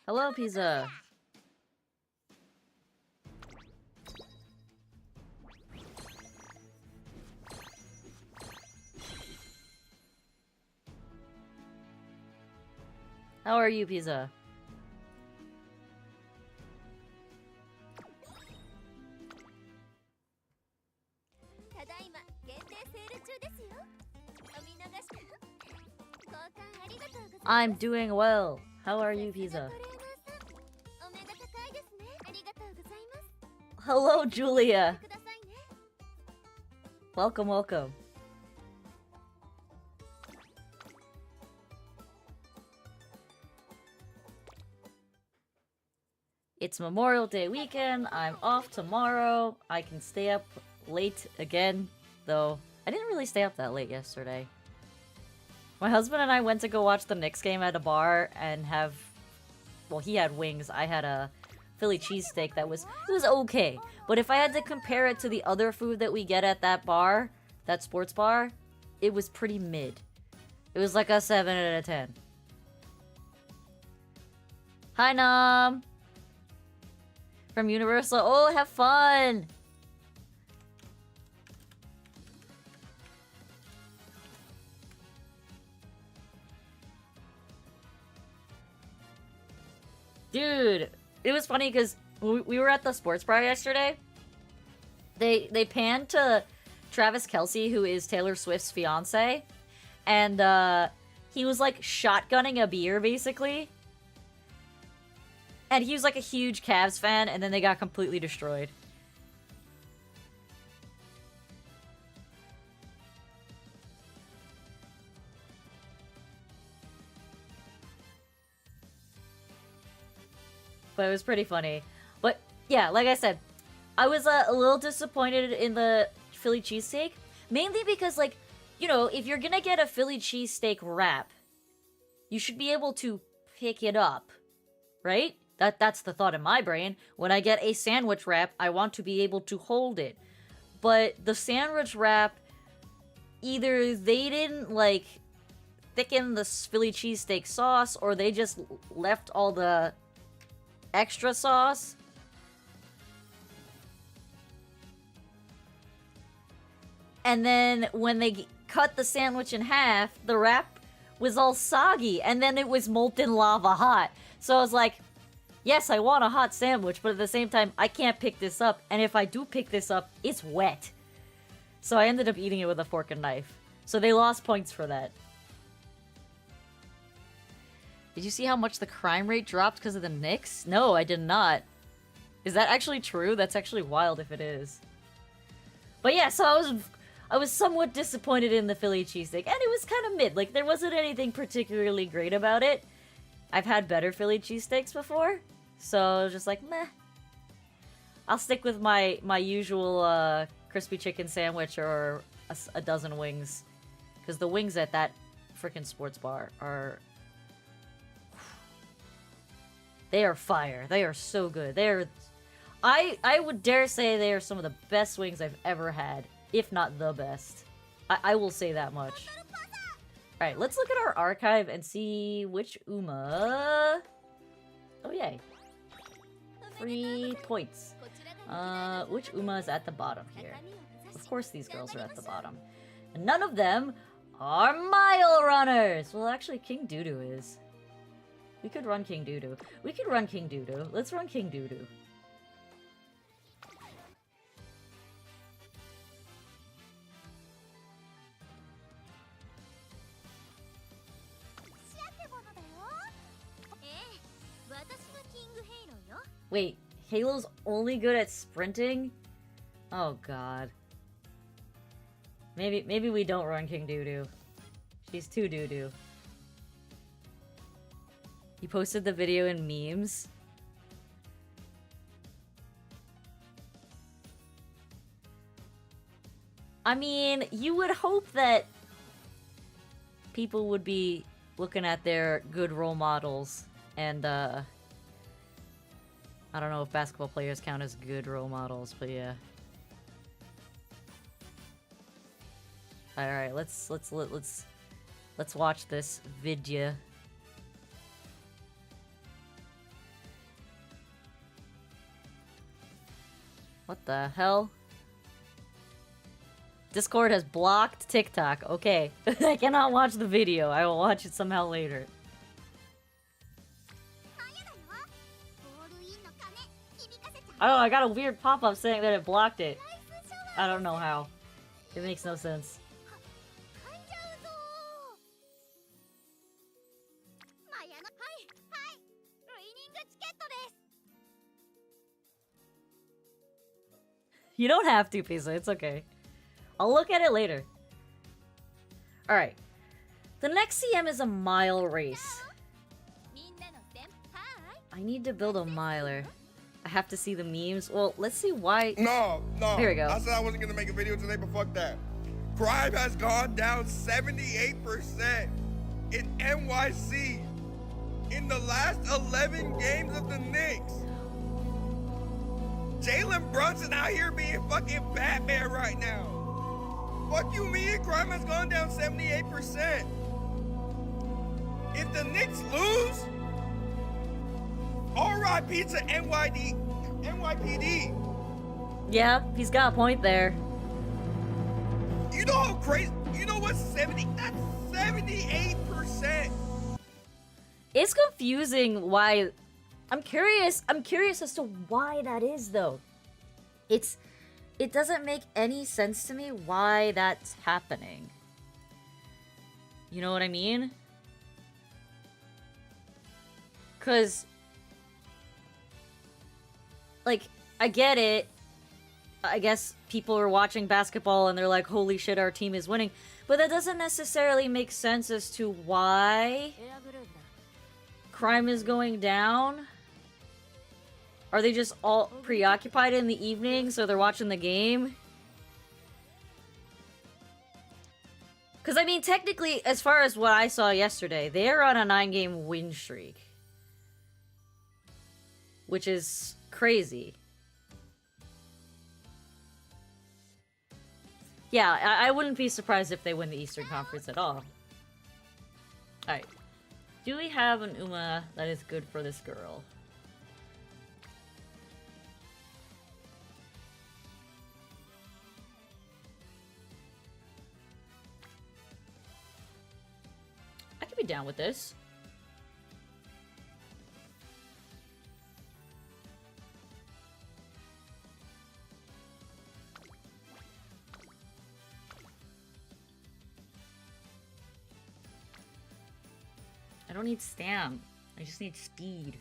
Hello, Pizza. How are you, Pizza? I'm doing well. How are you, Pizza? Hello, Julia. Welcome, welcome. It's Memorial Day weekend. I'm off tomorrow. I can stay up late again, though I didn't really stay up that late yesterday. My husband and I went to go watch the Knicks game at a bar and have... Well, he had wings. I had a Philly cheesesteak that was... It was okay. But if I had to compare it to the other food that we get at that bar, that sports bar, it was pretty mid. It was like a 7 out of 10. Hi, Nam! From Universal. Oh, have fun! Dude, it was funny because we were at the sports bar yesterday. They panned to Travis Kelce, who is Taylor Swift's fiance, and he was like shotgunning a beer basically. And he was like a huge Cavs fan, and then they got completely destroyed. But it was pretty funny. But yeah, like I said, I was a little disappointed in the Philly cheesesteak. Mainly because, like, you know, if you're gonna get a Philly cheesesteak wrap, you should be able to pick it up, right? That's the thought in my brain. When I get a sandwich wrap, I want to be able to hold it. But the sandwich wrap, either they didn't, like, thicken the Philly cheesesteak sauce, or they just left all the extra sauce. And then when they cut the sandwich in half, the wrap was all soggy, and then it was molten lava hot. So I was like, yes, I want a hot sandwich, but at the same time, I can't pick this up. And if I do pick this up, it's wet. So I ended up eating it with a fork and knife. So they lost points for that. Did you see how much the crime rate dropped because of the Knicks? No, I did not. Is that actually true? That's actually wild if it is. But yeah, so I was somewhat disappointed in the Philly cheesesteak. And it was kind of mid. Like, there wasn't anything particularly great about it. I've had better Philly cheesesteaks before, so I was just like, meh. I'll stick with my usual crispy chicken sandwich or a dozen wings. Because the wings at that freaking sports bar are... They are fire. They are so good. I would dare say they are some of the best wings I've ever had, if not the best. I will say that much. Alright, let's look at our archive and see which Uma... Oh, yay. Free points. Which Uma is at the bottom here? Of course these girls are at the bottom. And none of them are mile runners! Well, actually, King Doodoo is. We could run King Doodoo. We could run King Doodoo. Let's run King Doodoo. Wait, Halo's only good at sprinting? Oh god. Maybe we don't run King Doodoo. She's too doo-doo. You posted the video in memes? I mean, you would hope that people would be looking at their good role models, and I don't know if basketball players count as good role models, but yeah. All right, let's watch this video. What the hell? Discord has blocked TikTok. Okay. I cannot watch the video. I will watch it somehow later. Oh, I got a weird pop-up saying that it blocked it. I don't know how. It makes no sense. You don't have to, Pisa. It's okay. I'll look at it later. Alright. The next CM is a mile race. I need to build a miler. I have to see the memes. Well, let's see why. No. Here we go. I said I wasn't gonna make a video today, but fuck that. Crime has gone down 78% in NYC in the last 11 games of the Knicks. Jalen Brunson out here being fucking Batman right now. Fuck you mean crime has gone down 78%. If the Knicks lose, RIP to NYPD. Yeah, he's got a point there. You know how crazy, you know what's 70, that's 78%. It's confusing why. I'm curious as to why that is, though. It doesn't make any sense to me why that's happening. You know what I mean? 'Cause, like, I get it. I guess people are watching basketball and they're like, holy shit, our team is winning. But that doesn't necessarily make sense as to why crime is going down. Are they just all preoccupied in the evening, so they're watching the game? Because, I mean, technically, as far as what I saw yesterday, they're on a 9-game win streak. Which is crazy. Yeah, I wouldn't be surprised if they win the Eastern Conference at all. Alright. Do we have an Uma that is good for this girl? I could be down with this. I don't need stam. I just need speed.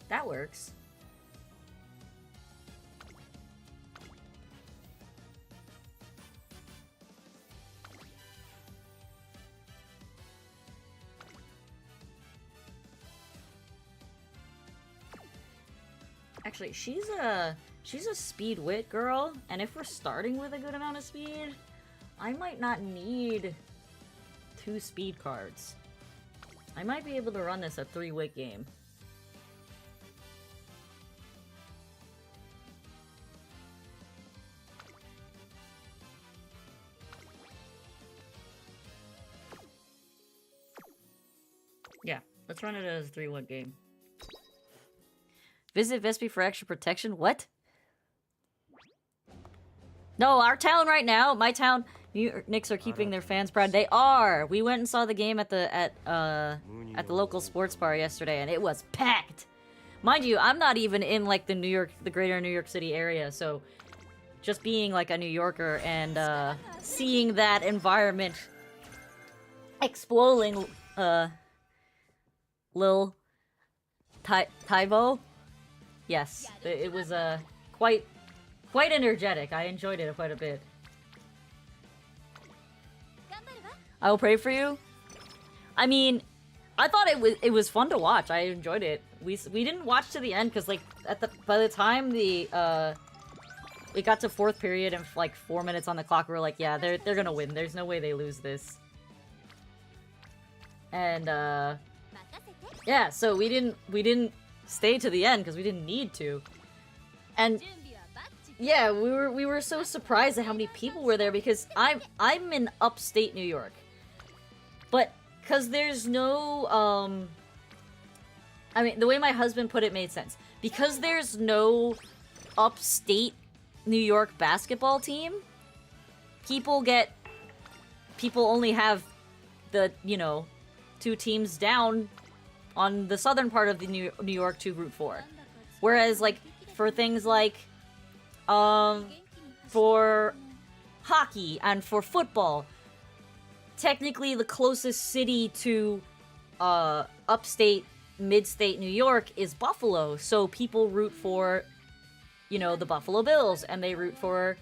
That works. Actually, she's a speed wit girl, and if we're starting with a good amount of speed, I might not need 2 speed cards. I might be able to run this a 3-wit game. Yeah, let's run it as a 3-1 game. Visit Vespi for extra protection? What? No, our town right now, my town, New York Knicks are keeping their fans proud. They are. We went and saw the game at the local sports bar yesterday, and it was packed. Mind you, I'm not even in like the greater New York City area, so just being like a New Yorker and seeing that environment exploding, Lil Tyvo. Yes, it was quite energetic. I enjoyed it quite a bit. I will pray for you. I mean, I thought it was fun to watch. I enjoyed it. We didn't watch to the end because like by the time it got to fourth period and like 4 minutes on the clock, we were like, yeah, they're gonna win. There's no way they lose this. And yeah, so we didn't stay to the end because we didn't need to. And yeah, we were so surprised at how many people were there because I'm in upstate New York. But, because there's no, I mean, the way my husband put it made sense. Because there's no upstate New York basketball team, people only have the, you know, 2 teams down on the southern part of the New York to root for. Whereas, like, for things like, for hockey and for football, technically the closest city to upstate, mid-state New York is Buffalo, so people root for, you know, the Buffalo Bills, and they root for,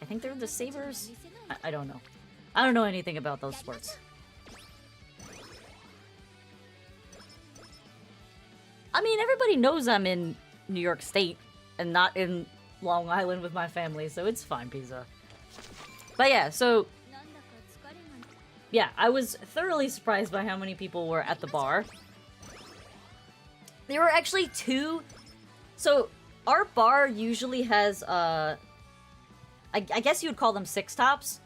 I think they're the Sabres? I don't know. I don't know anything about those sports. I mean, everybody knows I'm in New York State and not in Long Island with my family, so it's fine, Pizza. But yeah, so yeah, I was thoroughly surprised by how many people were at the bar. There were actually 2. So, our bar usually has, I guess you would call them 6-tops.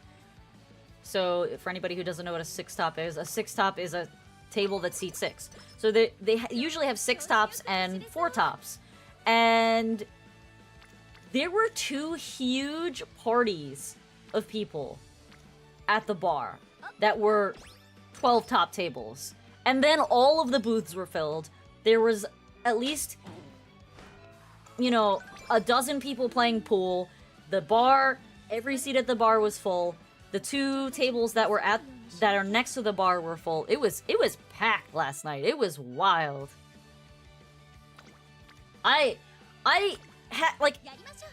So, for anybody who doesn't know what a 6-top is, a 6-top is a table that seats 6. So, they usually have 6-tops and 4-tops. And there were 2 huge parties of people at the bar that were 12-top tables. And then all of the booths were filled. There was at least, you know, a dozen people playing pool. The bar, every seat at the bar was full. The 2 tables that are next to the bar were full. It was packed last night. It was wild. I had, like,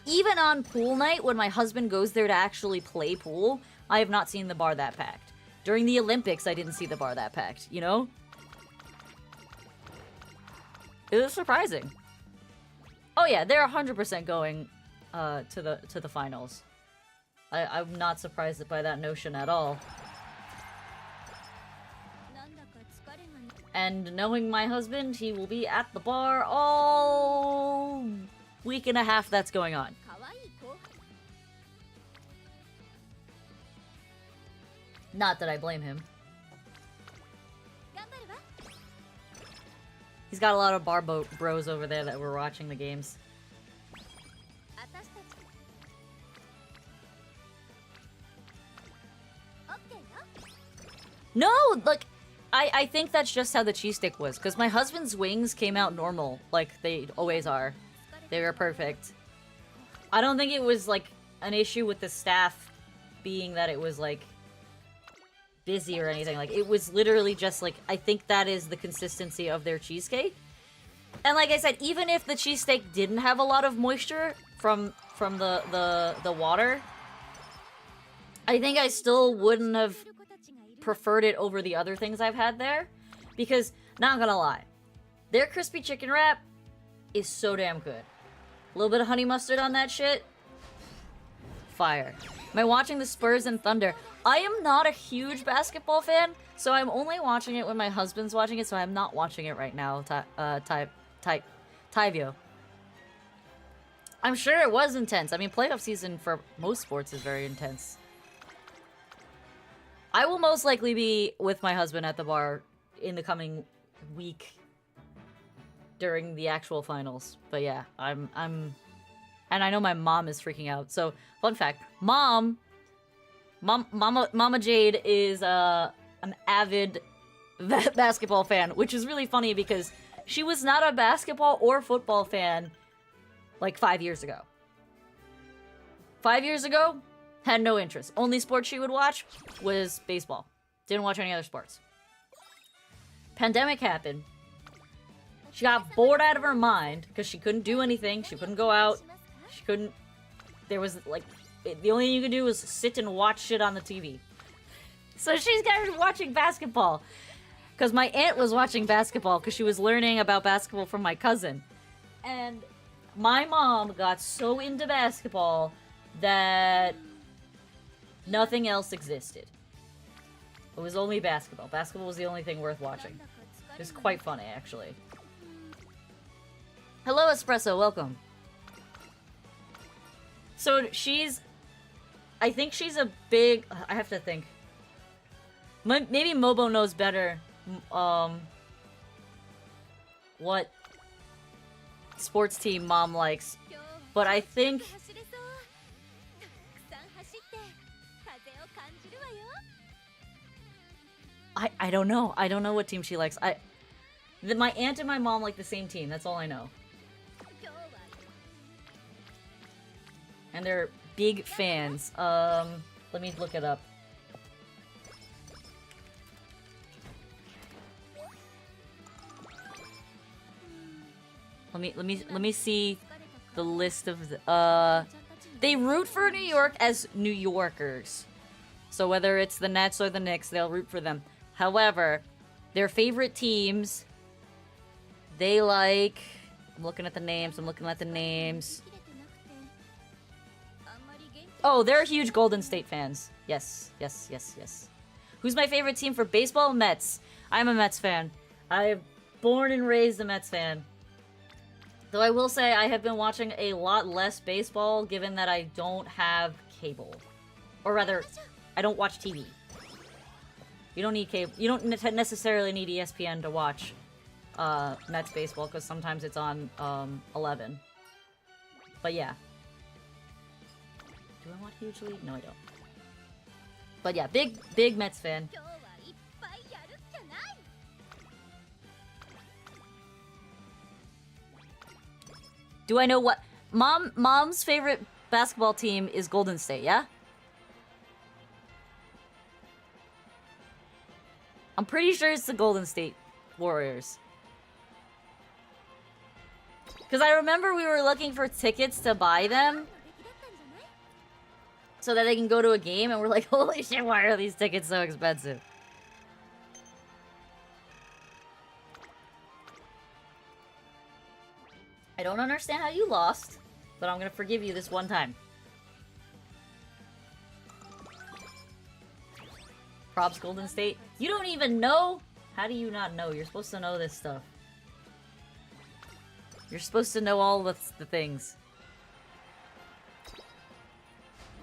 even on pool night, when my husband goes there to actually play pool, I have not seen the bar that packed. During the Olympics, I didn't see the bar that packed, you know? It was surprising. Oh yeah, they're 100% going to the finals. I'm not surprised by that notion at all. And knowing my husband, he will be at the bar all week and a half that's going on. Not that I blame him. He's got a lot of bar bros over there that were watching the games. No, like, I think that's just how the cheesesteak was, because my husband's wings came out normal, like they always are. They were perfect. I don't think it was, like, an issue with the staff being that it was, like, busy or anything. Like, it was literally just, like, I think that is the consistency of their cheesecake. And like I said, even if the cheesesteak didn't have a lot of moisture from the water, I think I still wouldn't have preferred it over the other things I've had there. Because, not gonna lie, their crispy chicken wrap is so damn good. A little bit of honey mustard on that shit. Fire. Am I watching the Spurs and Thunder? I am not a huge basketball fan, so I'm only watching it when my husband's watching it, so I'm not watching it right now, Tyvio. I'm sure it was intense. I mean, playoff season for most sports is very intense. I will most likely be with my husband at the bar in the coming week during the actual finals. But yeah, I'm and I know my mom is freaking out. So, fun fact, Mom Mama Jade is an avid basketball fan, which is really funny because she was not a basketball or football fan like 5 years ago. 5 years ago, had no interest. Only sport she would watch was baseball. Didn't watch any other sports. Pandemic happened. She got bored out of her mind because she couldn't do anything. She couldn't go out. She couldn't... There was, like... The only thing you could do was sit and watch shit on the TV. So she started watching basketball. Because my aunt was watching basketball because she was learning about basketball from my cousin. And my mom got so into basketball that nothing else existed. It was only basketball. Basketball was the only thing worth watching. It was quite funny, actually. Hello, Espresso. Welcome. So she's... I think she's a big... I have to think. Maybe Mobo knows better what sports team mom likes. But I think... I don't know. I don't know what team she likes. My aunt and my mom like the same team. That's all I know. And they're big fans. Let me look it up. Let me see the list of the, they root for New York as New Yorkers. So whether it's the Nets or the Knicks, they'll root for them. However, their favorite teams, they like... I'm looking at the names. Oh, they're huge Golden State fans. Yes. Who's my favorite team for baseball? Mets. I'm a Mets fan. I'm born and raised a Mets fan. Though I will say I have been watching a lot less baseball given that I don't have cable. Or rather, I don't watch TV. You don't need cable. You don't necessarily need ESPN to watch Mets baseball because sometimes it's on 11. But yeah. Do I want Huge League? No, I don't. But yeah, big Mets fan. Do I know what... Mom's favorite basketball team is Golden State, yeah? I'm pretty sure it's the Golden State Warriors. Because I remember we were looking for tickets to buy them. So that they can go to a game, and we're like, holy shit, why are these tickets so expensive? I don't understand how you lost, but I'm gonna forgive you this one time. Props Golden State. You don't even know? How do you not know? You're supposed to know this stuff. You're supposed to know all the things.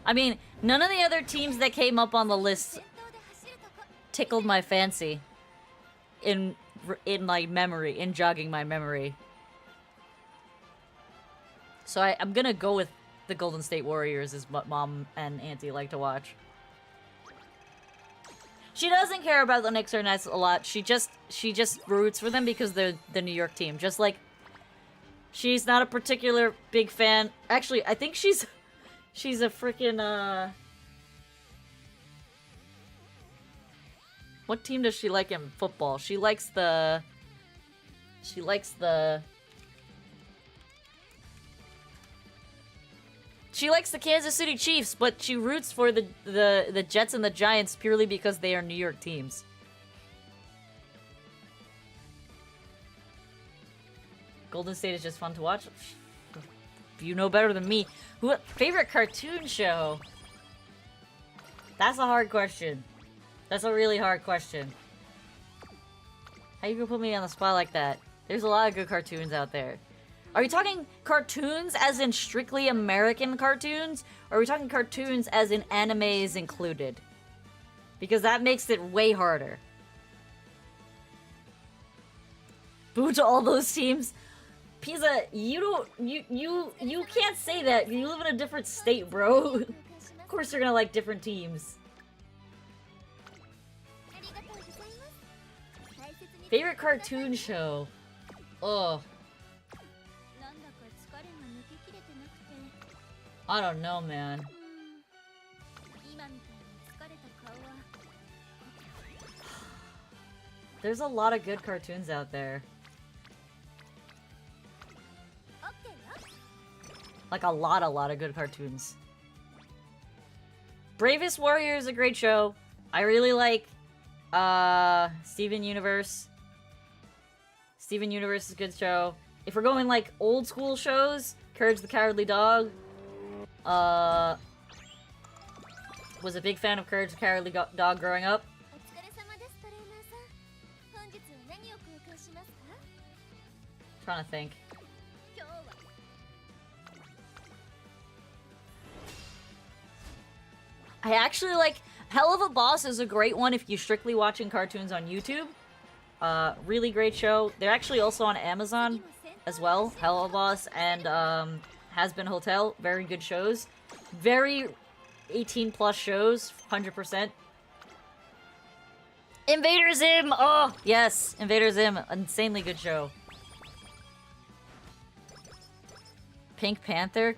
I mean, none of the other teams that came up on the list tickled my fancy in my memory, in jogging my memory. So I'm gonna go with the Golden State Warriors is what Mom and Auntie like to watch. She doesn't care about the Knicks or Nets a lot. She just roots for them because they're the New York team. Just like she's not a particular big fan. Actually, I think she's a freaking what team does she like in football? She likes the Kansas City Chiefs, but she roots for the Jets and the Giants purely because they are New York teams. Golden State is just fun to watch. You know better than me. Favorite cartoon show? That's a hard question. That's a really hard question. How you gonna put me on the spot like that? There's a lot of good cartoons out there. Are we talking cartoons as in strictly American cartoons? Or are we talking cartoons as in anime is included? Because that makes it way harder. Boo to all those teams. Pizza, you can't say that. You live in a different state, bro. Of course you're gonna like different teams. Favorite cartoon show? Oh. I don't know, man. There's a lot of good cartoons out there. Like a lot of good cartoons. Bravest Warrior is a great show. I really like Steven Universe. Steven Universe is a good show. If we're going like old school shows, Courage the Cowardly Dog. Was a big fan of Courage the Cowardly Dog growing up. Trying to think. I actually like Hell of a Boss is a great one if you're strictly watching cartoons on YouTube. Really great show. They're actually also on Amazon as well. Hell of a Boss and Has Been Hotel. Very good shows. Very 18 plus shows. 100%. Invader Zim! Oh, yes. Invader Zim. Insanely good show. Pink Panther?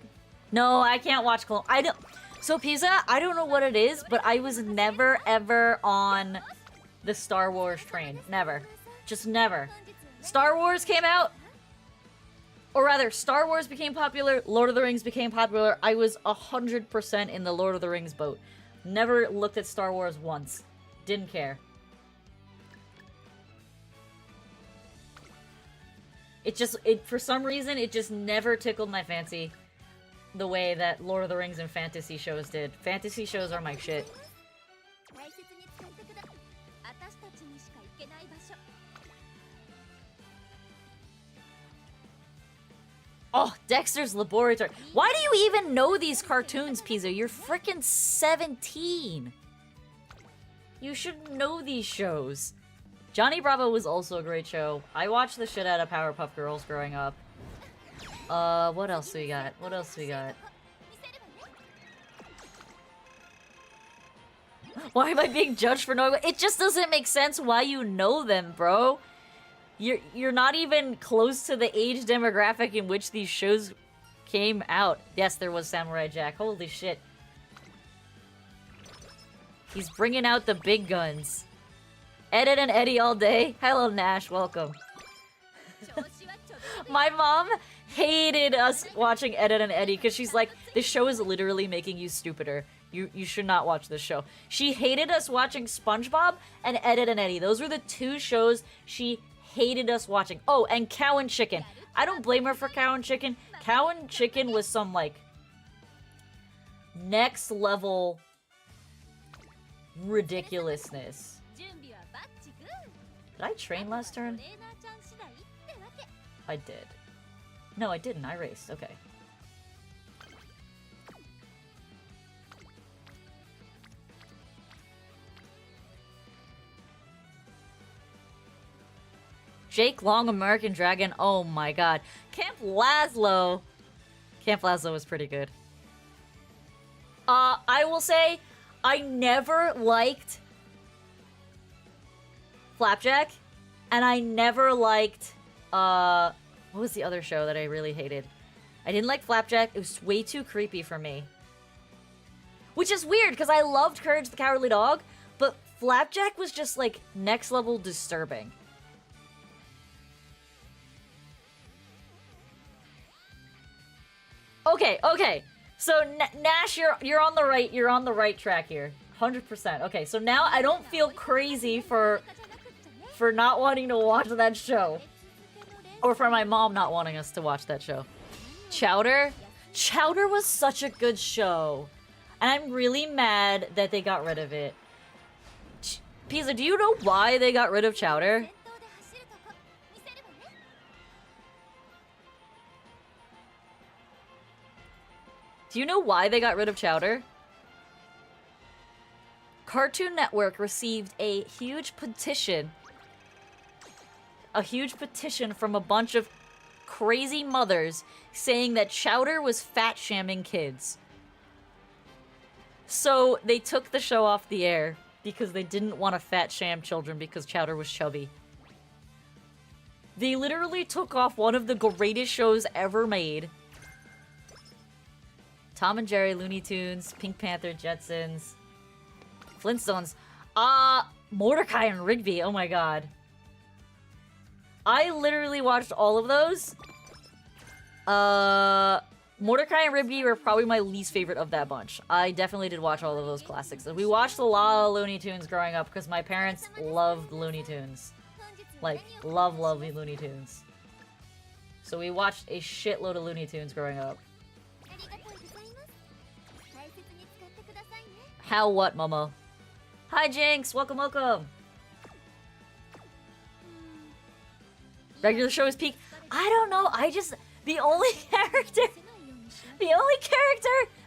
No, I can't watch Clone. I don't. So Pizza, I don't know what it is, but I was never ever on the Star Wars train. Never. Just never. Star Wars came out, or rather, Star Wars became popular, Lord of the Rings became popular. I was 100% in the Lord of the Rings boat. Never looked at Star Wars once. Didn't care. For some reason, it just never tickled my fancy the way that Lord of the Rings and fantasy shows did. Fantasy shows are my shit. Oh, Dexter's Laboratory. Why do you even know these cartoons, Pizza? You're freaking 17. You should know these shows. Johnny Bravo was also a great show. I watched the shit out of Powerpuff Girls growing up. What else we got? What else we got? Why am I being judged for knowing? It just doesn't make sense why you know them, bro. You're not even close to the age demographic in which these shows came out. Yes, there was Samurai Jack. Holy shit. He's bringing out the big guns. Edit and Eddie all day. Hello, Nash. Welcome. My mom hated us watching Edit and Eddie because she's like, this show is literally making you stupider. You should not watch this show. She hated us watching SpongeBob and Edit and Eddie. Those were the two shows she hated us watching. Oh, and Cow and Chicken. I don't blame her for Cow and Chicken. Cow and Chicken was some, like, next level ridiculousness. Did I train last turn? I did. No, I didn't. I raced. Okay. Jake Long, American Dragon. Oh my god. Camp Lazlo. Camp Lazlo was pretty good. I will say, I never liked Flapjack, and I never liked, what was the other show that I really hated? I didn't like Flapjack. It was way too creepy for me. Which is weird, because I loved Courage the Cowardly Dog, but Flapjack was just, like, next level disturbing. Okay, okay. So, Nash, you're on the right track here. 100%. Okay, so now I don't feel crazy for not wanting to watch that show. Or for my mom not wanting us to watch that show. Chowder? Chowder was such a good show. And I'm really mad that they got rid of it. Pizza, do you know why they got rid of Chowder? Do you know why they got rid of Chowder? Cartoon Network received a huge petition. A huge petition from a bunch of crazy mothers saying that Chowder was fat shamming kids. So they took the show off the air because they didn't want to fat sham children because Chowder was chubby. They literally took off one of the greatest shows ever made. Tom and Jerry, Looney Tunes, Pink Panther, Jetsons, Flintstones. Mordecai and Rigby, oh my god. I literally watched all of those. Mordecai and Rigby were probably my least favorite of that bunch. I definitely did watch all of those classics. We watched a lot of Looney Tunes growing up because my parents loved Looney Tunes. Like, love Looney Tunes. So we watched a shitload of Looney Tunes growing up. How what, Momo? Hi, Jinx! Welcome, welcome! Regular show is peak. I don't know, the only character...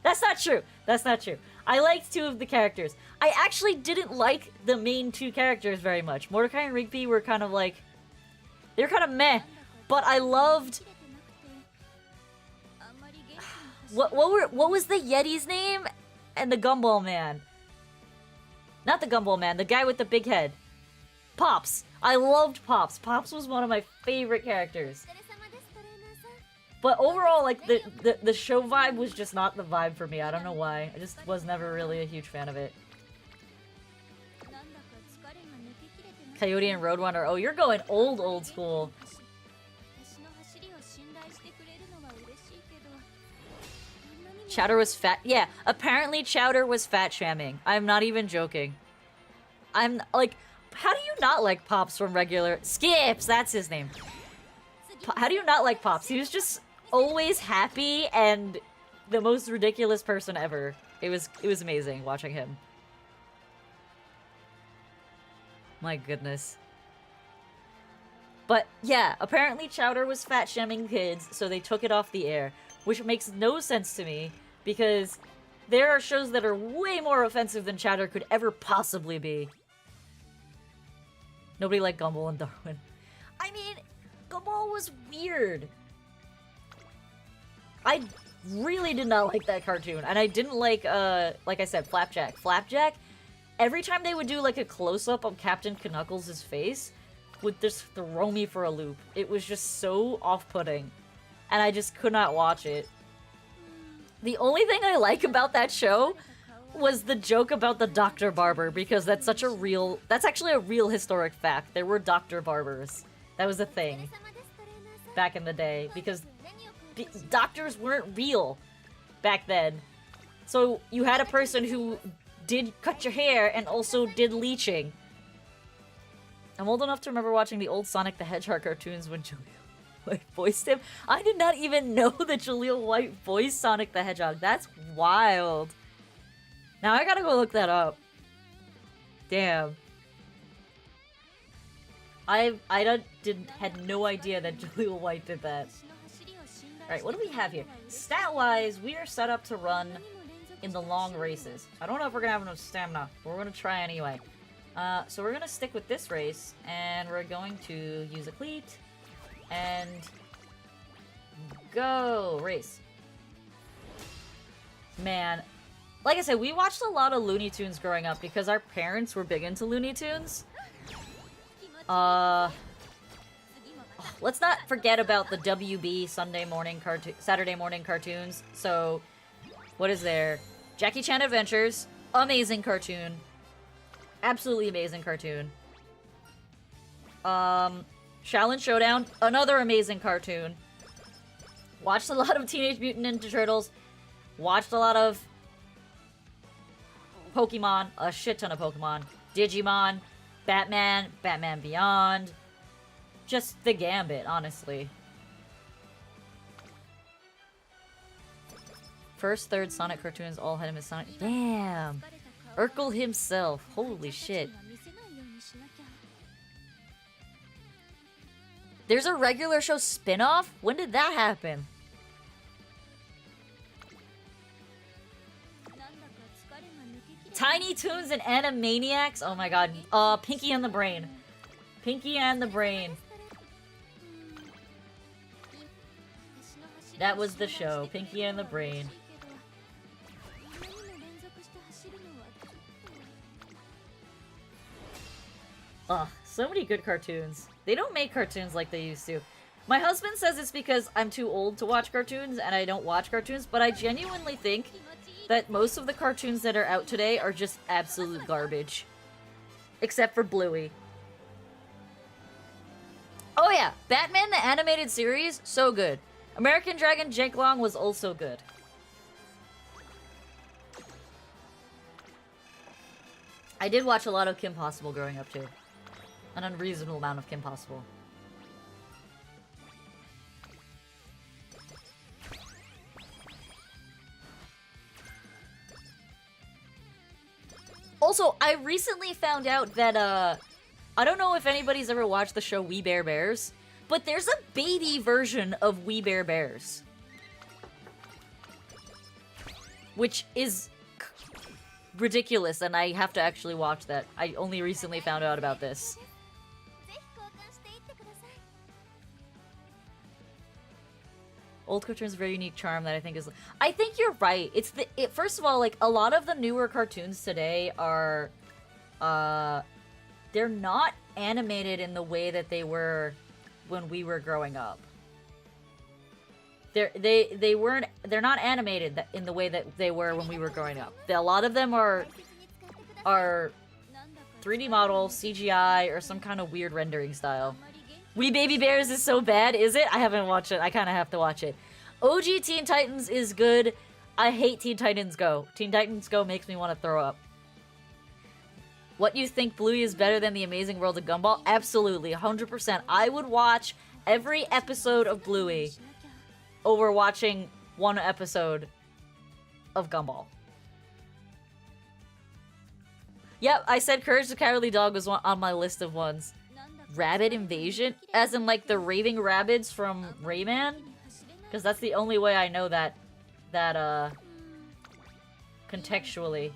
That's not true. That's not true. I liked 2 of the characters. I actually didn't like the main 2 characters very much. Mordecai and Rigby were kind of like... They're kind of meh. But I loved... What was the Yeti's name? And the Gumball Man. Not the Gumball Man, the guy with the big head. Pops. I loved Pops. Pops was one of my favorite characters. But overall, like, the show vibe was just not the vibe for me. I don't know why. I just was never really a huge fan of it. Coyote and Roadrunner. Oh, you're going old school. Chowder was fat. Yeah, apparently Chowder was fat shamming. I'm not even joking. I'm like, how do you not like Pops from regular... Skips, that's his name. How do you not like Pops? He was just always happy and the most ridiculous person ever. It was amazing watching him. My goodness. But yeah, apparently Chowder was fat shaming kids, so they took it off the air. Which makes no sense to me, because there are shows that are way more offensive than Chowder could ever possibly be. Nobody liked Gumball and Darwin. I mean, Gumball was weird. I really did not like that cartoon, and I didn't like I said, Flapjack. Flapjack, every time they would do, like, a close-up of Captain Knuckles' face, would just throw me for a loop. It was just so off-putting. And I just could not watch it. The only thing I like about that show was the joke about the Dr. Barber, because that's actually a real historic fact. There were Dr. Barbers. That was a thing back in the day, because doctors weren't real back then. So you had a person who did cut your hair and also did leeching. I'm old enough to remember watching the old Sonic the Hedgehog cartoons when Jaleel White voiced him. I did not even know that Jaleel White voiced Sonic the Hedgehog. That's wild. Now I gotta go look that up. Damn. I had no idea that Jaleel White did that. Alright, what do we have here? Stat-wise, we are set up to run in the long races. I don't know if we're gonna have enough stamina, but we're gonna try anyway. So we're gonna stick with this race, and we're going to use a cleat, and go! Race. Man, like I said, we watched a lot of Looney Tunes growing up because our parents were big into Looney Tunes. Let's not forget about the WB Saturday morning cartoons. So, what is there? Jackie Chan Adventures, amazing cartoon. Absolutely amazing cartoon. Shaolin Showdown, another amazing cartoon. Watched a lot of Teenage Mutant Ninja Turtles. Watched a lot of Pokemon, a shit ton of Pokemon. Digimon, Batman, Batman Beyond. Just the gambit, honestly. First, third Sonic cartoons all had him as Sonic. Damn! Urkel himself. Holy shit. There's a regular show spin-off? When did that happen? Tiny Toons and Animaniacs? Oh my god. Pinky and the Brain. Pinky and the Brain. That was the show. Pinky and the Brain. Ugh, so many good cartoons. They don't make cartoons like they used to. My husband says it's because I'm too old to watch cartoons and I don't watch cartoons, but I genuinely think that most of the cartoons that are out today are just absolute garbage. Except for Bluey. Oh yeah, Batman the Animated Series, so good. American Dragon Jake Long was also good. I did watch a lot of Kim Possible growing up too. An unreasonable amount of Kim Possible. Also, I recently found out that, I don't know if anybody's ever watched the show We Bare Bears, but there's a baby version of We Bare Bears. Which is ridiculous, and I have to actually watch that. I only recently found out about this. Old cartoons have a very unique charm that I think is... I think you're right. It's the... first of all, like, a lot of the newer cartoons today are... they're not animated in the way that they were when we were growing up. They're not animated in the way that they were when we were growing up. A lot of them are 3D model, CGI, or some kind of weird rendering style. We Baby Bears is so bad, is it? I haven't watched it. I kind of have to watch it. OG Teen Titans is good. I hate Teen Titans Go. Teen Titans Go makes me want to throw up. What you think Bluey is better than The Amazing World of Gumball? Absolutely, 100%. I would watch every episode of Bluey over watching one episode of Gumball. Yep, I said Courage the Cowardly Dog was on my list of ones. Rabbit Invasion? As in, like, the Raving Rabbids from Rayman? Because that's the only way I know that, contextually.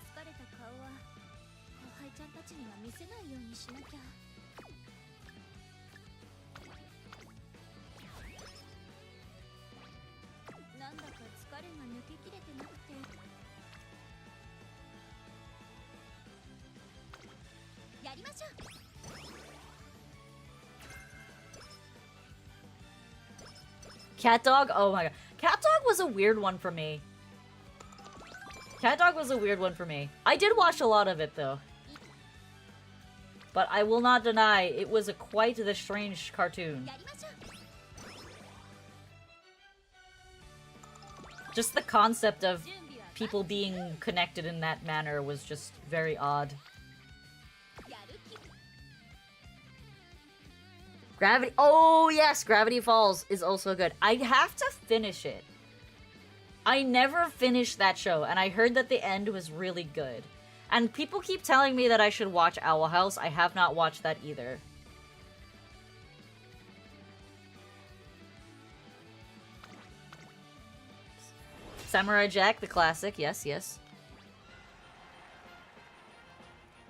Cat Dog? Oh my god. Cat Dog was a weird one for me. Cat Dog was a weird one for me. I did watch a lot of it, though. But I will not deny, it was quite the strange cartoon. Just the concept of people being connected in that manner was just very odd. Gravity- oh yes, Gravity Falls is also good. I'd have to finish it. I never finished that show, and I heard that the end was really good. And people keep telling me that I should watch Owl House. I have not watched that either. Samurai Jack, the classic. Yes, yes.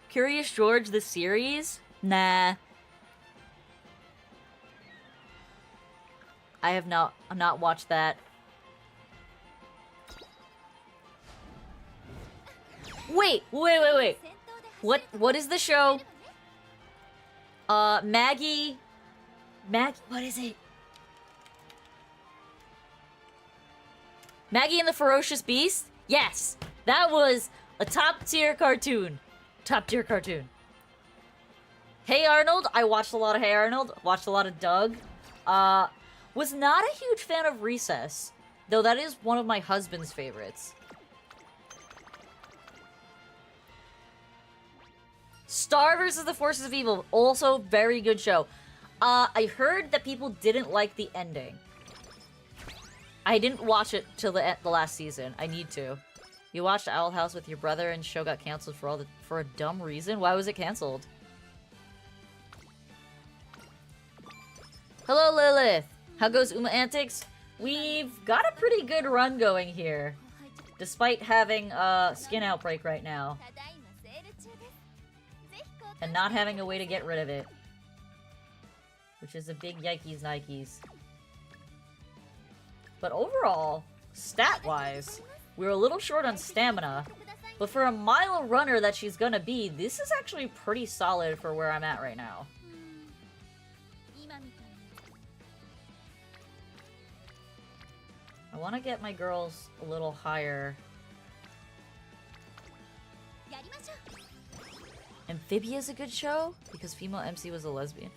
Curious George, the series? Nah. I have not watched that. Wait. What is the show? Maggie, what is it? Maggie and the Ferocious Beast? Yes! That was a top-tier cartoon. Top-tier cartoon. Hey Arnold, I watched a lot of Hey Arnold, watched a lot of Doug. Was not a huge fan of Recess, though that is one of my husband's favorites. Star vs. the Forces of Evil, also very good show. I heard that people didn't like the ending. I didn't watch it till the last season. I need to. You watched Owl House with your brother and show got canceled for a dumb reason? Why was it canceled? Hello, Lilith. How goes Uma Antics? We've got a pretty good run going here, despite having a skin outbreak right now. And not having a way to get rid of it. Which is a big yikes nikes. But overall, stat-wise, we're a little short on stamina. But for a mile runner that she's gonna be, this is actually pretty solid for where I'm at right now. I want to get my girls a little higher. Amphibia's a good show? Because female MC was a lesbian.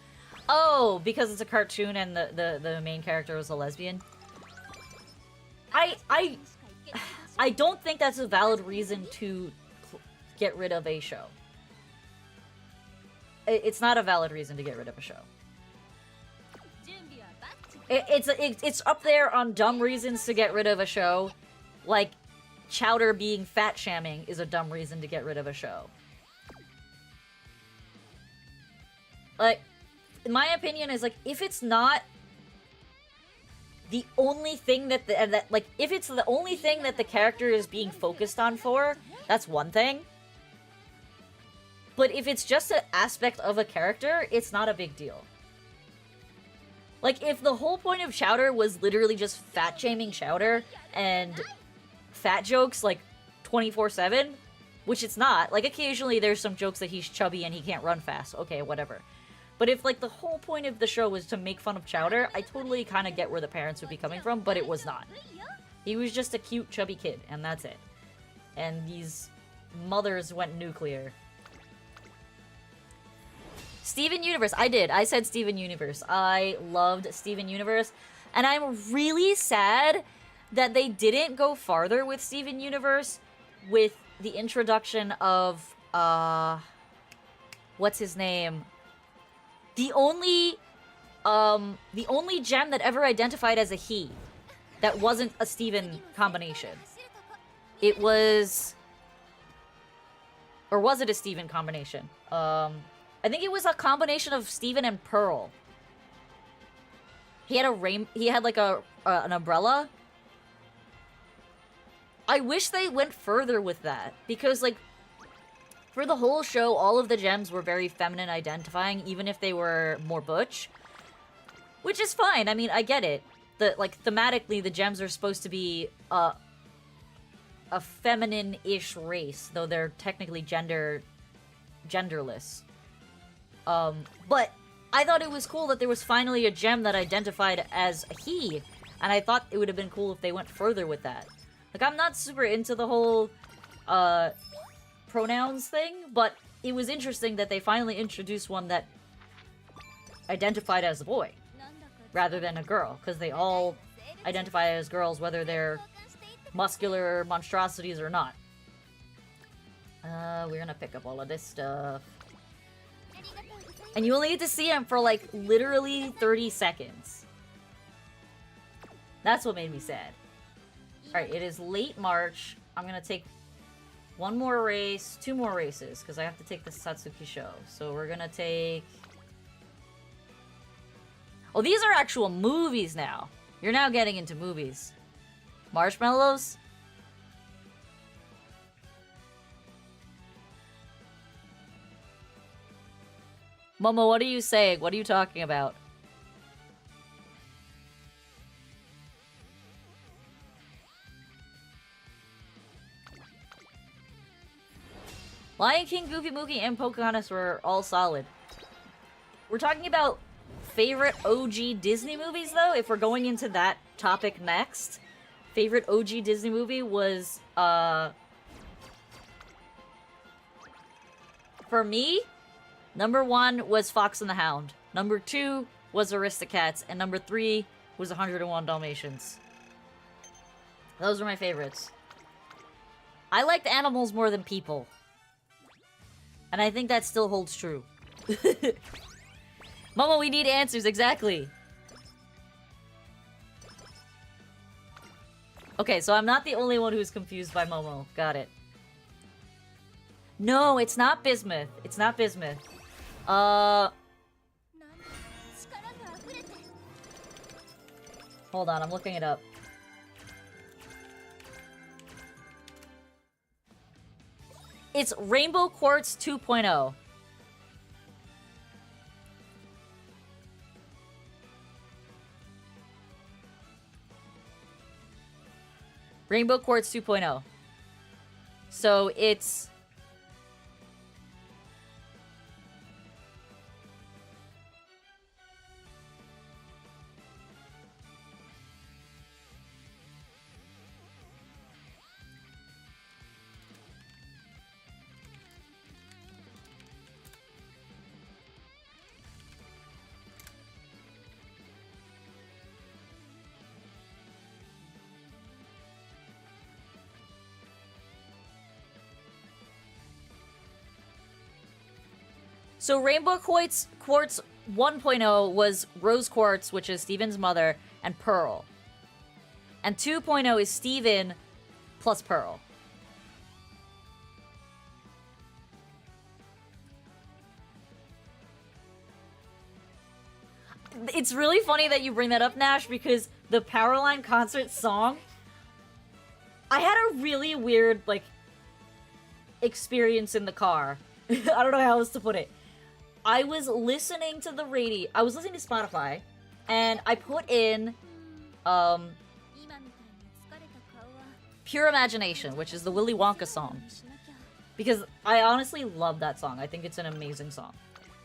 Oh, because it's a cartoon and the main character was a lesbian? I don't think that's a valid reason to get rid of a show. It's not a valid reason to get rid of a show. It's up there on dumb reasons to get rid of a show. Like, Chowder being fat shamming is a dumb reason to get rid of a show. Like, in my opinion, is like, if it's not the only thing that if it's the only thing that the character is being focused on for, that's one thing. But if it's just an aspect of a character, it's not a big deal. Like, if the whole point of Chowder was literally just fat-shaming Chowder and fat jokes, like, 24/7, which it's not. Like, occasionally there's some jokes that he's chubby and he can't run fast. Okay, whatever. But if, like, the whole point of the show was to make fun of Chowder, I totally kind of get where the parents would be coming from, but it was not. He was just a cute, chubby kid, and that's it. And these mothers went nuclear. Steven Universe. I did. I said Steven Universe. I loved Steven Universe. And I'm really sad that they didn't go farther with Steven Universe with the introduction of, what's his name? The only gem that ever identified as a he that wasn't a Steven combination. It was... Or was it a Steven combination? I think it was a combination of Steven and Pearl. He had like an umbrella. I wish they went further with that, because like for the whole show, all of the gems were very feminine identifying, even if they were more butch, which is fine. I mean, I get it. Thematically, the gems are supposed to be a feminine-ish race, though they're technically genderless. But I thought it was cool that there was finally a gem that identified as a he, and I thought it would have been cool if they went further with that. Like, I'm not super into the whole, pronouns thing, but it was interesting that they finally introduced one that identified as a boy, rather than a girl, because they all identify as girls, whether they're muscular monstrosities or not. We're gonna pick up all of this stuff. And you only get to see him for, like, literally 30 seconds. That's what made me sad. Alright, it is late March. I'm gonna take one more race, two more races, because I have to take the Satsuki show. So we're gonna take... Oh, these are actual movies now. You're now getting into movies. Marshmallows? Momo, what are you saying? What are you talking about? Lion King, Goofy Mookie, and Pocahontas were all solid. We're talking about favorite OG Disney movies, though, if we're going into that topic next. Favorite OG Disney movie was, for me, number 1 was Fox and the Hound. Number 2 was Aristocats. And number 3 was 101 Dalmatians. Those are my favorites. I liked animals more than people. And I think that still holds true. Momo, we need answers, exactly. Okay, so I'm not the only one who's confused by Momo. Got it. No, it's not Bismuth. It's not Bismuth. Hold on, I'm looking it up. It's Rainbow Quartz 2.0. Rainbow Quartz 2.0. So it's... So Rainbow Quartz 1.0 was Rose Quartz, which is Steven's mother, and Pearl. And 2.0 is Steven plus Pearl. It's really funny that you bring that up, Nash, because the Powerline concert song, I had a really weird, like, experience in the car. I don't know how else to put it. I was listening to the radio. I was listening to Spotify, and I put in Pure Imagination, which is the Willy Wonka song. Because I honestly love that song. I think it's an amazing song.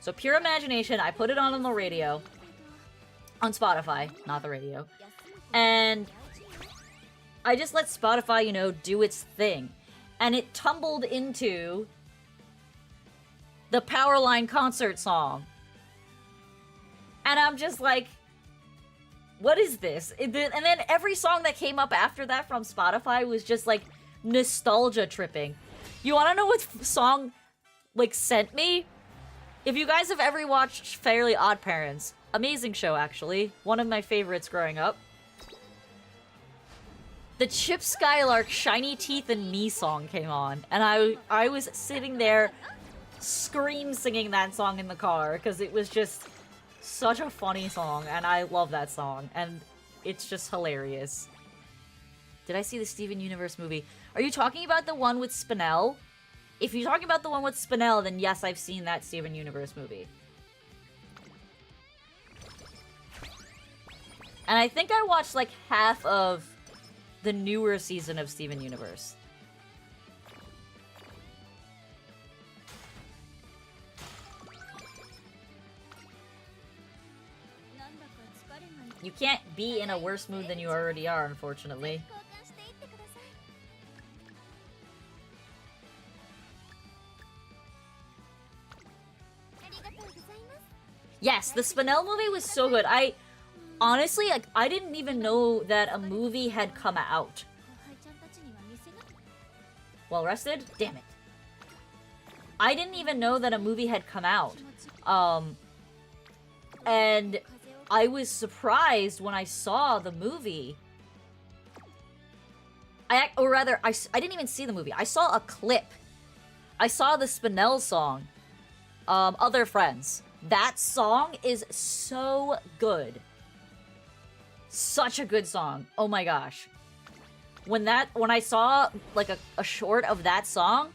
So Pure Imagination, I put it on the radio. On Spotify, not the radio. And I just let Spotify, you know, do its thing. And it tumbled into the Powerline concert song. And I'm just like, what is this? And then every song that came up after that from Spotify was just like nostalgia tripping. You wanna know what song like sent me? If you guys have ever watched Fairly Odd Parents, amazing show actually, one of my favorites growing up. The Chip Skylark Shiny Teeth and Me song came on, and I was sitting there scream singing that song in the car because it was just such a funny song, and I love that song, and it's just hilarious. Did I see the Steven Universe movie? Are you talking about the one with Spinell? If you're talking about the one with Spinell, then yes, I've seen that Steven Universe movie. And I think I watched like half of the newer season of Steven Universe. You can't be in a worse mood than you already are, unfortunately. Yes, the Spinell movie was so good. Honestly, like, I didn't even know that a movie had come out. Well rested? Damn it. I didn't even know that a movie had come out. And I was surprised when I saw the movie. I didn't even see the movie. I saw a clip. I saw the Spinell song, Other Friends. That song is so good. Such a good song. Oh my gosh. When I saw like a short of that song,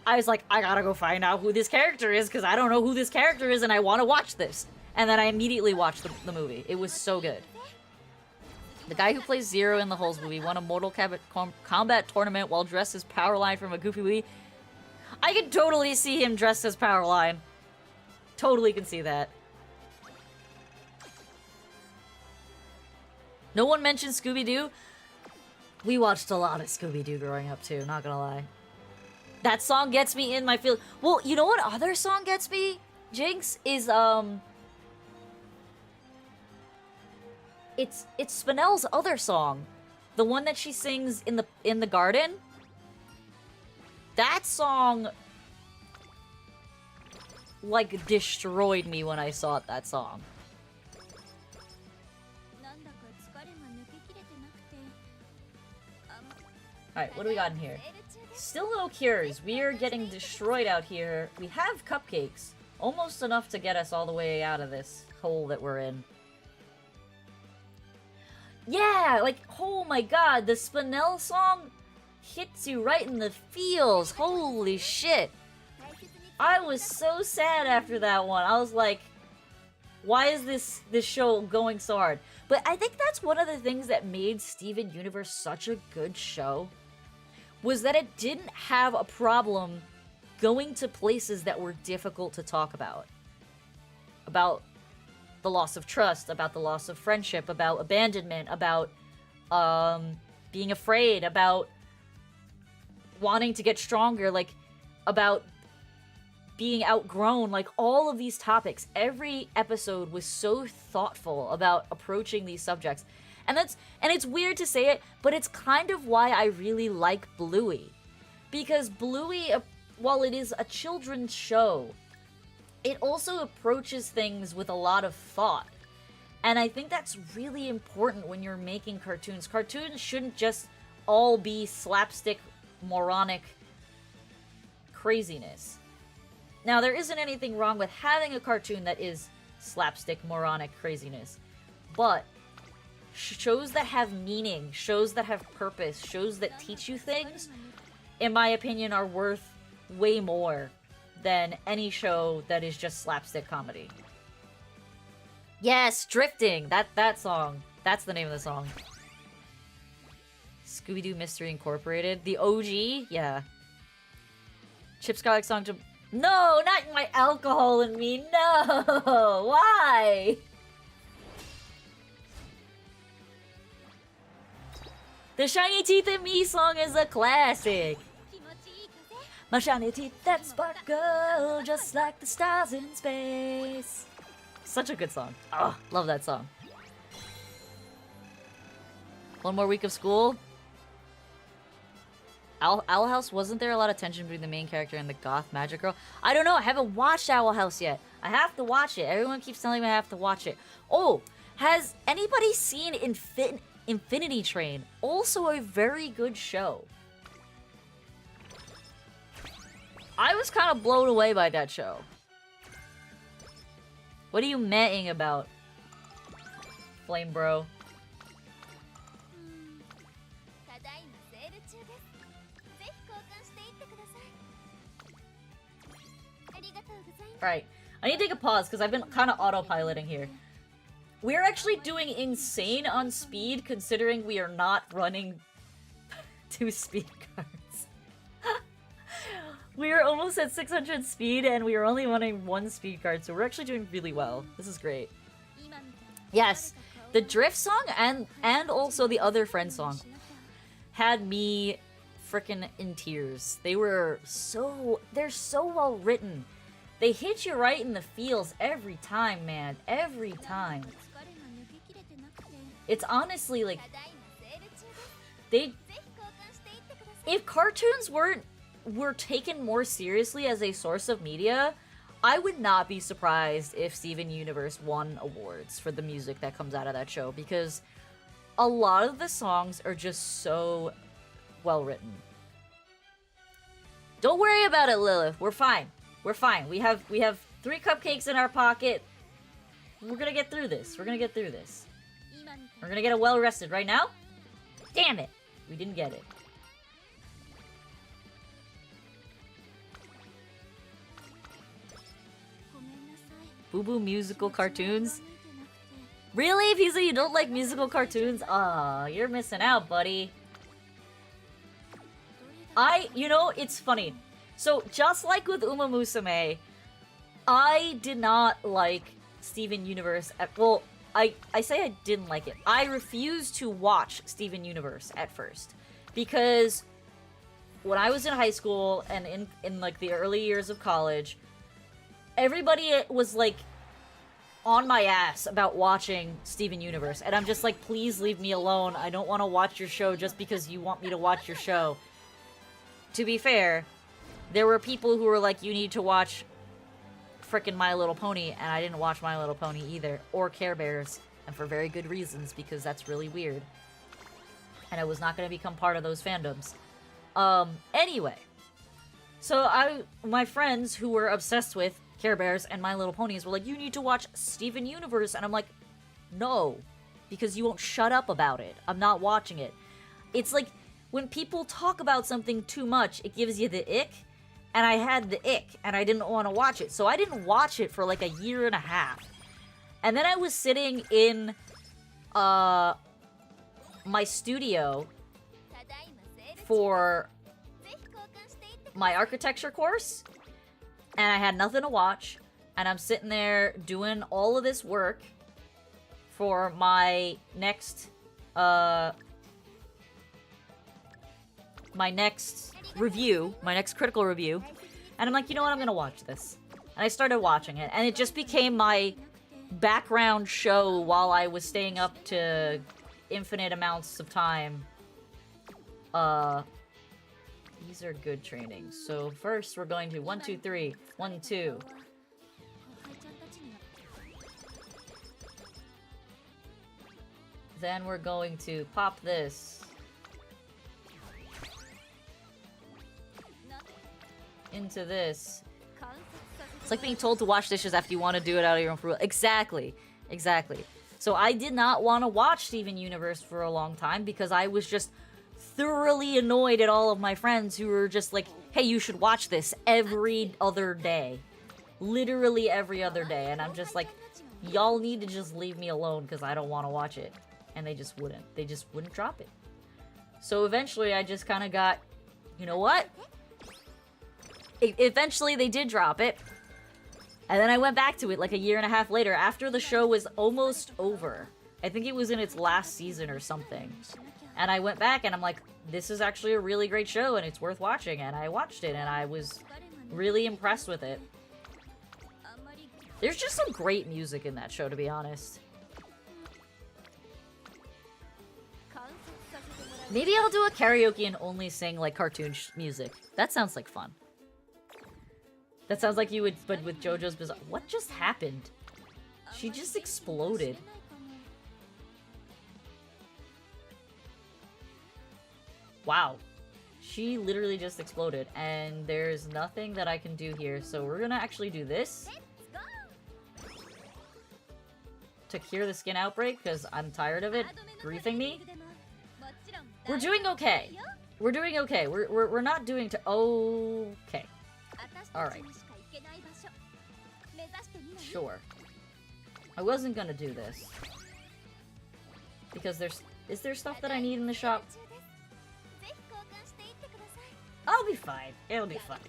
I was like, I gotta go find out who this character is because I don't know who this character is and I want to watch this. And then I immediately watched the movie. It was so good. The guy who plays Zero in the Holes movie won a Mortal Kombat tournament while dressed as Powerline from a Goofy movie. I can totally see him dressed as Powerline. Totally can see that. No one mentioned Scooby-Doo. We watched a lot of Scooby-Doo growing up too, not gonna lie. That song gets me in my feel. Well, you know what other song gets me, Jinx, is it's Spinell's other song. The one that she sings in the garden. That song like destroyed me when I saw that song. Alright, what do we got in here? Still no cures. We are getting destroyed out here. We have cupcakes. Almost enough to get us all the way out of this hole that we're in. Yeah, like, oh my god, the Spinell song hits you right in the feels. Holy shit. I was so sad after that one. I was like, why is this show going so hard? But I think that's one of the things that made Steven Universe such a good show. was that it didn't have a problem going to places that were difficult to talk about. About the loss of trust, about the loss of friendship, about abandonment, about being afraid, about wanting to get stronger, like about being outgrown, like all of these topics. Every episode was so thoughtful about approaching these subjects. And it's weird to say it, but it's kind of why I really like Bluey. Because Bluey, while it is a children's show, it also approaches things with a lot of thought. And I think that's really important when you're making cartoons. Cartoons shouldn't just all be slapstick, moronic craziness. Now, there isn't anything wrong with having a cartoon that is slapstick, moronic craziness. But shows that have meaning, shows that have purpose, shows that teach you things, in my opinion, are worth way more than any show that is just slapstick comedy. Yes, Drifting! That song. That's the name of the song. Scooby-Doo Mystery Incorporated. The OG? Yeah. Chip Skylark song to... No! Not my alcohol in me! No! Why? The Shiny Teeth in Me song is a classic! My shiny teeth that sparkle just like the stars in space. Such a good song. Oh, love that song. One more week of school. Owl House, wasn't there a lot of tension between the main character and the goth magic girl? I don't know, I haven't watched Owl House yet. I have to watch it. Everyone keeps telling me I have to watch it. Oh, has anybody seen Infinity Train? Also a very good show. I was kind of blown away by that show. What are you metting about, Flame Bro? Alright, I need to take a pause because I've been kind of autopiloting here. We're actually doing insane on speed considering we are not running 2 speed cards. We are almost at 600 speed and we are only running 1 speed card, so we're actually doing really well. This is great. Yes, the Drift song and also the other Friend song had me frickin' in tears. They're so well written. They hit you right in the feels every time, man. Every time. It's honestly like... If cartoons were taken more seriously as a source of media, I would not be surprised if Steven Universe won awards for the music that comes out of that show, because a lot of the songs are just so well written. Don't worry about it, Lilith. We're fine. We're fine. We have 3 cupcakes in our pocket. We're gonna get through this. We're gonna get through this. We're gonna get it well rested right now. Damn it. We didn't get it. Boo Boo musical cartoons? Really, Pizza, you don't like musical cartoons? Aw, you're missing out, buddy. You know, it's funny. So, just like with Umamusume, I did not like Steven Universe well, I say I didn't like it. I refused to watch Steven Universe at first. Because when I was in high school and in like the early years of college, everybody was like on my ass about watching Steven Universe. And I'm just like, please leave me alone. I don't want to watch your show just because you want me to watch your show. To be fair, there were people who were like, you need to watch frickin' My Little Pony, and I didn't watch My Little Pony either, or Care Bears, and for very good reasons, because that's really weird. And I was not going to become part of those fandoms. Anyway. So my friends who were obsessed with Care Bears and My Little Ponies were like, you need to watch Steven Universe, and I'm like, no, because you won't shut up about it. I'm not watching it. It's like, when people talk about something too much, it gives you the ick, and I had the ick, and I didn't want to watch it. So I didn't watch it for like a year and a half. And then I was sitting in my studio for my architecture course, and I had nothing to watch, and I'm sitting there doing all of this work for my next, review, my next critical review, and I'm like, you know what, I'm gonna watch this. And I started watching it, and it just became my background show while I was staying up to infinite amounts of time. These are good trainings. So first we're going to 1, 2, 3, 1, 2. Then we're going to pop this into this. It's like being told to wash dishes after you want to do it out of your own free will. Exactly. Exactly. So I did not want to watch Steven Universe for a long time because I was just thoroughly annoyed at all of my friends who were just like, hey, you should watch this every other day. Literally every other day. And I'm just like, y'all need to just leave me alone because I don't want to watch it. And they just wouldn't. They just wouldn't drop it. So eventually I just kind of got, you know what? Eventually they did drop it. And then I went back to it like a year and a half later after the show was almost over. I think it was in its last season or something. And I went back and I'm like, this is actually a really great show and it's worth watching. And I watched it and I was really impressed with it. There's just some great music in that show, to be honest. Maybe I'll do a karaoke and only sing like cartoon music. That sounds like fun. That sounds like you would, but with JoJo's Bizarre. What just happened? She just exploded. Wow. She literally just exploded, and there's nothing that I can do here, so we're gonna actually do this. To cure the skin outbreak, because I'm tired of it griefing me. We're doing okay. We're doing okay. We're not doing okay. Alright. Sure. I wasn't gonna do this. Because is there stuff that I need in the shop? I'll be fine. It'll be fine.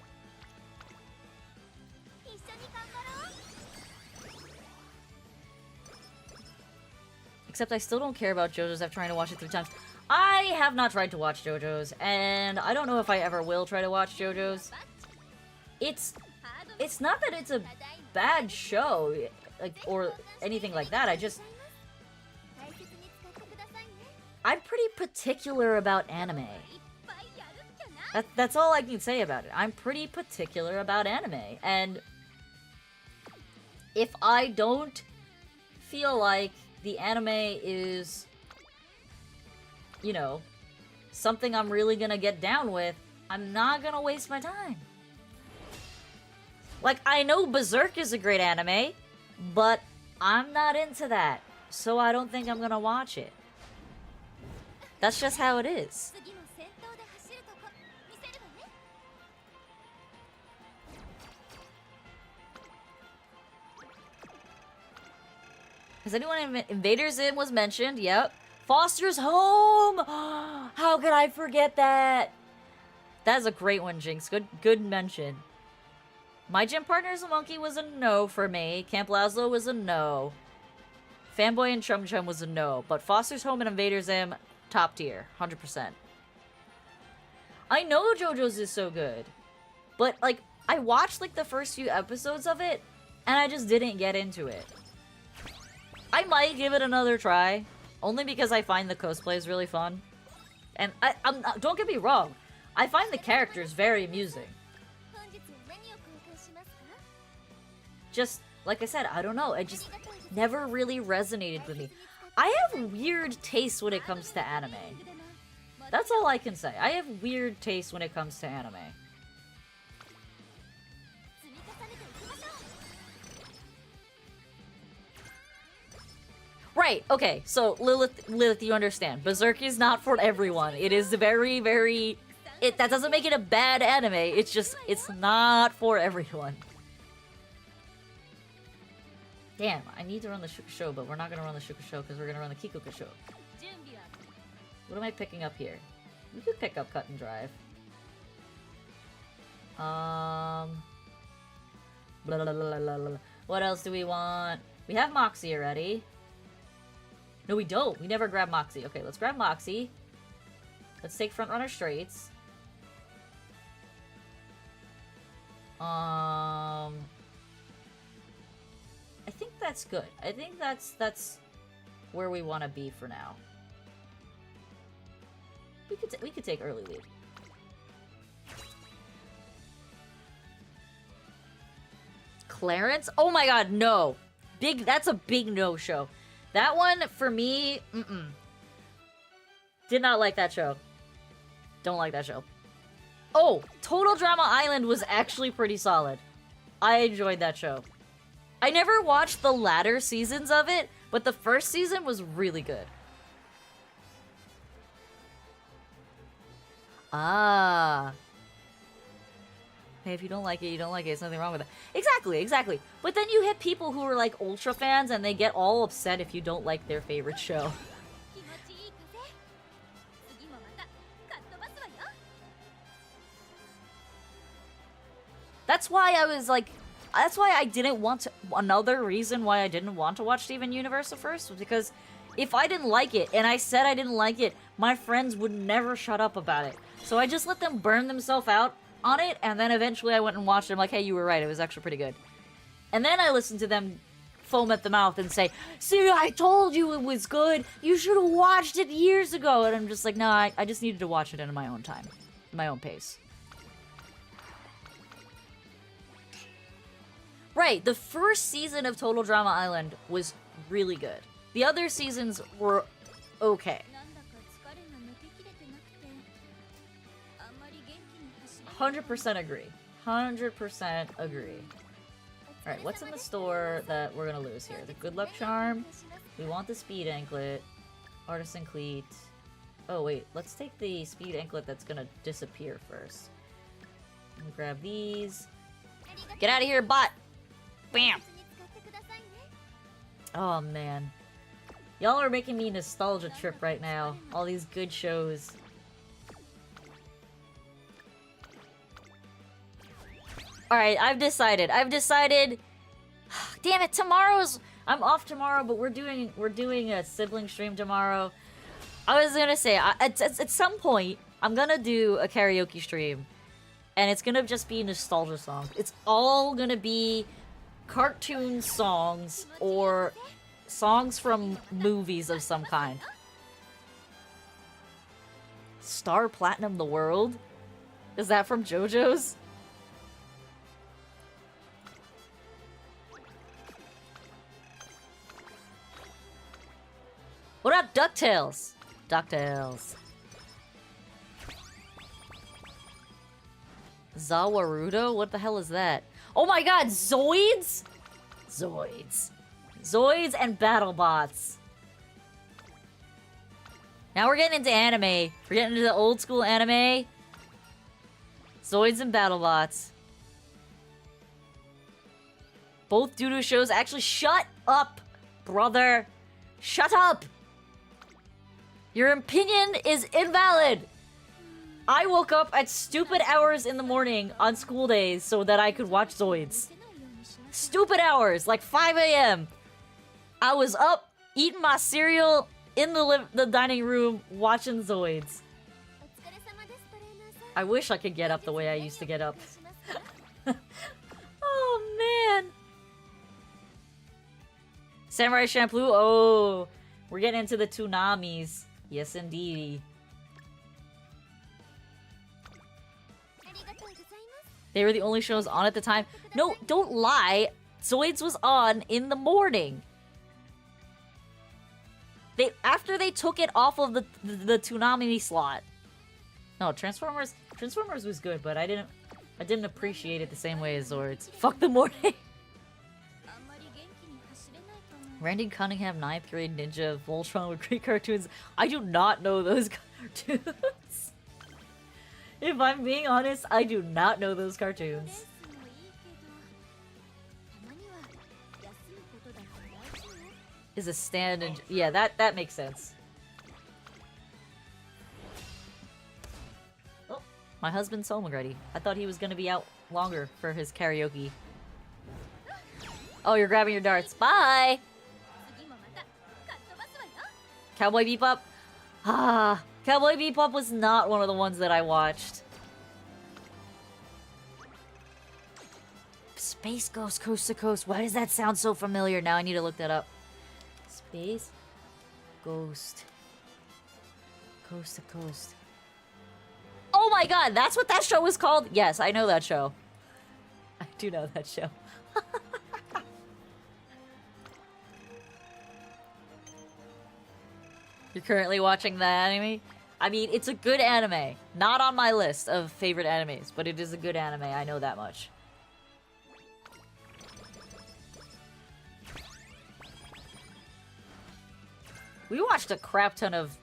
Except I still don't care about JoJo's after trying to watch it 3 times. I have not tried to watch JoJo's, and I don't know if I ever will try to watch JoJo's. It's not that it's a bad show, like, or anything like that. I'm pretty particular about anime. That's all I can say about it. I'm pretty particular about anime, and if I don't feel like the anime is, you know, something I'm really gonna get down with, I'm not gonna waste my time. Like, I know Berserk is a great anime, but I'm not into that, so I don't think I'm gonna watch it. That's just how it is. Has anyone Invader Zim was mentioned? Yep. Foster's Home! How could I forget that? That's a great one, Jinx. Good mention. My Gym Partner's a Monkey was a no for me. Camp Lazlo was a no. Fanboy and Chum Chum was a no. But Foster's Home and Invader Zim, top tier. 100%. I know JoJo's is so good. But, like, I watched, like, the first few episodes of it, and I just didn't get into it. I might give it another try. Only because I find the cosplays really fun. And don't get me wrong. I find the characters very amusing. Just, like I said, I don't know. It just never really resonated with me. I have weird taste when it comes to anime. That's all I can say. I have weird taste when it comes to anime. Right, okay, so Lilith, you understand. Berserk is not for everyone. It is very, very... that doesn't make it a bad anime. It's just, it's not for everyone. Damn, I need to run the Shuka Show, but we're not gonna run the Shuka Show because we're gonna run the Kikuka Show. What am I picking up here? We could pick up Cut and Drive. Blah, blah, blah, blah, blah, blah. What else do we want? We have Moxie already. No, we don't. We never grab Moxie. Okay, let's grab Moxie. Let's take Frontrunner Straits. I think that's good. I think that's where we want to be for now. We could take early lead. Clarence? Oh my god, no. That's a big no-show. That one, for me, did not like that show. Don't like that show. Oh, Total Drama Island was actually pretty solid. I enjoyed that show. I never watched the latter seasons of it, but the first season was really good. Ah. Hey, if you don't like it, you don't like it. There's nothing wrong with it. Exactly, exactly. But then you hit people who are like ultra fans and they get all upset if you don't like their favorite show. That's why I was like, that's why I didn't want to, another reason why I didn't want to watch Steven Universe at first was because if I didn't like it and I said I didn't like it, my friends would never shut up about it. So I just let them burn themselves out on it, and then eventually I went and watched it. I'm like, hey, you were right, it was actually pretty good. And then I listened to them foam at the mouth and say, see, I told you it was good, you should have watched it years ago. And I'm just like, no, I just needed to watch it in my own time, my own pace. Right, the first season of Total Drama Island was really good. The other seasons were okay. 100% agree. 100% agree. Alright, what's in the store that we're gonna lose here? The Good Luck Charm. We want the Speed Anklet. Artisan Cleat. Oh wait, let's take the Speed Anklet that's gonna disappear first. We'll grab these. Get out of here, bot! Bam! Oh man. Y'all are making me nostalgia trip right now. All these good shows. Alright, I've decided. Damn it, I'm off tomorrow, but we're doing a sibling stream tomorrow. I was gonna say, at some point, I'm gonna do a karaoke stream. And it's gonna just be nostalgia songs. It's all gonna be cartoon songs or songs from movies of some kind. Star Platinum the World? Is that from JoJo's? What about DuckTales? DuckTales. Zawarudo? What the hell is that? Oh my god, Zoids? Zoids. Zoids and BattleBots. Now we're getting into anime. We're getting into the old school anime. Zoids and BattleBots. Both doo-doo shows. Actually, shut up, brother. Shut up. Your opinion is invalid. I woke up at stupid hours in the morning on school days so that I could watch Zoids. Stupid hours, like 5 a.m. I was up, eating my cereal in the dining room, watching Zoids. I wish I could get up the way I used to get up. Oh, man. Samurai Champloo? Oh, we're getting into the Tsunamis. Yes, indeed. They were the only shows on at the time. No, don't lie. Zoids was on in the morning. After they took it off of the Toonami slot. No, Transformers was good, but I didn't appreciate it the same way as Zords. Fuck the morning. Randy Cunningham, 9th grade ninja, Voltron with great cartoons. I do not know those cartoons. If I'm being honest, I do not know those cartoons. Is a stand and yeah, that makes sense. Oh, My husband's home already. I thought he was gonna be out longer for his karaoke. Oh, you're grabbing your darts. Bye! Cowboy Bebop? Ah, Cowboy Bebop was not one of the ones that I watched. Space Ghost Coast to Coast. Why does that sound so familiar? Now I need to look that up. Space Ghost Coast to Coast. Oh my god, that's what that show was called? Yes, I know that show. I do know that show. You're currently watching that anime? I mean, it's a good anime. Not on my list of favorite animes, but it is a good anime, I know that much. We watched a crap ton of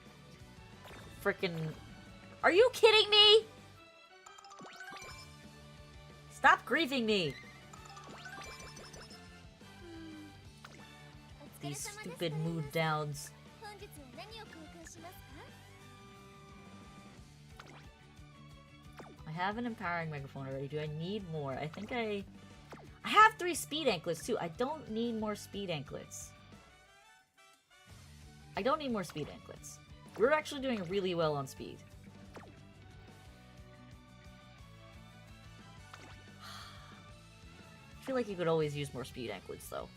frickin'... Are you kidding me? Stop griefing me! These stupid mood downs. I have an empowering microphone already. Do I need more? I think I have 3 speed anklets too. I don't need more speed anklets. I don't need more speed anklets. We're actually doing really well on speed. I feel like you could always use more speed anklets though.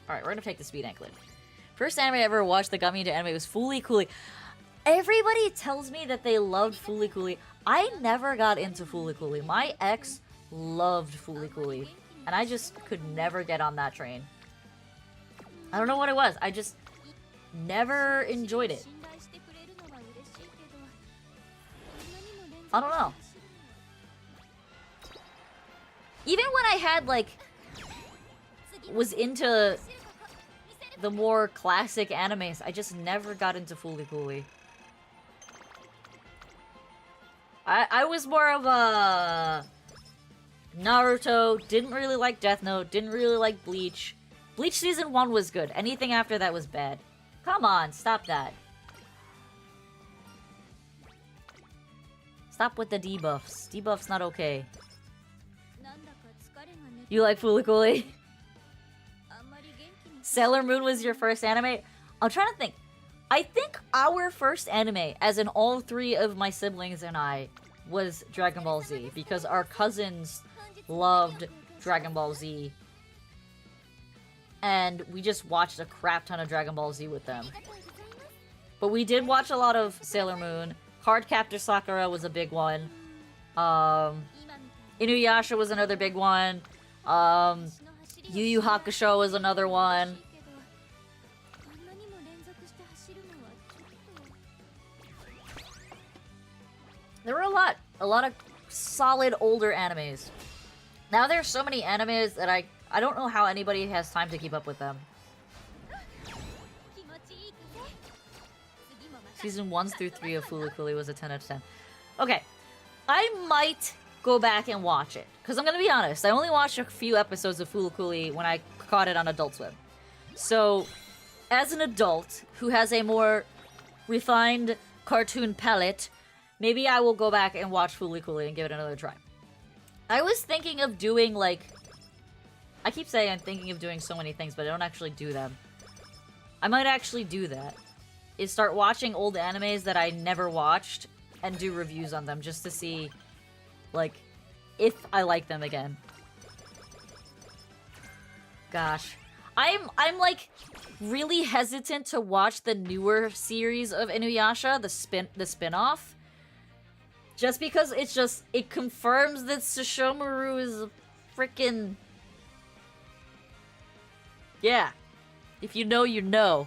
Alright, we're gonna take the speed anklet. First anime I ever watched that got me into anime was Fooly Cooly. Everybody tells me that they loved Fooly Cooly. I never got into Fooly Cooly. My ex loved Fooly Cooly. And I just could never get on that train. I don't know what it was. I just never enjoyed it. I don't know. Even when I had, like, was into the more classic animes, I just never got into Fooly Cooly. I was more of a Naruto, didn't really like Death Note, didn't really like Bleach. Bleach Season 1 was good. Anything after that was bad. Come on, stop that. Stop with the debuffs. Debuffs not okay. You like Fooly Cooly? Sailor Moon was your first anime? I'm trying to think. I think our first anime, as in all 3 of my siblings and I, was Dragon Ball Z. Because our cousins loved Dragon Ball Z. And we just watched a crap ton of Dragon Ball Z with them. But we did watch a lot of Sailor Moon. Cardcaptor Sakura was a big one. Inuyasha was another big one. Yu Yu Hakusho was another one. There were a lot of solid older animes. Now there's so many animes that I don't know how anybody has time to keep up with them. Season 1 through 3 of Fooly Cooly was a 10 out of 10. Okay, I might go back and watch it. Because I'm going to be honest, I only watched a few episodes of Fooly Cooly when I caught it on Adult Swim. So, as an adult who has a more refined cartoon palette, maybe I will go back and watch Fooly Cooly and give it another try. I was thinking of doing, like... I keep saying I'm thinking of doing so many things, but I don't actually do them. I might actually do that. Is start watching old animes that I never watched and do reviews on them just to see, like, if I like them again. Gosh. I'm like, really hesitant to watch the newer series of Inuyasha, the spin-off. Just because it confirms that Sesshomaru is a frickin'... Yeah. If you know, you know.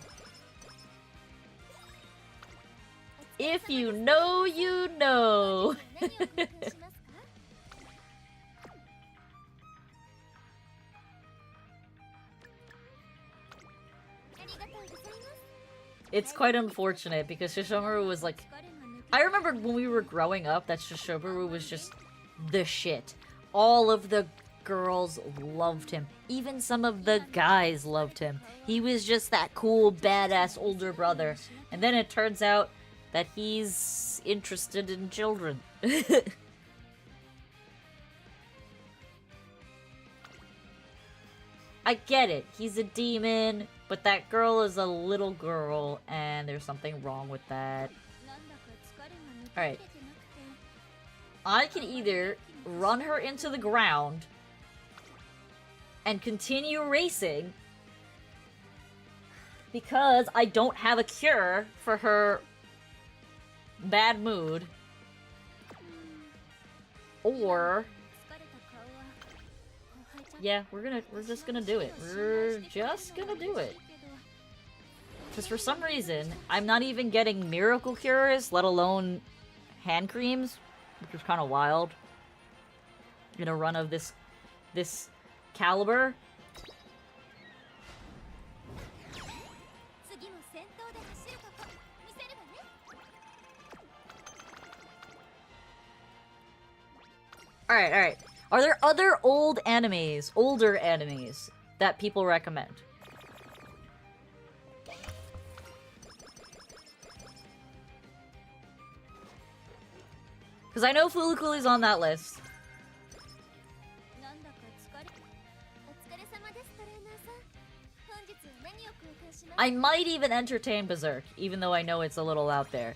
If you know, you know. It's quite unfortunate because Sesshomaru was like... I remember when we were growing up that Sesshomaru was just the shit. All of the girls loved him. Even some of the guys loved him. He was just that cool, badass older brother. And then it turns out that he's interested in children. I get it. He's a demon, but that girl is a little girl, and there's something wrong with that. Alright. I can either run her into the ground and continue racing because I don't have a cure for her bad mood, or yeah, we're just gonna do it. We're just gonna do it. Because for some reason, I'm not even getting miracle cures, let alone hand creams, which is kind of wild in a run of this caliber. Alright, alright. Are there other older animes, that people recommend? Because I know Fulukuli's on that list. I might even entertain Berserk, even though I know it's a little out there.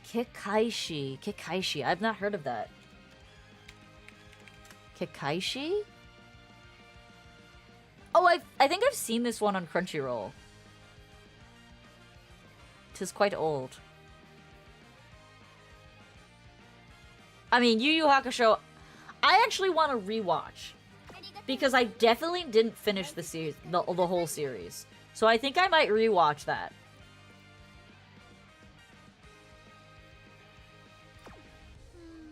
Kikaishi. I've not heard of that. Kikaishi? Oh, I think I've seen this one on Crunchyroll. 'Tis quite old. I mean, Yu Yu Hakusho, I actually want to rewatch. Because I definitely didn't finish the series, the whole series. So I think I might rewatch that.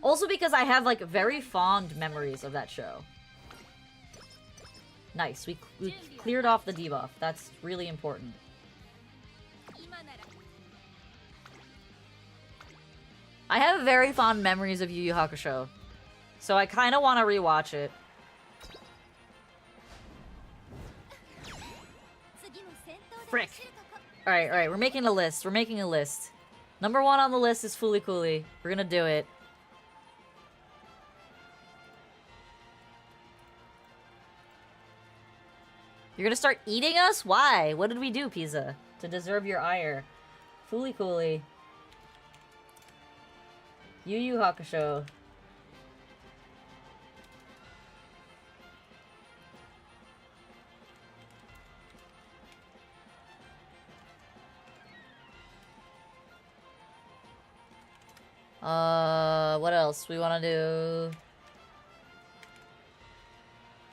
Also because I have, like, very fond memories of that show. Nice, we cleared off the debuff. That's really important. I have very fond memories of Yu Yu Hakusho. So I kind of want to rewatch it. Frick. Alright, we're making a list. Number 1 on the list is Fooly. We're gonna do it. You're gonna start eating us? Why? What did we do, Pizza? To deserve your ire. Fooly. Yu Yu Hakusho. What else we wanna do?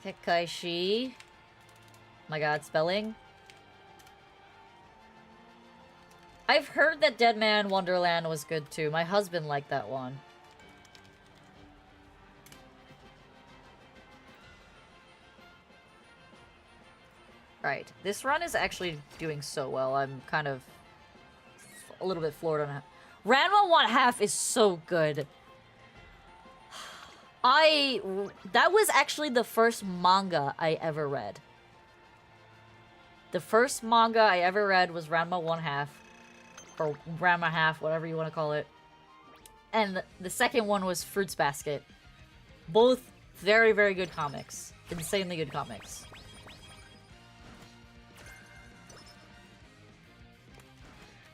Kekaishi. My god, spelling. I've heard that Dead Man Wonderland was good too. My husband liked that one. Right, this run is actually doing so well. I'm kind of a little bit floored on it. Ranma 1/2 is so good. That was actually the first manga I ever read. The first manga I ever read was Ranma 1/2. Or Ranma half, whatever you want to call it. And the second one was Fruits Basket. Both very, very good comics. Insanely good comics.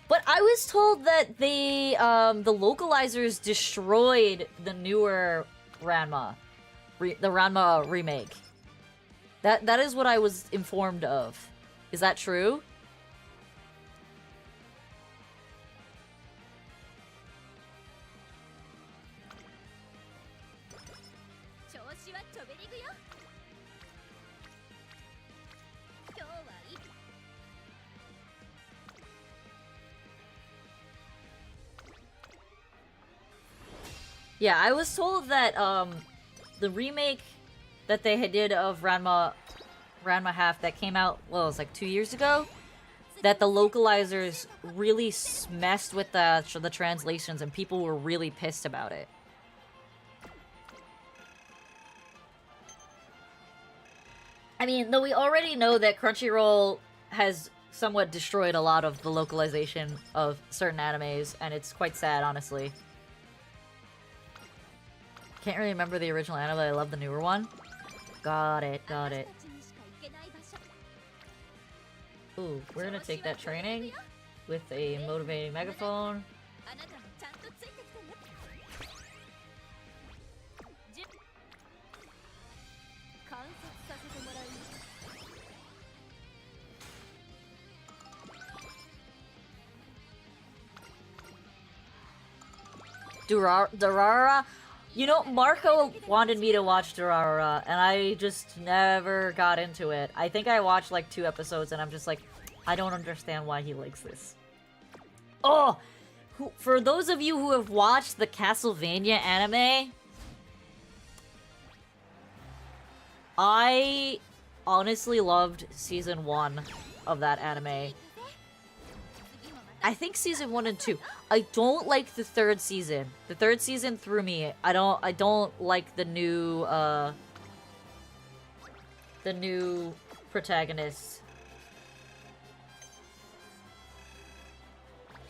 But I was told that the localizers destroyed the newer Ranma. The Ranma remake. That is what I was informed of. Is that true? Yeah, I was told that the remake that they did of Ranma half that came out, well, it was like 2 years ago, that the localizers really messed with the translations and people were really pissed about it. I mean, though we already know that Crunchyroll has somewhat destroyed a lot of the localization of certain animes, and it's quite sad, honestly. Can't really remember the original anime, but I love the newer one. Got it, got it. Ooh, we're gonna take that training with a motivating megaphone. Durara? You know, Marco wanted me to watch Durara, and I just never got into it. I think I watched like 2 episodes, and I'm just like, I don't understand why he likes this. Oh! For those of you who have watched the Castlevania anime, I honestly loved Season 1 of that anime. I think Season 1 and 2. I don't like the 3rd season. The 3rd season threw me. I don't like the new protagonist.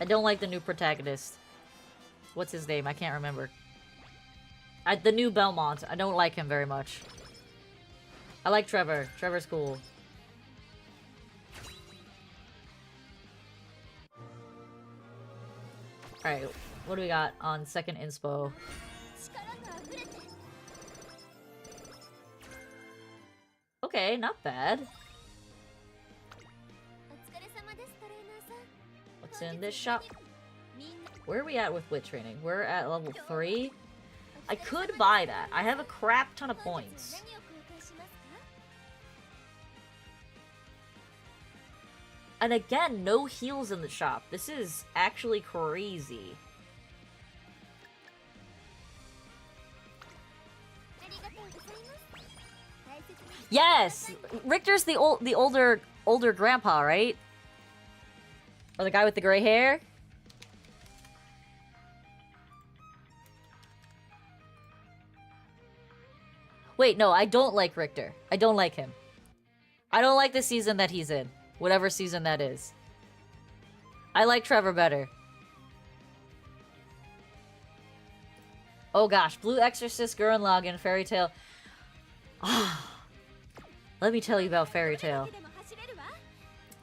I don't like the new protagonist. What's his name? I can't remember. The new Belmont. I don't like him very much. I like Trevor. Trevor's cool. Alright, what do we got on second inspo? Okay, not bad. What's in this shop? Where are we at with wit training? We're at level 3. I could buy that. I have a crap ton of points. And again, no heals in the shop. This is actually crazy. Yes! Richter's the older grandpa, right? Or the guy with the gray hair? Wait, no, I don't like Richter. I don't like him. I don't like the season that he's in. Whatever season that is. I like Trevor better. Oh gosh, Blue Exorcist, Gurren Lagann, Fairy Tail. Let me tell you about Fairy Tail.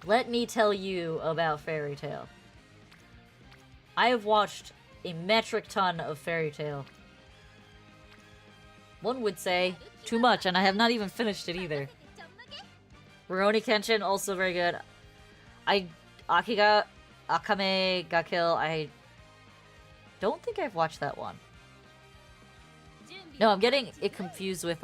Let me tell you about Fairy Tail. I have watched a metric ton of Fairy Tail. One would say too much, and I have not even finished it either. Rurouni Kenshin, also very good. Akame ga Kill, I don't think I've watched that one. No, I'm getting it confused with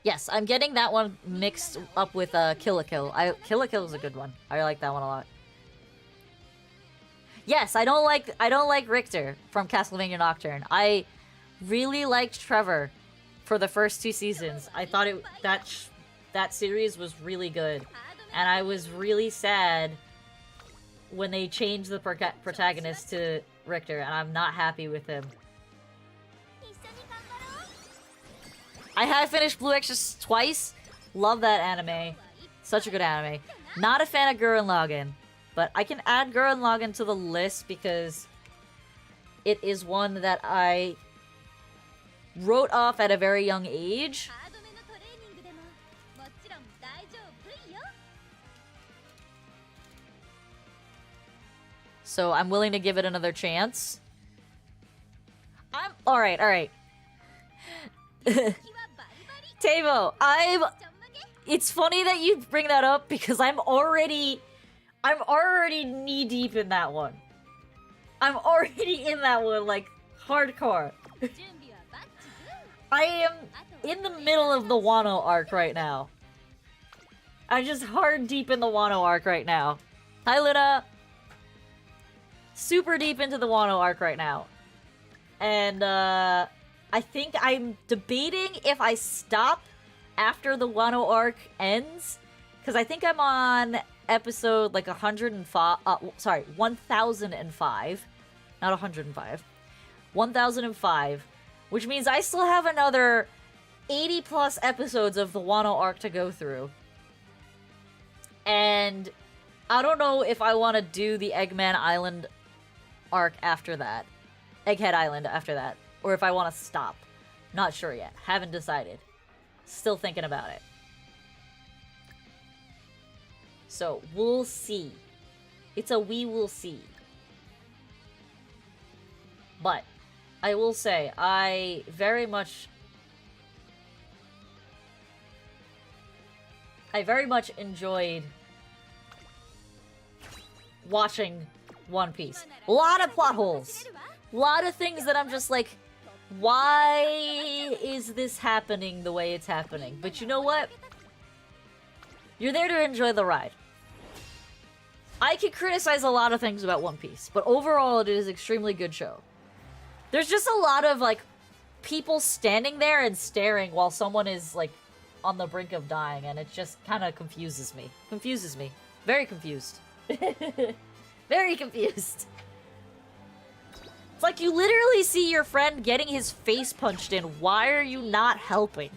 Yes, I'm getting that one mixed up with Kill la Kill. Kill la Kill is a good one. I like that one a lot. Yes, I don't like Richter from Castlevania Nocturne. I really liked Trevor for the first 2 seasons. I thought that series was really good, and I was really sad when they changed the protagonist to Richter, and I'm not happy with him. I have finished Blue Exorcist twice. Love that anime. Such a good anime. Not a fan of Gurren Lagann. But I can add Gurren Lagann to the list because it is one that I wrote off at a very young age. So I'm willing to give it another chance. Alright. Tavo, it's funny that you bring that up because I'm already knee deep in that one. I'm already in that one, like, hardcore. I am in the middle of the Wano arc right now. I'm just hard deep in the Wano arc right now. Hi, Luna! Super deep into the Wano arc right now. And, I think I'm debating if I stop after the Wano arc ends. Because I think I'm on episode, like, 1005. Not 105. 1005. Which means I still have another 80 plus episodes of the Wano arc to go through. And I don't know if I want to do the Eggman Island arc after that. Egghead Island after that. Or if I want to stop. Not sure yet. Haven't decided. Still thinking about it. So, we'll see. It's a we will see. But, I will say, I very much enjoyed watching One Piece. A lot of plot holes. A lot of things that I'm just like, why is this happening the way it's happening? But you know what? You're there to enjoy the ride. I can criticize a lot of things about One Piece, but overall it is an extremely good show. There's just a lot of, like, people standing there and staring while someone is, like, on the brink of dying, and it just kind of confuses me. Confuses me. Very confused. Very confused. It's like you literally see your friend getting his face punched in. Why are you not helping?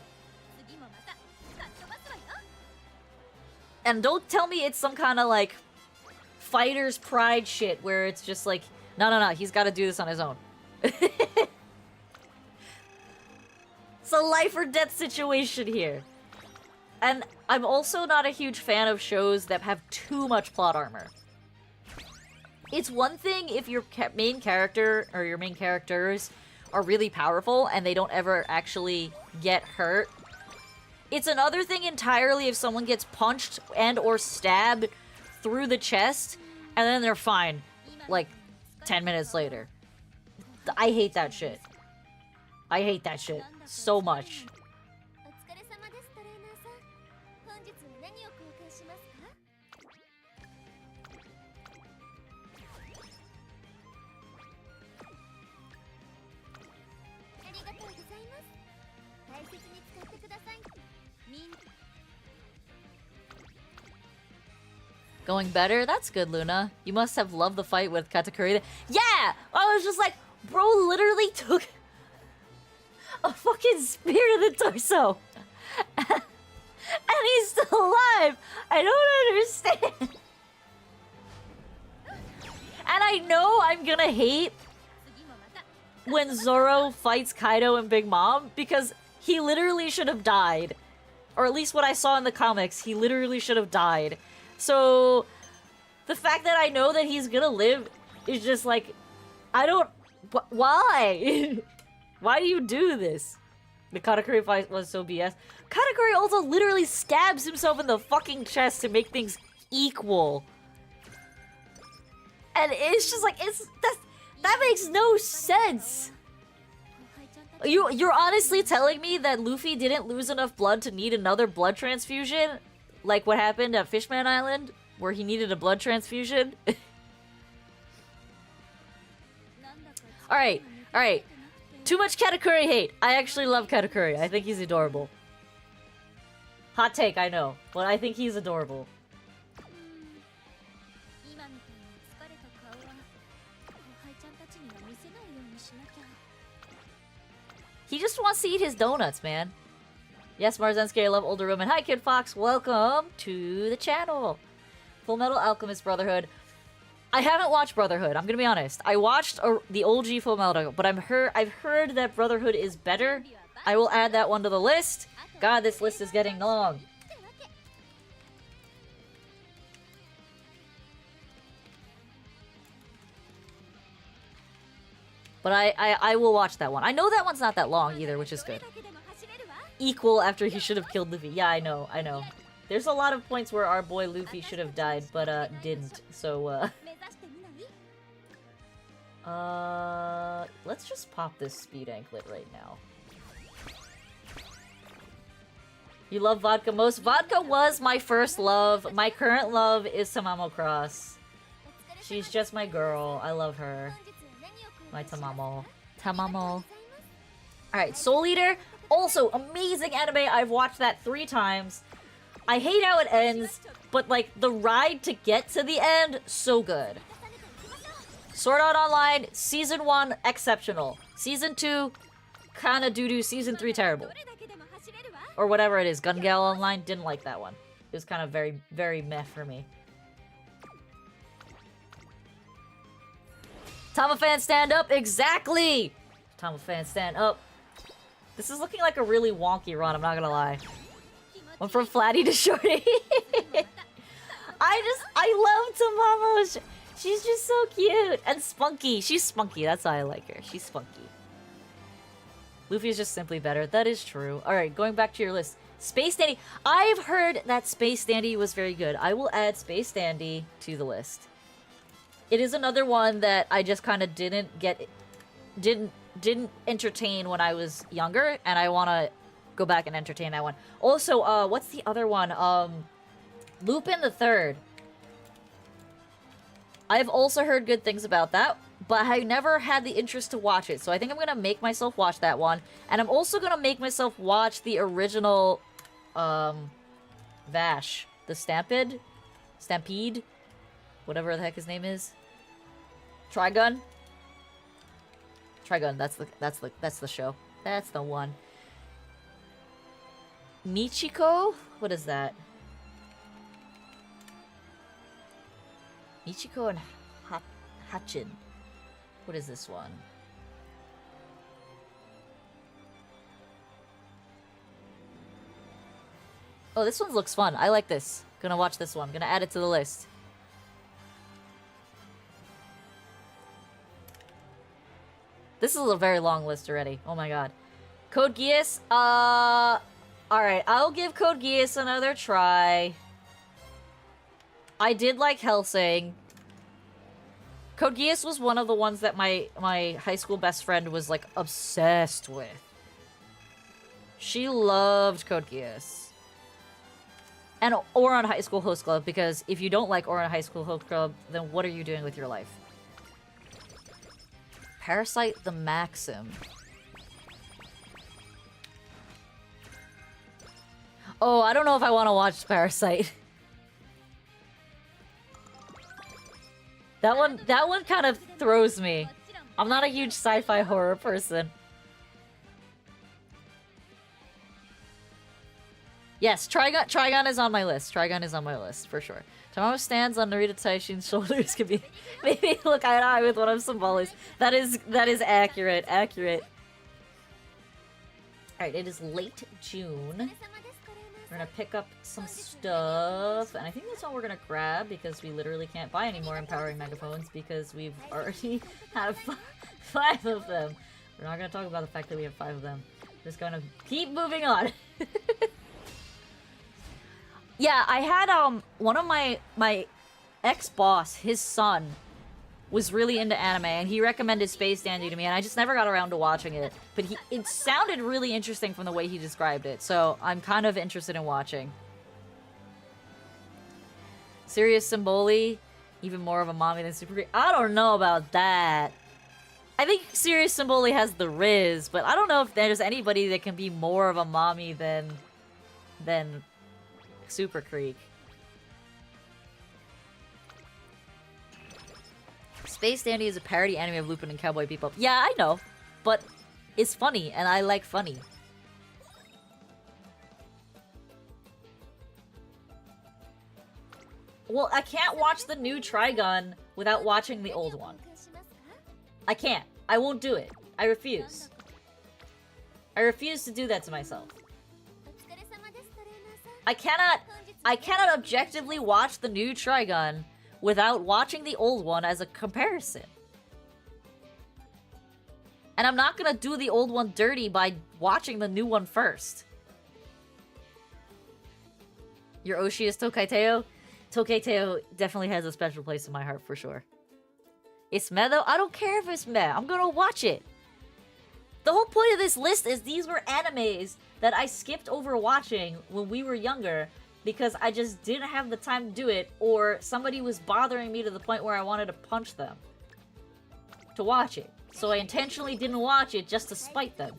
And don't tell me it's some kind of, like, fighter's pride shit where it's just like, no, he's got to do this on his own. It's a life or death situation here. And I'm also not a huge fan of shows that have too much plot armor. It's one thing if your main character or your main characters are really powerful and they don't ever actually get hurt. It's another thing entirely if someone gets punched and or stabbed through the chest and then they're fine like 10 minutes later. I hate that shit. I hate that shit so much. Going better? That's good, Luna. You must have loved the fight with Katakuri. Yeah! I was just like, bro literally took a fucking spear to the torso. And he's still alive! I don't understand. And I know I'm gonna hate when Zoro fights Kaido and Big Mom, because he literally should have died. Or at least what I saw in the comics, he literally should have died. So, the fact that I know that he's gonna live is just like, I don't... Why? Why do you do this? The Katakuri fight was so BS. Katakuri also literally stabs himself in the fucking chest to make things equal. And it's just like, that makes no sense. You're honestly telling me that Luffy didn't lose enough blood to need another blood transfusion? Like what happened at Fishman Island, where he needed a blood transfusion? Alright. Too much Katakuri hate. I actually love Katakuri. I think he's adorable. Hot take, I know. But I think he's adorable. He just wants to eat his donuts, man. Yes, Marzensky, I love older women. Hi, Kid Fox. Welcome to the channel. Full Metal Alchemist Brotherhood. I haven't watched Brotherhood. I'm gonna be honest. I watched the OG Full Metal, but I've heard that Brotherhood is better. I will add that one to the list. God, this list is getting long. But I will watch that one. I know that one's not that long either, which is good. Equal after he should have killed Luffy. Yeah, I know. There's a lot of points where our boy Luffy should have died, but didn't. So let's just pop this speed anklet right now. You love vodka most? Vodka was my first love. My current love is Tamamo Cross. She's just my girl. I love her. My Tamamo. Alright, Soul Eater. Also, amazing anime. I've watched that 3 times. I hate how it ends, but like the ride to get to the end, so good. Sword Art Online, Season 1, exceptional. Season 2, kinda doo-doo. Season 3, terrible. Or whatever it is. Gun Gale Online, didn't like that one. It was kind of very, very meh for me. Tama fan, stand up! Exactly! Tama fan, stand up. This is looking like a really wonky run, I'm not gonna lie. Went from Flatty to Shorty. I love Tamamo. She's just so cute. And spunky. She's spunky, that's why I like her. She's spunky. Luffy is just simply better. That is true. Alright, going back to your list. Space Dandy. I've heard that Space Dandy was very good. I will add Space Dandy to the list. It is another one that I just kind of didn't entertain when I was younger, and I want to go back and entertain that one. Also, what's the other one? Lupin the Third. I've also heard good things about that, but I never had the interest to watch it, so I think I'm gonna make myself watch that one, and I'm also gonna make myself watch the original, Vash. The Stampede? Whatever the heck his name is. Trigun? Trigun, that's the show. That's the one. Michiko? What is that? Michiko and Hachin. What is this one? Oh, this one looks fun. I like this. Gonna watch this one. Gonna add it to the list. This is a very long list already. Oh my god. Code Geass? Alright, I'll give Code Geass another try. I did like Hellsing. Code Geass was one of the ones that my high school best friend was, like, obsessed with. She loved Code Geass. And Ouran High School Host Club, because if you don't like Ouran High School Host Club, then what are you doing with your life? Parasite the Maxim. Oh, I don't know if I want to watch Parasite. That one kind of throws me. I'm not a huge sci-fi horror person. Yes, Trigon is on my list. Trigon is on my list, for sure. Tamamo stands on Narita Taishin's shoulders could be maybe look eye to eye with one of some volleys. That is accurate. Accurate. Alright, it is late June. We're gonna pick up some stuff, and I think that's all we're gonna grab because we literally can't buy any more empowering megaphones because we've already have 5 of them. We're not gonna talk about the fact that we have 5 of them. We're just gonna keep moving on. Yeah, I had one of my ex-boss, his son, was really into anime, and he recommended Space Dandy to me, and I just never got around to watching it. But it sounded really interesting from the way he described it, so I'm kind of interested in watching. Sirius Symboli, even more of a mommy than Super Creek. I don't know about that. I think Sirius Symboli has the Riz, but I don't know if there's anybody that can be more of a mommy than Super Creek. Space Dandy is a parody anime of Lupin and Cowboy Bebop. Yeah, I know, but it's funny, and I like funny. Well, I can't watch the new Trigun without watching the old one. I can't. I won't do it. I refuse. I refuse to do that to myself. I cannot objectively watch the new Trigun without watching the old one as a comparison. And I'm not gonna do the old one dirty by watching the new one first. Your Oshi is Tokaiteo? Tokaiteo definitely has a special place in my heart for sure. It's meh though? I don't care if it's meh. I'm gonna watch it. The whole point of this list is these were animes that I skipped over watching when we were younger because I just didn't have the time to do it, or somebody was bothering me to the point where I wanted to punch them to watch it. So I intentionally didn't watch it just to spite them.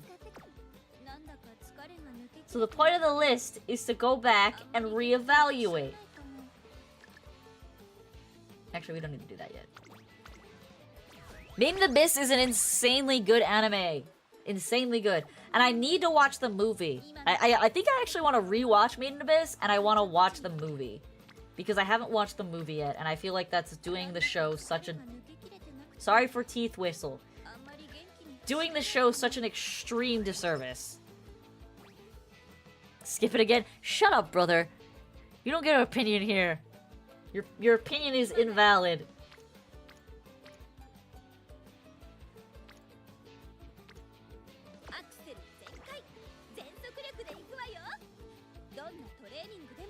So the point of the list is to go back and reevaluate. Actually, we don't need to do that yet. Made in Abyss is an insanely good anime. Insanely good. And I need to watch the movie. I think I actually want to rewatch Made in Abyss, and I want to watch the movie. Because I haven't watched the movie yet, and I feel like that's doing the show such a... Sorry for teeth whistle. Doing the show such an extreme disservice. Skip it again? Shut up, brother. You don't get an opinion here. Your opinion is invalid.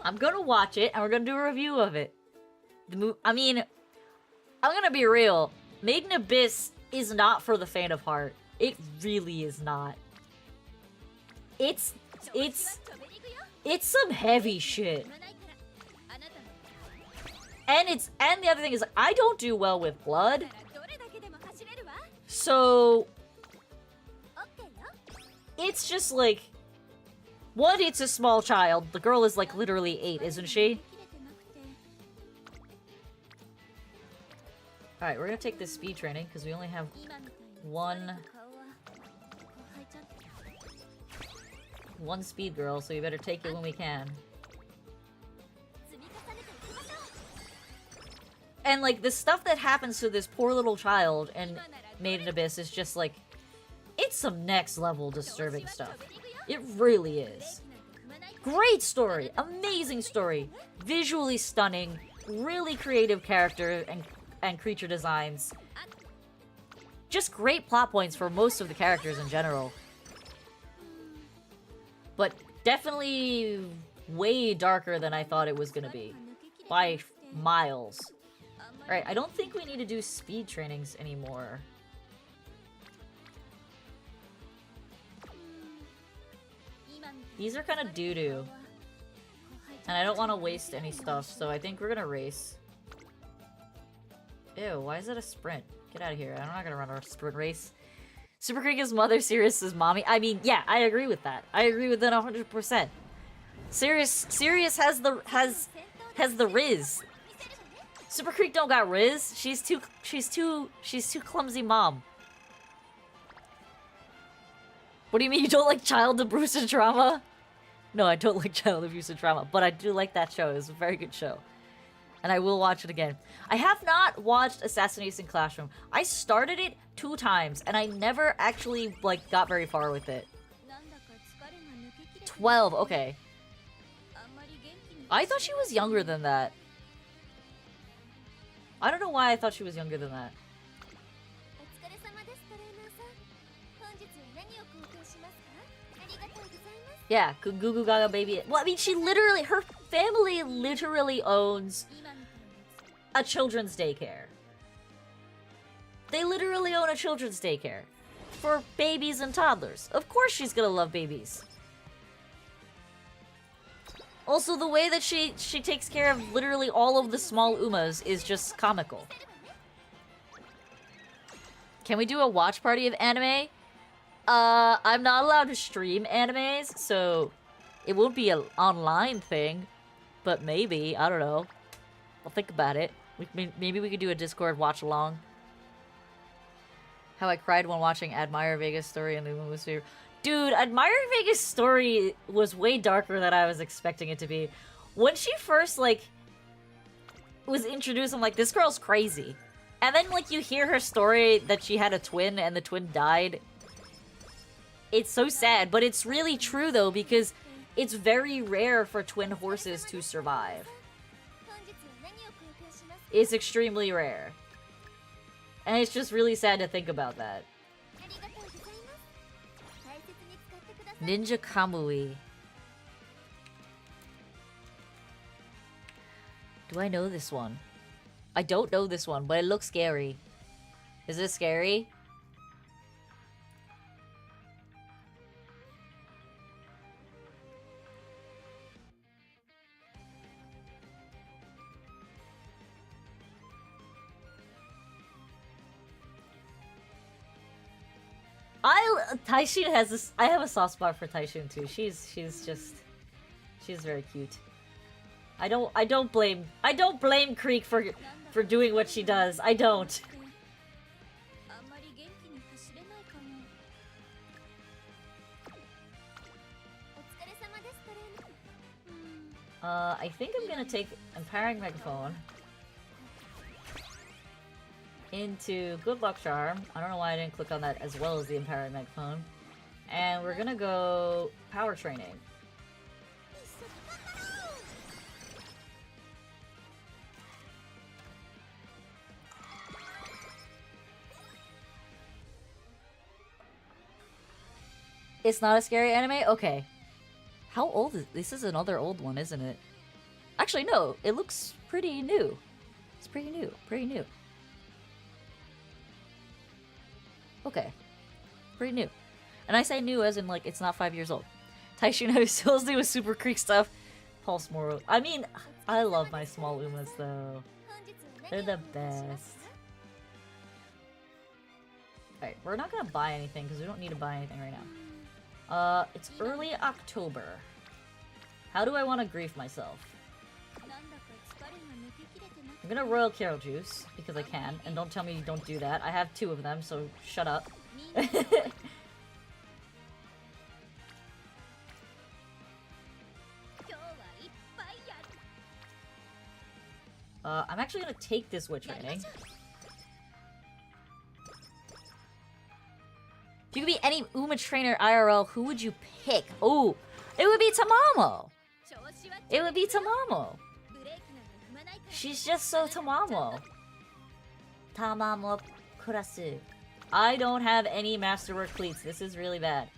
I'm gonna watch it, and we're gonna do a review of it. I mean, I'm gonna be real. Made in Abyss is not for the faint of heart. It really is not. It's some heavy shit. And the other thing is, I don't do well with blood. So it's just like, one, it's a small child. The girl is like literally 8, isn't she? Alright, we're gonna take this speed training because we only have one speed girl, so we better take it when we can. And like the stuff that happens to this poor little child in Made in Abyss is just like, it's some next level disturbing stuff. It really is. Great story, amazing story, visually stunning, really creative character and creature designs. Just great plot points for most of the characters in general. But definitely way darker than I thought it was gonna be. By miles. Alright, I don't think we need to do speed trainings anymore. These are kind of doo-doo. And I don't want to waste any stuff, so I think we're gonna race. Ew, why is it a sprint? Get out of here. I'm not gonna run a sprint race. Super Krika's mother, Sirius's mommy. I mean, yeah, I agree with that. I agree with that 100%. Sirius has the Riz. Super Creek don't got Riz. She's too clumsy mom. What do you mean you don't like child abuse and trauma? No, I don't like child abuse and trauma, but I do like that show. It's a very good show. And I will watch it again. I have not watched Assassination Classroom. I started it 2 times, and I never actually, like, got very far with it. 12, okay. I thought she was younger than that. I don't know why I thought she was younger than that. Yeah, Gugu Gaga baby. Well, I mean, her family literally owns a children's daycare. They literally own a children's daycare for babies and toddlers. Of course she's gonna love babies. Also, the way that she takes care of literally all of the small Umas is just comical. Can we do a watch party of anime? I'm not allowed to stream animes, so it won't be an online thing. But maybe, I don't know. I'll think about it. Maybe we could do a Discord watch along. How I cried when watching Admire Vegas Story and the Umamusume. Dude, Admire Vegas Story was way darker than I was expecting it to be. When she first, like, was introduced, I'm like, this girl's crazy. And then, like, you hear her story that she had a twin and the twin died. It's so sad, but it's really true, though, because it's very rare for twin horses to survive. It's extremely rare. And it's just really sad to think about that. Ninja Kamui. Do I know this one? I don't know this one, but it looks scary. Is it scary? Taishin has this. I have a soft spot for Taishin too. She's very cute. I don't blame Creek for doing what she does. I don't. I think I'm gonna take Empowering Megaphone into Good Luck Charm. I don't know why I didn't click on that as well as the Empowering Megaphone. And we're gonna go Power Training. It's not a scary anime? Okay. How old is this? Is another old one, isn't it? Actually, no. It looks pretty new. It's pretty new. Pretty new. Okay. Pretty new. And I say new as in, like, it's not 5 years old. Taishino still doing Super Creek stuff. Pulse Moro. I mean, I love my small Umas, though. They're the best. Alright, we're not gonna buy anything, because we don't need to buy anything right now. It's early October. How do I want to grief myself? I'm gonna Royal Carol Juice, because I can, and don't tell me you don't do that. I have 2 of them, so shut up. I'm actually gonna take this witch training. If you could be any Uma trainer IRL, who would you pick? Oh, it would be Tamamo! It would be Tamamo! She's just so Tamamo. Tamamo Kurasu. I don't have any Masterwork cleats. This is really bad.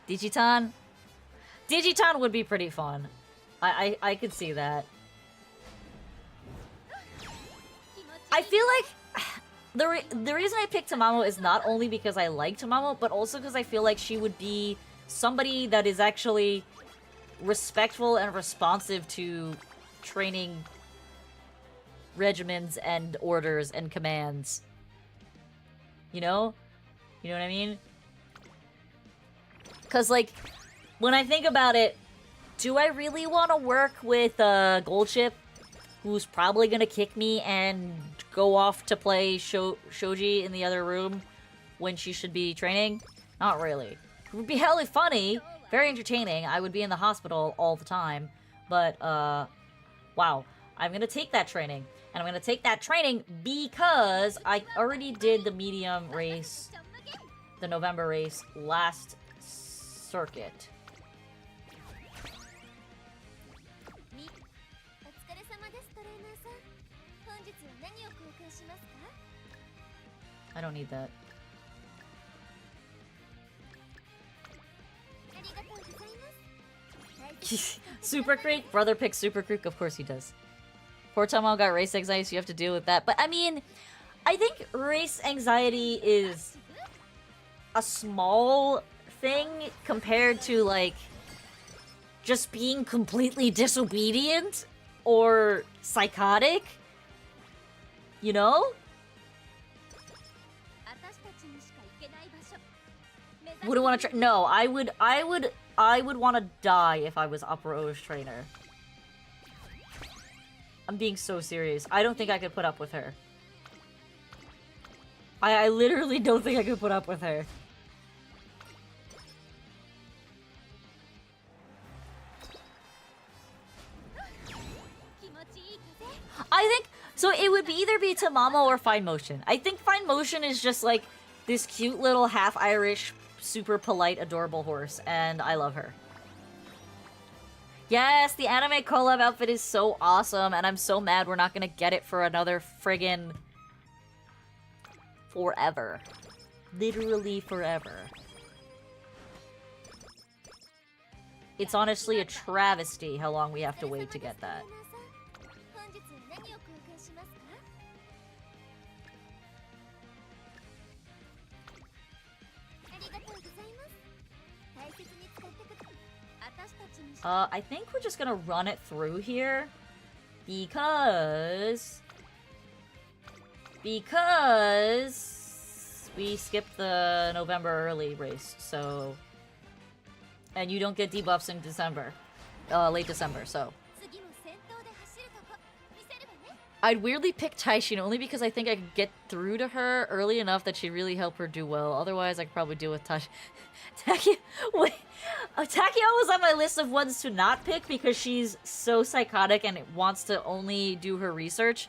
Digiton? Digiton would be pretty fun. I could see that. I feel like the reason I picked Tamamo is not only because I like Tamamo, but also because I feel like she would be somebody that is actually respectful and responsive to training regimens and orders and commands. You know? You know what I mean? Because, like, when I think about it, do I really want to work with Gold Ship, who's probably gonna kick me and go off to play Shoji in the other room when she should be training? Not really. It would be hella funny, very entertaining. I would be in the hospital all the time, but wow, I'm gonna take that training, and I'm gonna take that training because I already did the medium race, the November race last circuit. I don't need that. Super Creek? Brother picks Super Creek? Of course he does. Poor Tomo got race anxiety, so you have to deal with that. But I mean, I think race anxiety is a small thing compared to, like, just being completely disobedient or psychotic. You know? Wouldn't want to try. No, I would want to die if I was Upper O's trainer. I'm being so serious. I don't think I could put up with her. I literally don't think I could put up with her. I think so. It would either be Tamamo or Fine Motion. I think Fine Motion is just like this cute little half Irish, super polite, adorable horse, and I love her. Yes, the anime collab outfit is so awesome, and I'm so mad we're not gonna get it for another friggin' forever. Literally forever. It's honestly a travesty how long we have to wait to get that. I think we're just gonna run it through here because we skipped the November early race, so, and you don't get debuffs in December, late December, so I'd weirdly pick Taishin only because I think I could get through to her early enough that she'd really help her do well. Otherwise, I could probably deal with Taishin. Wait. Takia was on my list of ones to not pick because she's so psychotic and wants to only do her research.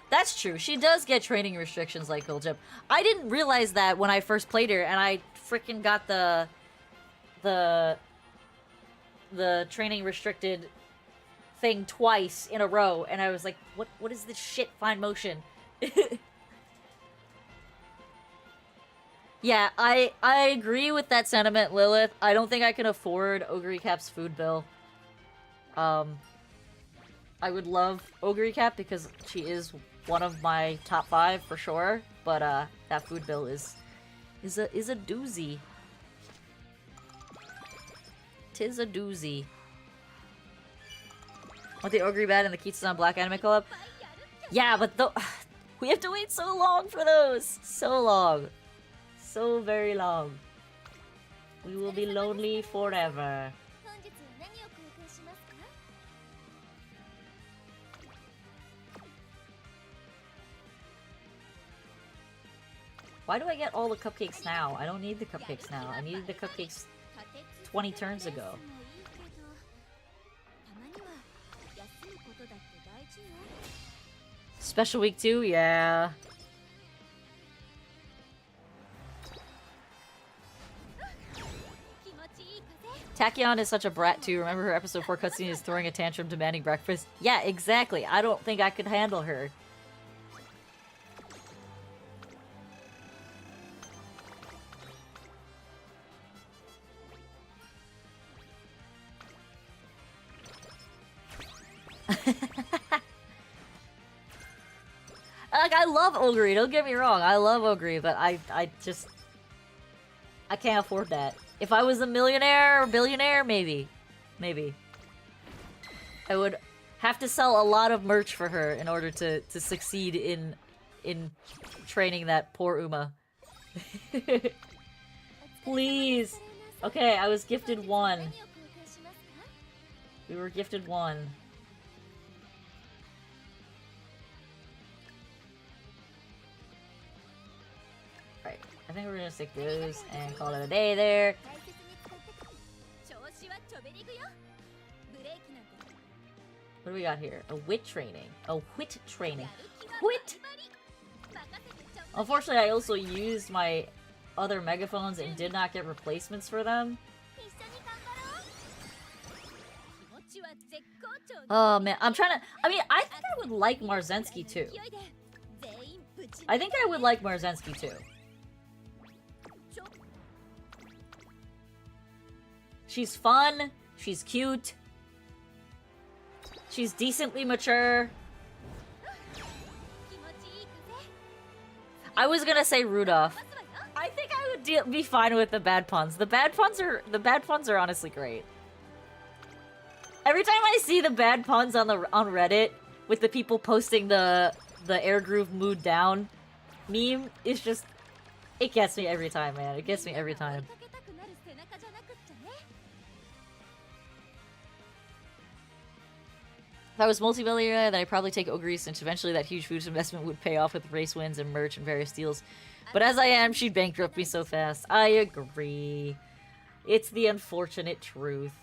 That's true. She does get training restrictions like Goldjump. I didn't realize that when I first played her, and I freaking got the training restricted thing twice in a row, and I was like, what is this shit? Fine motion. Yeah, I agree with that sentiment, Lilith. I don't think I can afford Ogre Cap's food bill. I would love Ogre Cap because she is one of my top 5 for sure, but that food bill is a doozy. Tis a doozy. Want the Ogre Bad and the Kitsusan Black Anime Club? Yeah, but we have to wait so long for those. So long. So very long. We will be lonely forever. Why do I get all the cupcakes now? I don't need the cupcakes now. I needed the cupcakes 20 turns ago. Special week 2? Yeah. Tachyon is such a brat too. Remember her episode 4 cutscene is throwing a tantrum demanding breakfast? Yeah, exactly. I don't think I could handle her. Like, I love Ogre, don't get me wrong. I love Ogre, but I can't afford that. If I was a millionaire or billionaire, maybe. Maybe. I would have to sell a lot of merch for her in order to succeed in training that poor Uma. Please! Okay, I was gifted 1. We were gifted 1. Right. I think we're gonna stick those and call it a day there. What do we got here? A wit training. A wit training. Wit! Unfortunately, I also used my other megaphones and did not get replacements for them. Oh man, I'm trying to... I mean, I think I would like Marzensky too. I think I would like Marzensky too. She's fun. She's cute. She's decently mature. I was gonna say Rudolph. I think I would be fine with the bad puns. The bad puns are honestly great. Every time I see the bad puns on Reddit with the people posting the Air Groove Mood Down meme, it's just, it gets me every time, man. It gets me every time. If I was multi-millionaire, then I'd probably take Ogre since eventually that huge food investment would pay off with race wins and merch and various deals. But as I am, she'd bankrupt me so fast. I agree. It's the unfortunate truth.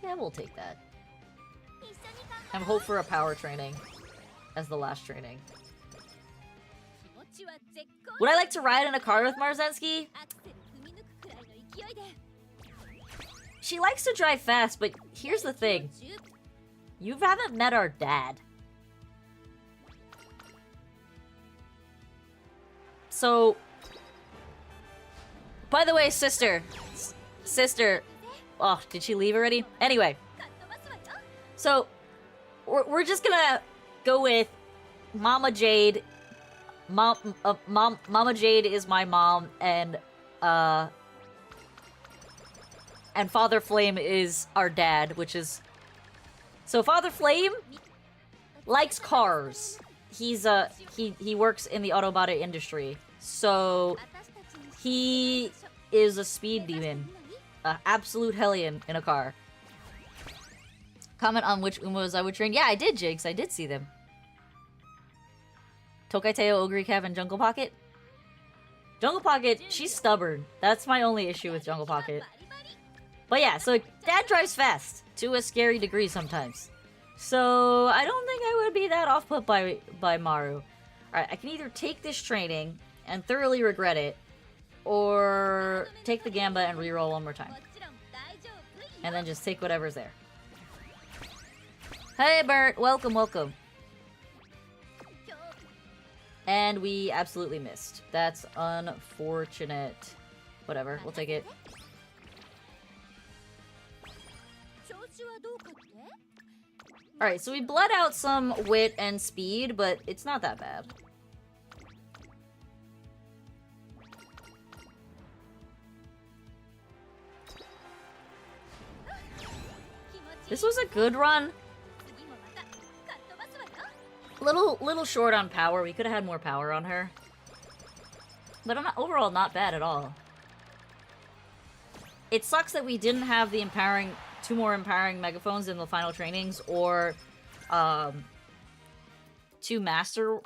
Yeah, we'll take that. And hope for a power training as the last training. Would I like to ride in a car with Marzensky? She likes to drive fast, but here's the thing. You haven't met our dad. So... By the way, sister. Sister. Oh, did she leave already? Anyway. So, we're just gonna go with Mama Jade. Mama Jade is my mom, and Father Flame is our dad, which is... So Father Flame likes cars. He's he works in the automotive industry. So he is a speed demon. Absolute hellion in a car. Comment on which Umos I would train. Yeah, I did, Jigs. I did see them. Tokai Teo, Ogre Kev, and Jungle Pocket. Jungle Pocket, she's stubborn. That's my only issue with Jungle Pocket. But yeah, so Dad drives fast to a scary degree sometimes. So I don't think I would be that off-put by Maru. Alright, I can either take this training and thoroughly regret it, or take the Gamba and reroll one more time. And then just take whatever's there. Hey Bert, welcome, welcome. And we absolutely missed. That's unfortunate. Whatever, we'll take it. Alright, so we bled out some wit and speed, but it's not that bad. This was a good run. Little short on power. We could have had more power on her. But overall, not bad at all. It sucks that we didn't have the empowering... 2 more empowering megaphones in the final trainings, or 2 master...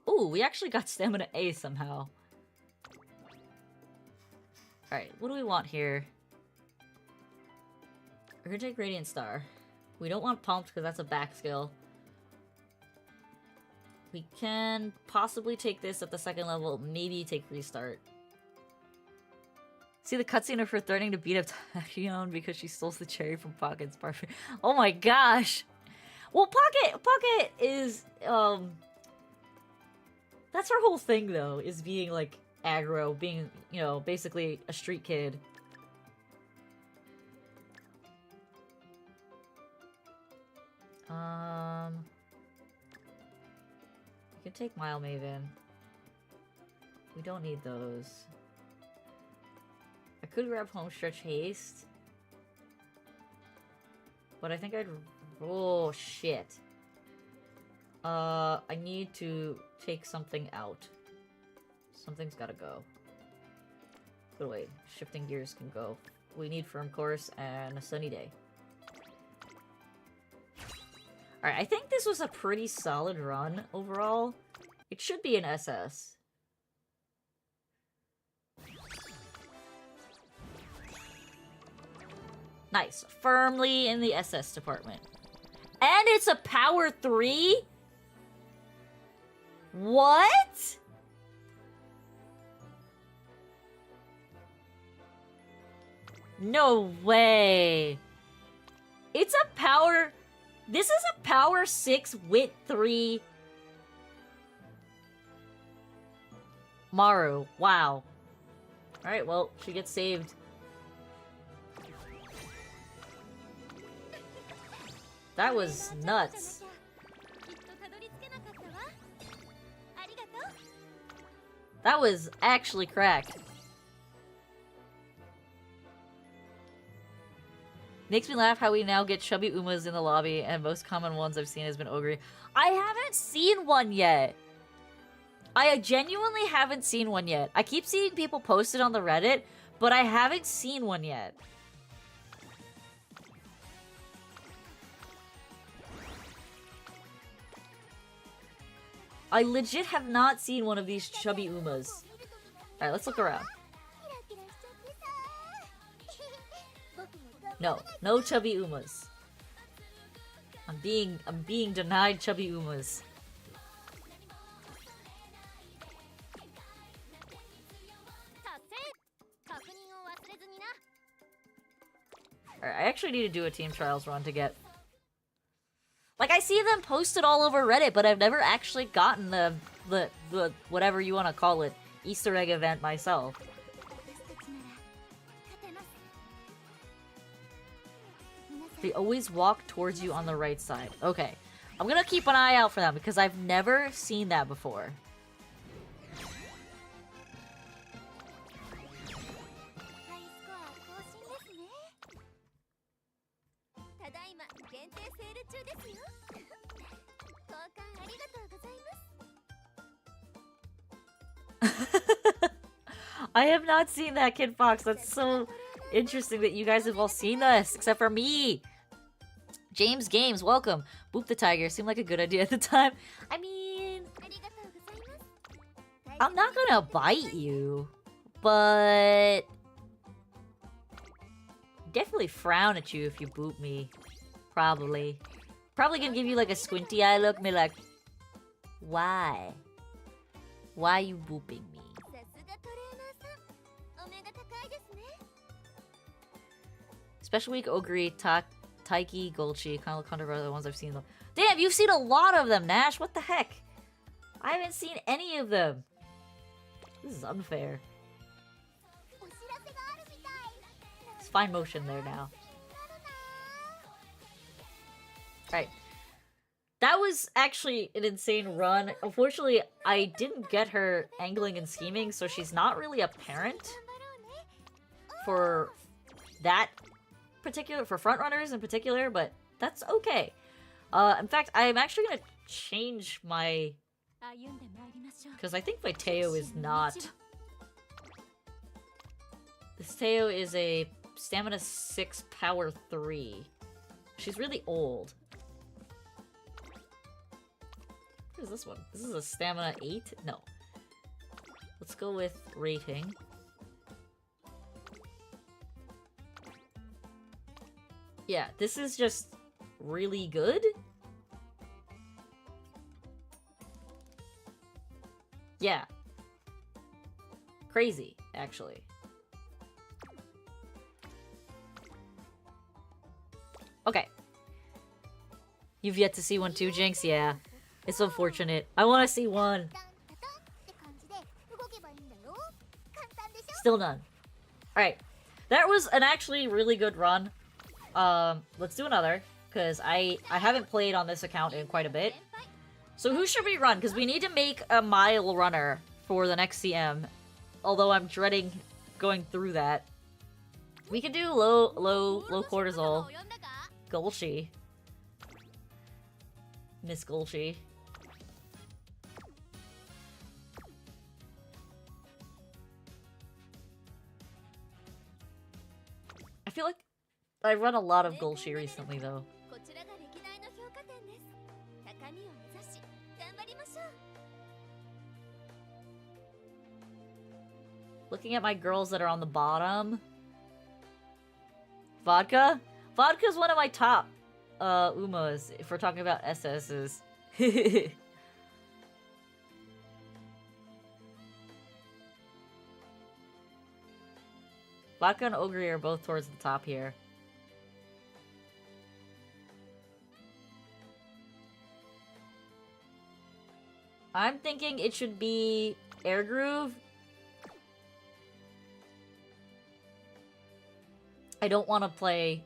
Ooh, we actually got stamina A somehow. Alright, what do we want here? We're gonna take Radiant Star. We don't want Pumped because that's a back skill. We can possibly take this at the 2nd level, maybe take Restart. See the cutscene of her threatening to beat up Tachyon because she stole the cherry from Pocket's parfait. Oh my gosh! Well, Pocket is, that's her whole thing, though, is being, like, aggro, being, you know, basically a street kid. We can take Mile Maven. We don't need those. I could grab Homestretch Haste. But I think I'd... Oh, shit. I need to take something out. Something's gotta go. But wait, shifting gears can go. We need Firm Course and a Sunny Day. Alright, I think this was a pretty solid run overall. It should be an SS. Nice. Firmly in the SS department. And it's a power 3? What? No way. It's a power... This is a power 6 wit 3 Maru. Wow. Alright, well, she gets saved. That was nuts. That was actually cracked. Makes me laugh how we now get chubby Umas in the lobby, and most common ones I've seen has been Ogre. I haven't seen one yet. I genuinely haven't seen one yet. I keep seeing people post it on the Reddit, but I haven't seen one yet. I legit have not seen one of these chubby Umas. Alright, let's look around. No, no chubby Umas. I'm being denied chubby Umas. Alright, I actually need to do a Team Trials run to get... Like, I see them posted all over Reddit, but I've never actually gotten the whatever you want to call it, Easter egg event myself. They always walk towards you on the right side. Okay. I'm gonna keep an eye out for them, because I've never seen that before. I have not seen that, Kid Fox. That's so interesting that you guys have all seen this, except for me. James Games, welcome. Boop the tiger seemed like a good idea at the time. I mean, I'm not gonna bite you, but definitely frown at you if you boop me. Probably gonna give you like a squinty eye look and be like, why? Why are you booping me? Special Week, Ogre, Taiki, Golchi, kind of look under the ones I've seen them. Damn, you've seen a lot of them, Nash. What the heck? I haven't seen any of them. This is unfair. It's fine motion there now. Alright. That was actually an insane run. Unfortunately, I didn't get her angling and scheming, so she's not really apparent for that particular, for frontrunners in particular, but that's okay. In fact, I'm actually gonna change my, because I think my Teo is not. This Teo is a stamina 6, power 3. She's really old. What is this one? This is a stamina 8? No. Let's go with rating. Yeah, this is just really good. Yeah. Crazy, actually. Okay. You've yet to see one too, Jinx? Yeah. It's unfortunate. I want to see one. Still none. Alright. That was an actually really good run. Let's do another, because I haven't played on this account in quite a bit. So who should we run? Because we need to make a mile runner for the next CM. Although I'm dreading going through that. We can do low cortisol. Golshi. Miss Golshi. I feel like I run a lot of Golshi recently, though. Looking at my girls that are on the bottom. Vodka? Vodka's one of my top Umas, if we're talking about SS's. Vodka and Ogre are both towards the top here. I'm thinking it should be Air Groove. I don't want to play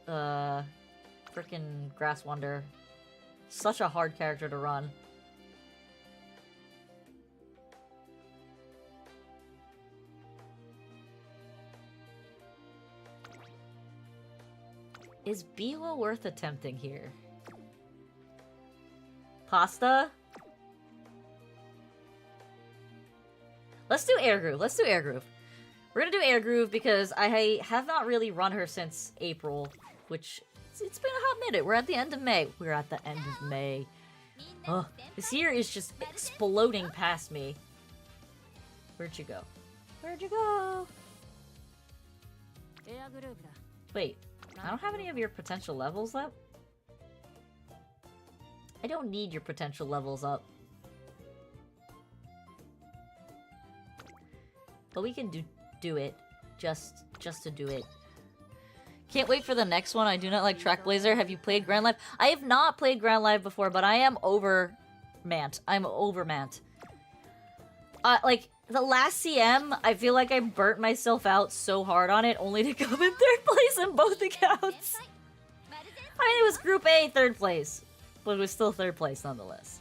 frickin' Grass Wonder. Such a hard character to run. Is Biwa worth attempting here? Pasta? Let's do Air Groove. Let's do Air Groove. We're gonna do Air Groove because I have not really run her since April, which it's been a hot minute. We're at the end of May. We're at the end of May. Ugh, this year is just exploding past me. Where'd you go? Where'd you go? Wait, I don't have any of your potential levels up? I don't need your potential levels up. But we can do it. Just to do it. Can't wait for the next one. I do not like Trackblazer. Have you played Grand Life? I have not played Grand Life before, but I am over Mant. I'm over Mant. Like, the last CM, I feel like I burnt myself out so hard on it, only to come in 3rd place in both accounts. I mean, it was Group A, 3rd place. But it was still 3rd place nonetheless.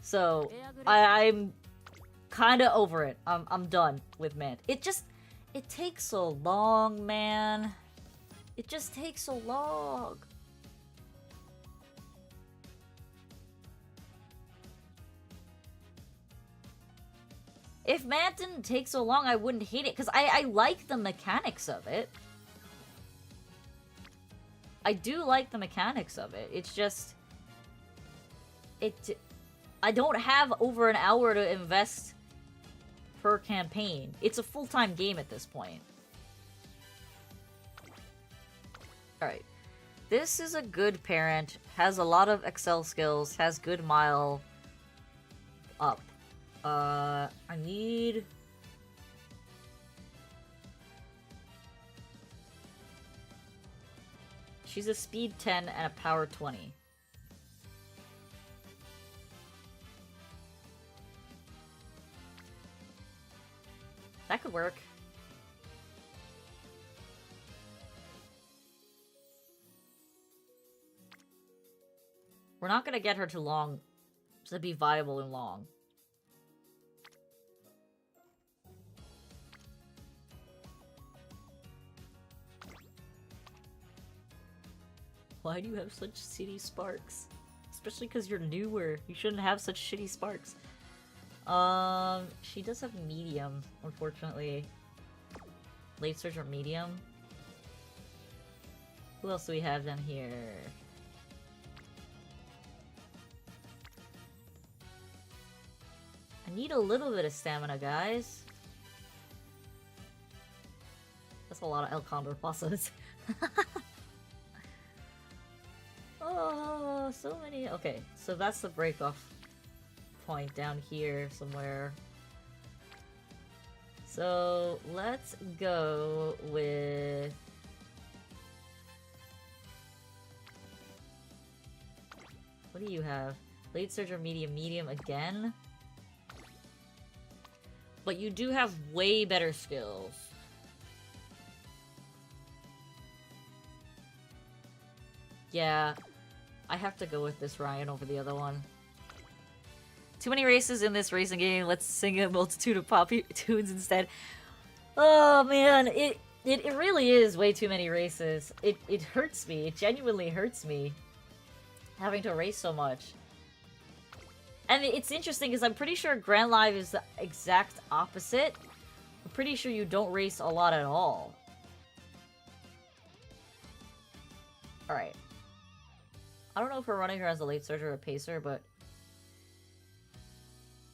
So, I'm kind of over it. I'm done with Mant. It takes so long, man. It just takes so long. If Matt didn't take so long, I wouldn't hate it, because I like the mechanics of it. I do like the mechanics of it. It's just... I don't have over an hour to invest per campaign. It's a full-time game at this point. Alright. This is a good parent, has a lot of Excel skills, has good mile up. I need... She's a speed 10 and a power 20. That could work. We're not gonna get her to long to be viable in long. Why do you have such shitty sparks? Especially because you're newer. You shouldn't have such shitty sparks. She does have medium, unfortunately. Late surge or medium. Who else do we have down here? I need a little bit of stamina, guys. That's a lot of El Condor Pasos. Oh, so many. Okay, so that's the break-off point down here somewhere. So let's go with... What do you have? Late surge or medium? Medium again? But you do have way better skills. Yeah, I have to go with this Ryan over the other one. Too many races in this racing game. Let's sing a multitude of pop tunes instead. Oh man, it really is way too many races. It hurts me. It genuinely hurts me having to race so much. And it's interesting because I'm pretty sure Grand Live is the exact opposite. I'm pretty sure you don't race a lot at all. Alright. I don't know if we're running her as a late surge or a pacer, but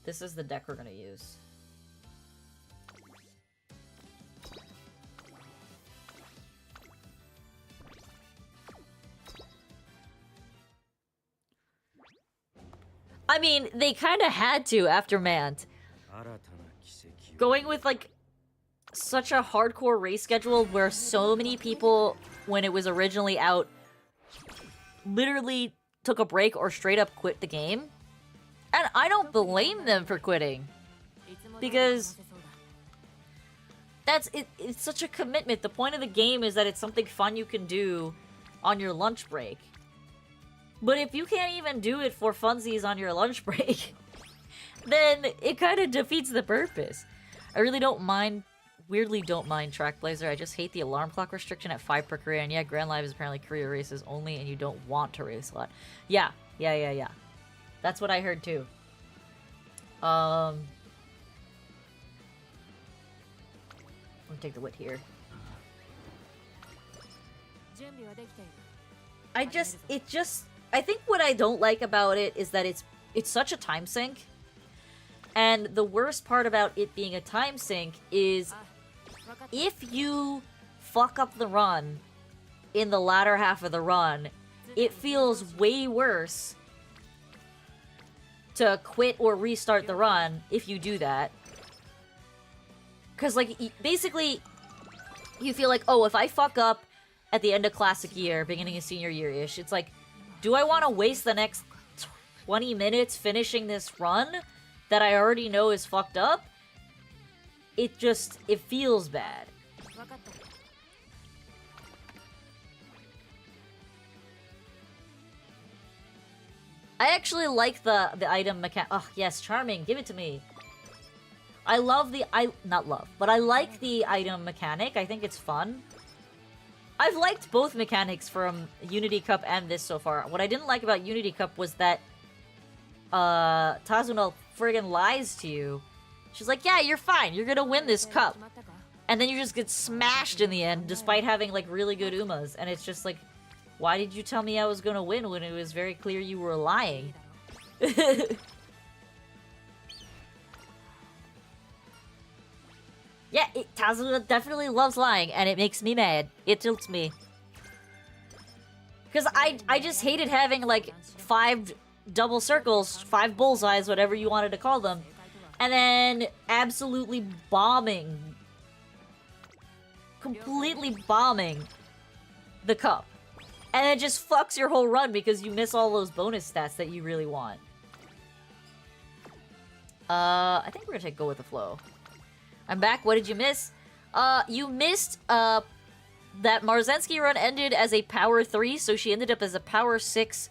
this is the deck we're gonna use. I mean, they kind of had to after Mant. Going with, like, such a hardcore race schedule where so many people, when it was originally out, literally took a break or straight up quit the game. And I don't blame them for quitting. Because it's such a commitment. The point of the game is that it's something fun you can do on your lunch break. But if you can't even do it for funsies on your lunch break, then it kind of defeats the purpose. I really don't mind, weirdly don't mind Track Blazer. I just hate the alarm clock restriction at 5 per career. And yeah, Grand Live is apparently career races only and you don't want to race a lot. Yeah. That's what I heard too. I'm gonna take the wit here. I think what I don't like about it is that it's such a time sink. And the worst part about it being a time sink is if you fuck up the run in the latter half of the run, it feels way worse to quit or restart the run if you do that. Because, like, basically, you feel like, oh, if I fuck up at the end of Classic Year, beginning of Senior Year-ish, it's like, do I want to waste the next 20 minutes finishing this run that I already know is fucked up? It feels bad. I actually like the item mechanic. Oh, yes, charming. Give it to me. I love not love, but I like the item mechanic. I think it's fun. I've liked both mechanics from Unity Cup and this so far. What I didn't like about Unity Cup was that Tazunel friggin' lies to you. She's like, yeah, you're fine. You're gonna win this cup. And then you just get smashed in the end, despite having, like, really good Umas. And it's just like, why did you tell me I was gonna win when it was very clear you were lying? Yeah, Tazuna definitely loves lying, and it makes me mad. It tilts me. Because I just hated having, like, 5 double circles, 5 bullseyes, whatever you wanted to call them, and then absolutely bombing, completely bombing the cup. And it just fucks your whole run because you miss all those bonus stats that you really want. I think we're gonna go with the flow. I'm back. What did you miss? You missed, that Marzensky run ended as a power 3, so she ended up as a power 6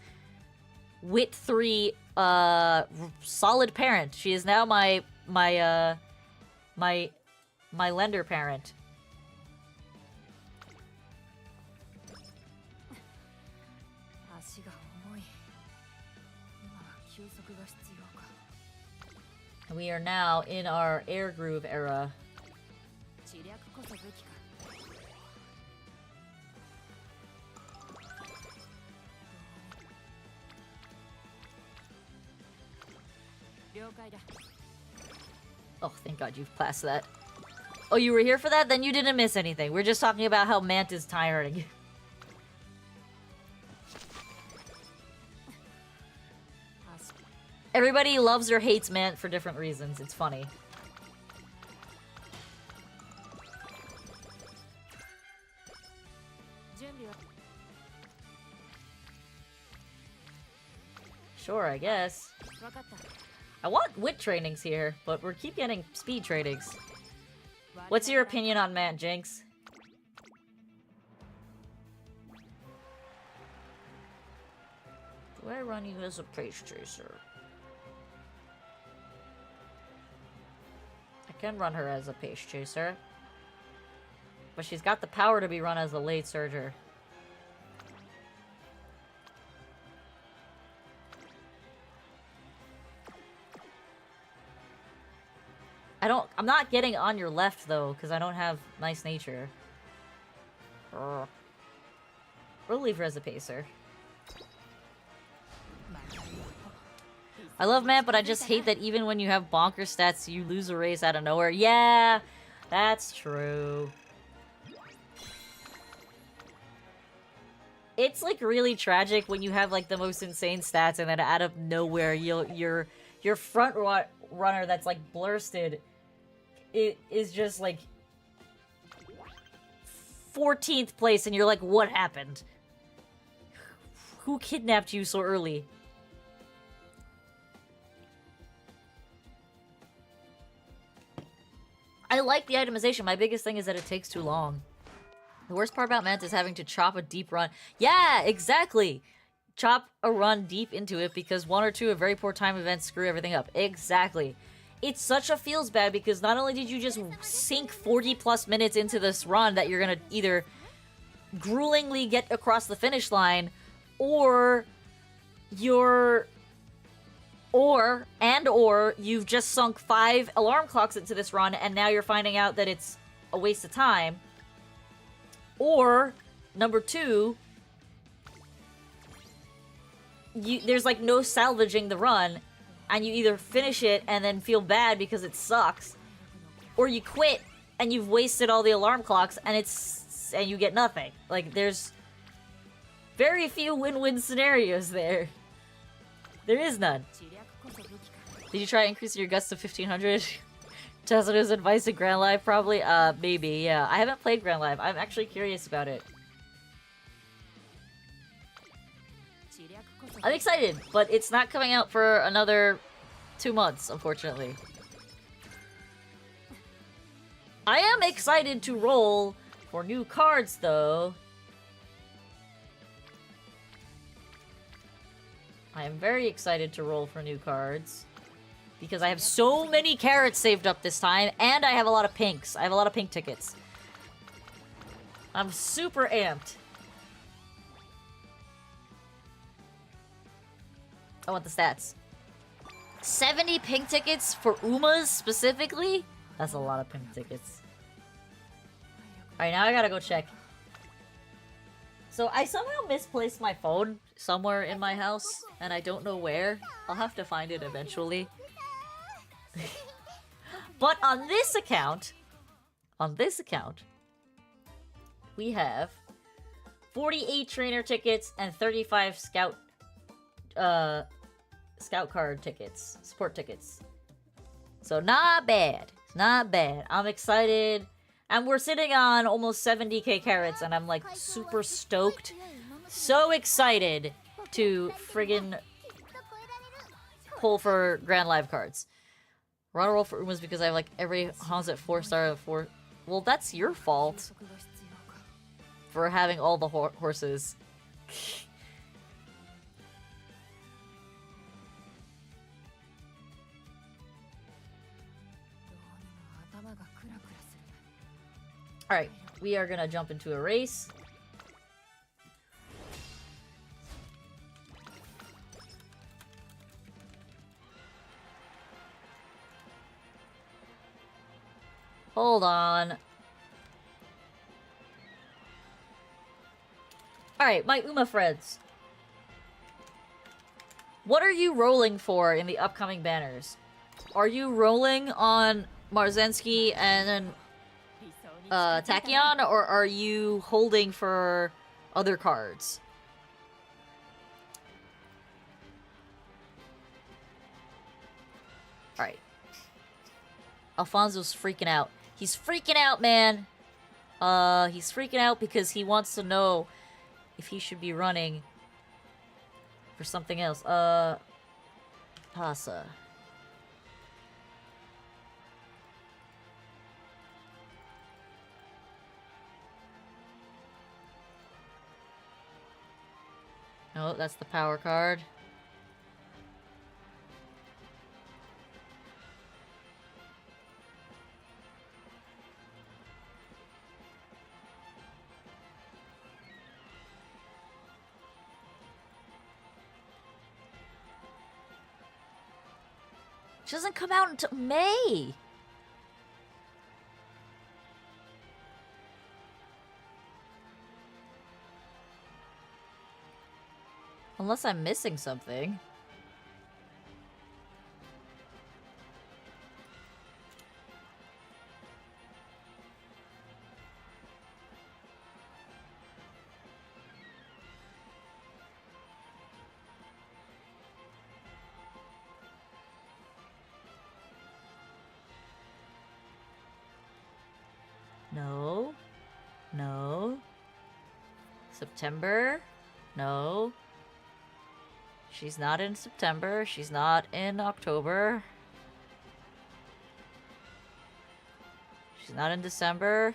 wit 3, solid parent. She is now my lender parent. We are now in our air groove era. Oh, thank God you've passed that. Oh, you were here for that? Then you didn't miss anything. We're just talking about how Mant is tiring. Everybody loves or hates Mant for different reasons. It's funny. Sure, I guess. I want wit trainings here, but we keep getting speed trainings. What's your opinion on Mant, Jinx? Do I run you as a pace chaser? I can run her as a pace chaser. But she's got the power to be run as a late surger. I'm not getting on your left, though, because I don't have nice nature. We'll leave her as a pacer. I love Mant, but I just hate that even when you have bonker stats, you lose a race out of nowhere. Yeah, that's true. It's, like, really tragic when you have, like, the most insane stats and then out of nowhere, your front runner that's, like, blursted it is just, like, 14th place, and you're like, what happened? Who kidnapped you so early? I like the itemization. My biggest thing is that it takes too long. The worst part about Mant is having to chop a deep run. Yeah, exactly! Chop a run deep into it because 1 or 2 of very poor time events screw everything up. Exactly. It's such a feels bad because not only did you just sink 40 plus minutes into this run that you're gonna either gruelingly get across the finish line or you've just sunk 5 alarm clocks into this run and now you're finding out that it's a waste of time. Or, number 2, there's like no salvaging the run, and you either finish it and then feel bad because it sucks, or you quit and you've wasted all the alarm clocks and you get nothing. Like, there's very few win-win scenarios there. There is none. Did you try increasing your guts to 1500? Tesla's advice at Grand Live, probably? Maybe, yeah. I haven't played Grand Live. I'm actually curious about it. I'm excited, but it's not coming out for another 2 months, unfortunately. I am excited to roll for new cards, though. I am very excited to roll for new cards. Because I have so many carrots saved up this time, and I have a lot of pinks. I have a lot of pink tickets. I'm super amped. I want the stats. 70 pink tickets for Umas specifically? That's a lot of pink tickets. Alright, now I gotta go check. So I somehow misplaced my phone somewhere in my house, and I don't know where. I'll have to find it eventually. But on this account, we have 48 trainer tickets and 35 scout card tickets, sport tickets. So not bad. Not bad. I'm excited. And we're sitting on almost 70k carats, and I'm like super stoked. So excited to friggin' pull for Grand Live cards. We're on a roll for Umas because I have like every Hans at 4-star of 4. Well, that's your fault. For having all the horses. Alright, we are gonna jump into a race. Hold on. Alright, my Uma friends. What are you rolling for in the upcoming banners? Are you rolling on Marzensky and then Tachyon, or are you holding for other cards? Alright. Alfonso's freaking out. He's freaking out, man! He's freaking out because he wants to know if he should be running for something else. Pasa. No, that's the power card. It doesn't come out until May. Unless I'm missing something. No. No. September? No. She's not in September. She's not in October. She's not in December.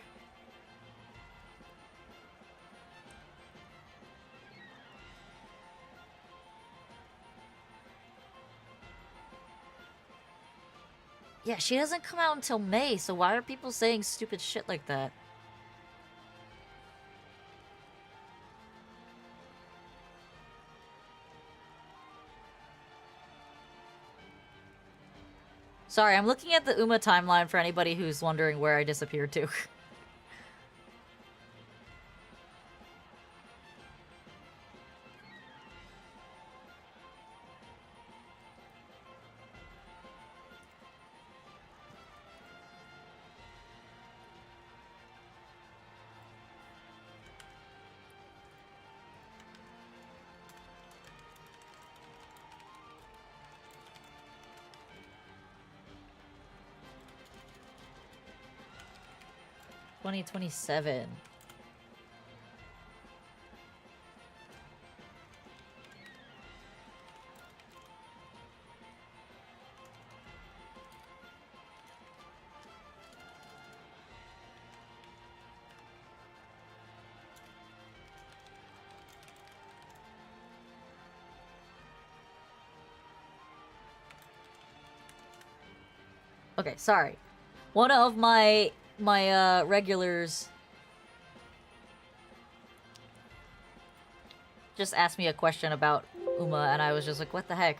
Yeah, she doesn't come out until May, so why are people saying stupid shit like that? Sorry, I'm looking at the Uma timeline for anybody who's wondering where I disappeared to. $2027. Okay, sorry. One of my regulars just asked me a question about Uma, and I was just like, what the heck?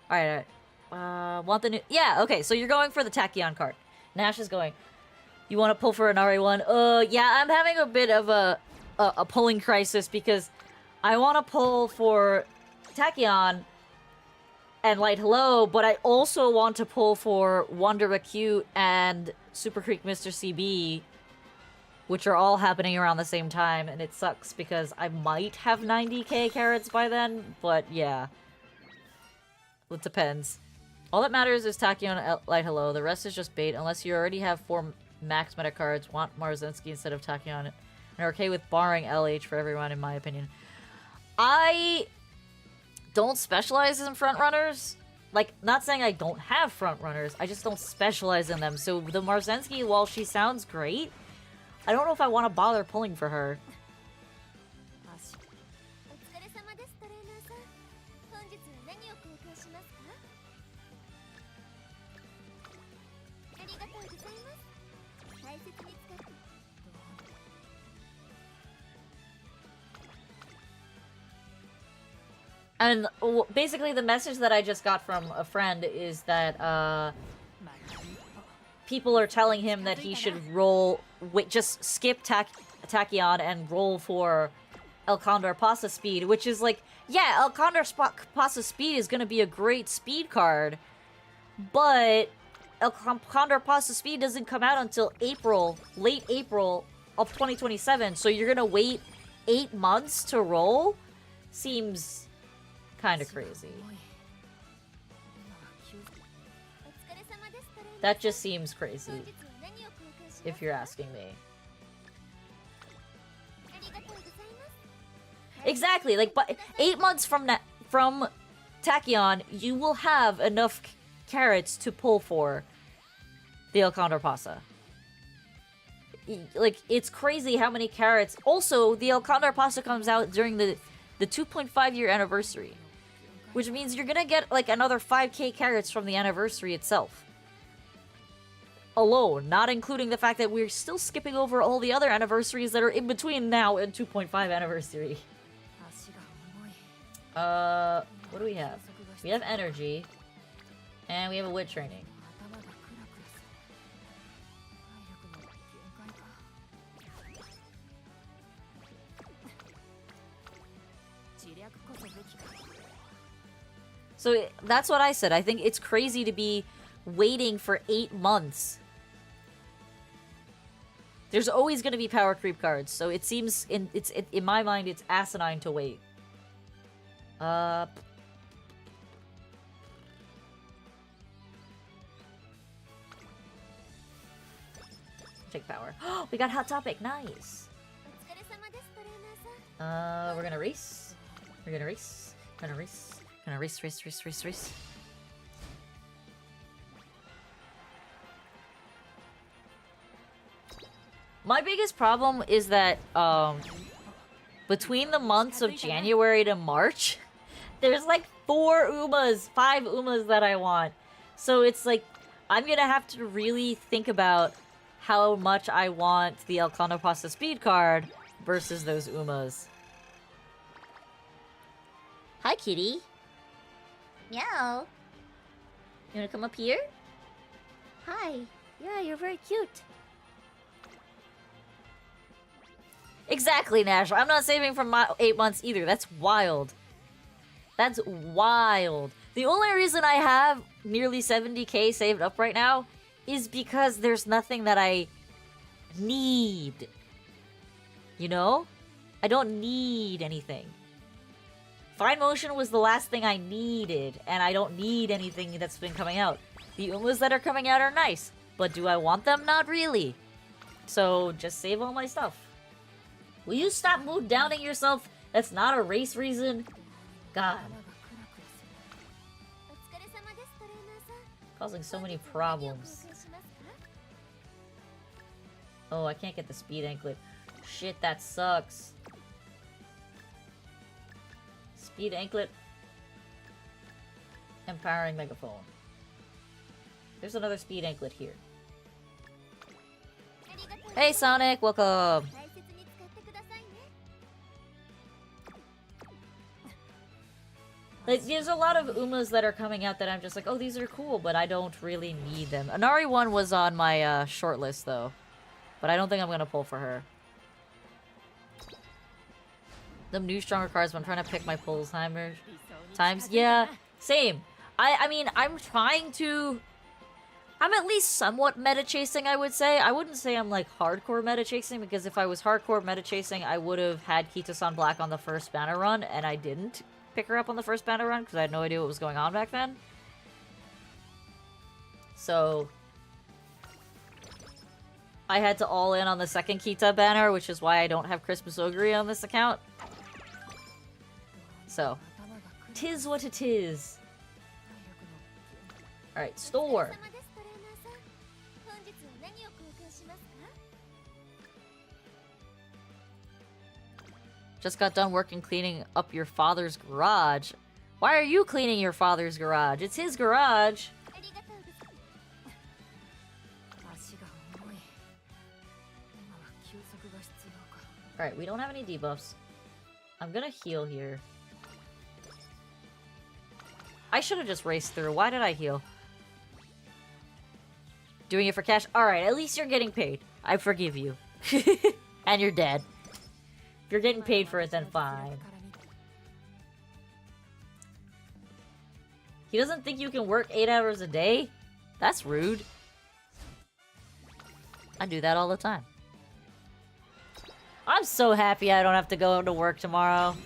Alright. Want the new... Yeah, okay, so you're going for the Tachyon card. Nash is going. You want to pull for an RA1? Yeah, I'm having a bit of a pulling crisis because I want to pull for Tachyon and Light Hello, but I also want to pull for Wonder Acute and Super Creek Mr. CB, which are all happening around the same time, and it sucks because I might have 90k carats by then, but yeah. It depends. All that matters is Tachyon and Light Hello. The rest is just bait, unless you already have 4 max meta cards, want Marzinski instead of Tachyon, and are okay with barring LH for everyone, in my opinion. I don't specialize in front runners. Like, not saying I don't have front runners, I just don't specialize in them. So the Marzinski, while she sounds great, I don't know if I want to bother pulling for her. And basically the message that I just got from a friend is that people are telling him that he should just skip Tachyon and roll for El Condor Pasta Speed, which is like, yeah, El Condor Pasta Speed is gonna be a great speed card, but El Condor Pasta Speed doesn't come out until late April of 2027, so you're gonna wait 8 months to roll? Seems kind of crazy. That just seems crazy, if you're asking me. Exactly, like, but 8 months from Tachyon, you will have enough carrots to pull for the El Condor Pasta. Like, it's crazy how many carrots. Also, the El Condor Pasta comes out during the 2.5 year anniversary, which means you're gonna get like another 5k carrots from the anniversary itself alone, not including the fact that we're still skipping over all the other anniversaries that are in between now and 2.5 anniversary. What do we have? We have energy, and we have a wit training. So that's what I said. I think it's crazy to be waiting for 8 months. There's always going to be power creep cards, so it seems in my mind it's asinine to wait. Take power. We got Hot Topic. Nice. We're gonna race. We're gonna race. Gonna race. Gonna race. My biggest problem is that, between the months of January to March, there's like 5 Umas that I want. So it's like, I'm gonna have to really think about how much I want the El Condor Pasta Speed card versus those Umas. Hi, kitty. Meow. You wanna come up here? Hi. Yeah, you're very cute. Exactly, Nash. I'm not saving for my 8 months either. That's wild. That's wild. The only reason I have nearly 70k saved up right now is because there's nothing that I need. You know? I don't need anything. Fine Motion was the last thing I needed, and I don't need anything that's been coming out. The Umas that are coming out are nice, but do I want them? Not really. So, just save all my stuff. Will you stop mood downing yourself? That's not a race reason. God. Causing so many problems. Oh, I can't get the speed anklet. Shit, that sucks. Speed anklet. Empowering megaphone. There's another speed anklet here. Hey Sonic, welcome! Like, there's a lot of Umas that are coming out that I'm just like, oh, these are cool, but I don't really need them. Inari 1 was on my short list, though. But I don't think I'm gonna pull for her. Them new stronger cards, but I'm trying to pick my pulls times. Yeah, same. I mean, I'm trying to... I'm at least somewhat meta chasing, I would say. I wouldn't say I'm like hardcore meta chasing, because if I was hardcore meta chasing, I would have had Kita-san Black on the first banner run, and I didn't pick her up on the first banner run because I had no idea what was going on back then. So I had to all in on the second Kita banner, which is why I don't have Christmas Ogre on this account. So, tis what it is. Alright, store. Just got done working cleaning up your father's garage. Why are you cleaning your father's garage? It's his garage. Alright, we don't have any debuffs. I'm gonna heal here. I should have just raced through. Why did I heal? Doing it for cash? Alright, at least you're getting paid. I forgive you. And you're dead. If you're getting paid for it, then fine. He doesn't think you can work 8 hours a day? That's rude. I do that all the time. I'm so happy I don't have to go to work tomorrow.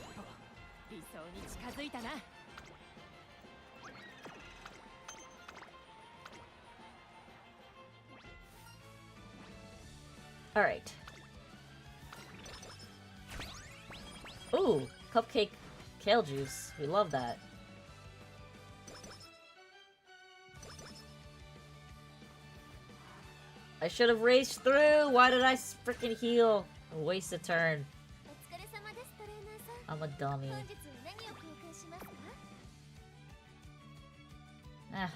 Alright. Ooh, cupcake kale juice. We love that. I should have raced through! Why did I freaking heal? A wasted turn. I'm a dummy.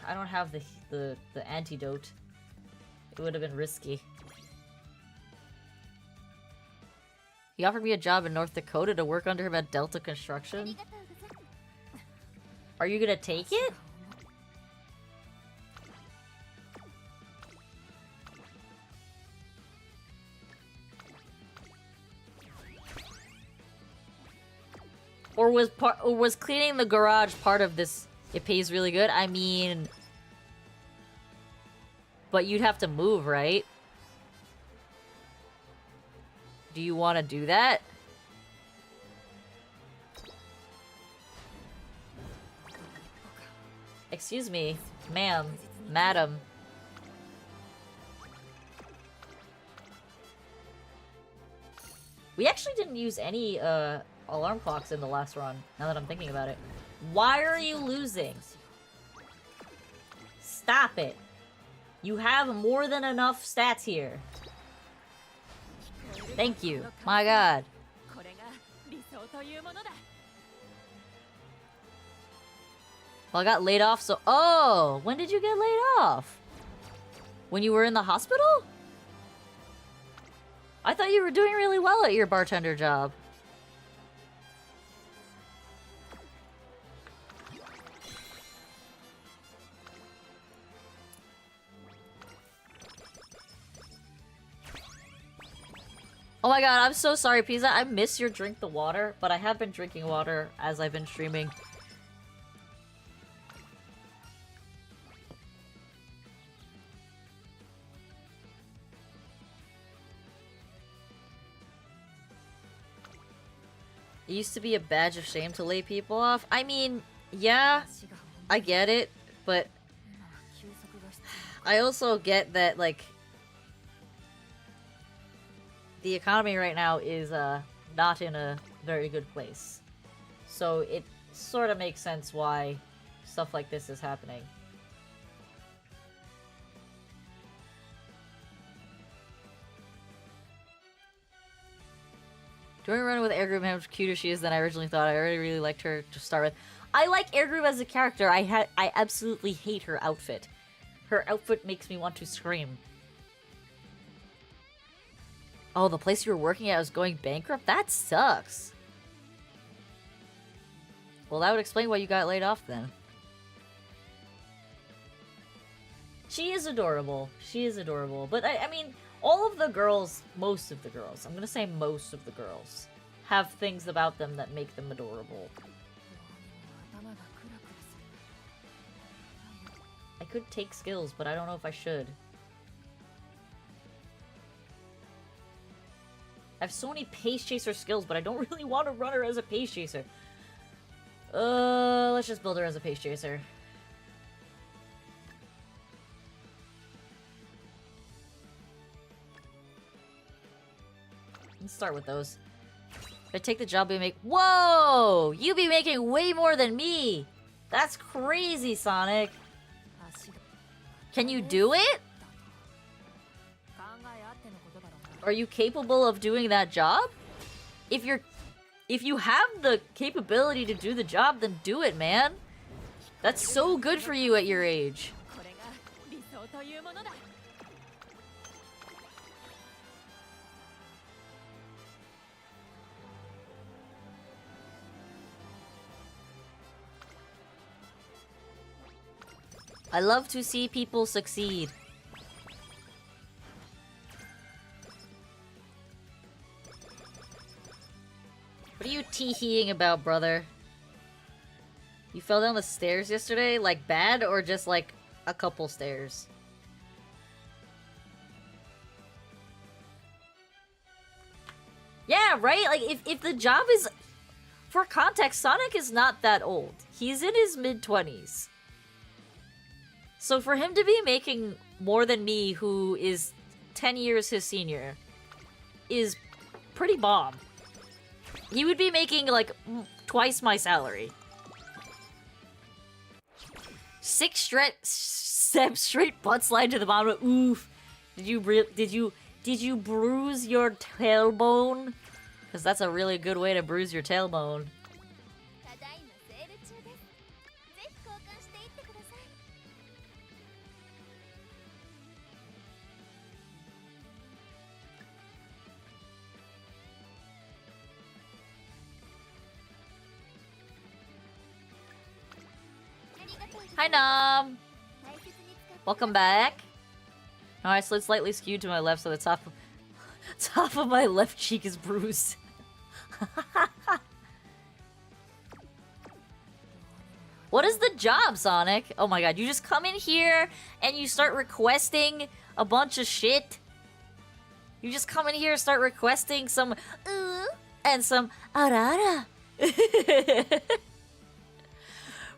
I don't have the antidote. It would have been risky. He offered me a job in North Dakota to work under him at Delta Construction. Are you gonna take it? Or was cleaning the garage part of this? It pays really good. I mean, but you'd have to move, right? Do you want to do that? Excuse me, ma'am, madam. We actually didn't use any alarm clocks in the last run, now that I'm thinking about it. Why are you losing? Stop it. You have more than enough stats here. Thank you. My god. Well, I got laid off, so... Oh! When did you get laid off? When you were in the hospital? I thought you were doing really well at your bartender job. Oh my god, I'm so sorry, Pizza. I miss your drink the water, but I have been drinking water as I've been streaming. It used to be a badge of shame to lay people off. I mean, yeah, I get it, but I also get that, like, the economy right now is not in a very good place. So it sort of makes sense why stuff like this is happening. During a run with Air Group, how much cuter she is than I originally thought. I already really liked her to start with. I like Air Group as a character. I absolutely hate her outfit. Her outfit makes me want to scream. Oh, the place you were working at was going bankrupt? That sucks. Well, that would explain why you got laid off then. She is adorable. She is adorable. But I mean, all of the girls, most of the girls, I'm gonna say most of the girls, have things about them that make them adorable. I could take skills, but I don't know if I should. I have so many Pace Chaser skills, but I don't really want to run her as a Pace Chaser. Let's just build her as a Pace Chaser. Let's start with those. If I take the job, we make— Whoa! You be making way more than me! That's crazy, Sonic! Can you do it? Are you capable of doing that job? If you have the capability to do the job, then do it, man. That's so good for you at your age. I love to see people succeed. What are you tee-heeing about, brother? You fell down the stairs yesterday? Like bad, or just like a couple stairs? Yeah, right? Like, if the job is... For context, Sonic is not that old. He's in his mid-20s. So for him to be making more than me, who is 10 years his senior, is pretty bomb. He would be making, like, twice my salary. 6 straight butt slide to the bottom. Oof. Did you bruise your tailbone? Because that's a really good way to bruise your tailbone. Hi, Nom! Welcome back. Alright, so it's slightly skewed to my left, so the top of my left cheek is bruised. What is the job, Sonic? Oh my god, you just come in here and you start requesting a bunch of shit? You just come in here and start requesting some and some arara.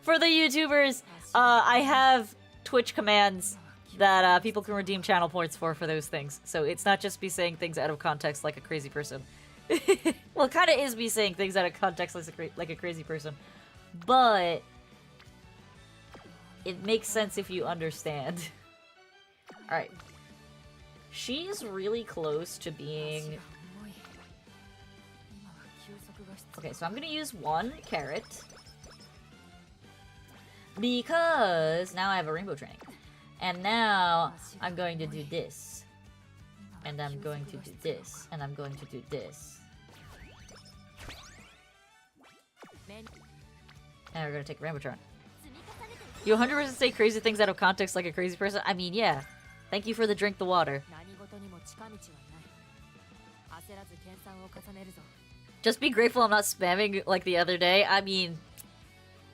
For the YouTubers, I have Twitch commands that people can redeem channel points for those things. So it's not just me saying things out of context like a crazy person. Well, it kind of is me saying things out of context like a crazy person. But it makes sense if you understand. Alright. She's really close to being... Okay, so I'm gonna use 1 carrot. Because now I have a rainbow training. And now I'm going to do this. And I'm going to do this. And I'm going to do this. And we're gonna take a rainbow turn. You 100% say crazy things out of context like a crazy person? I mean, yeah. Thank you for the drink the water. Just be grateful I'm not spamming like the other day. I mean...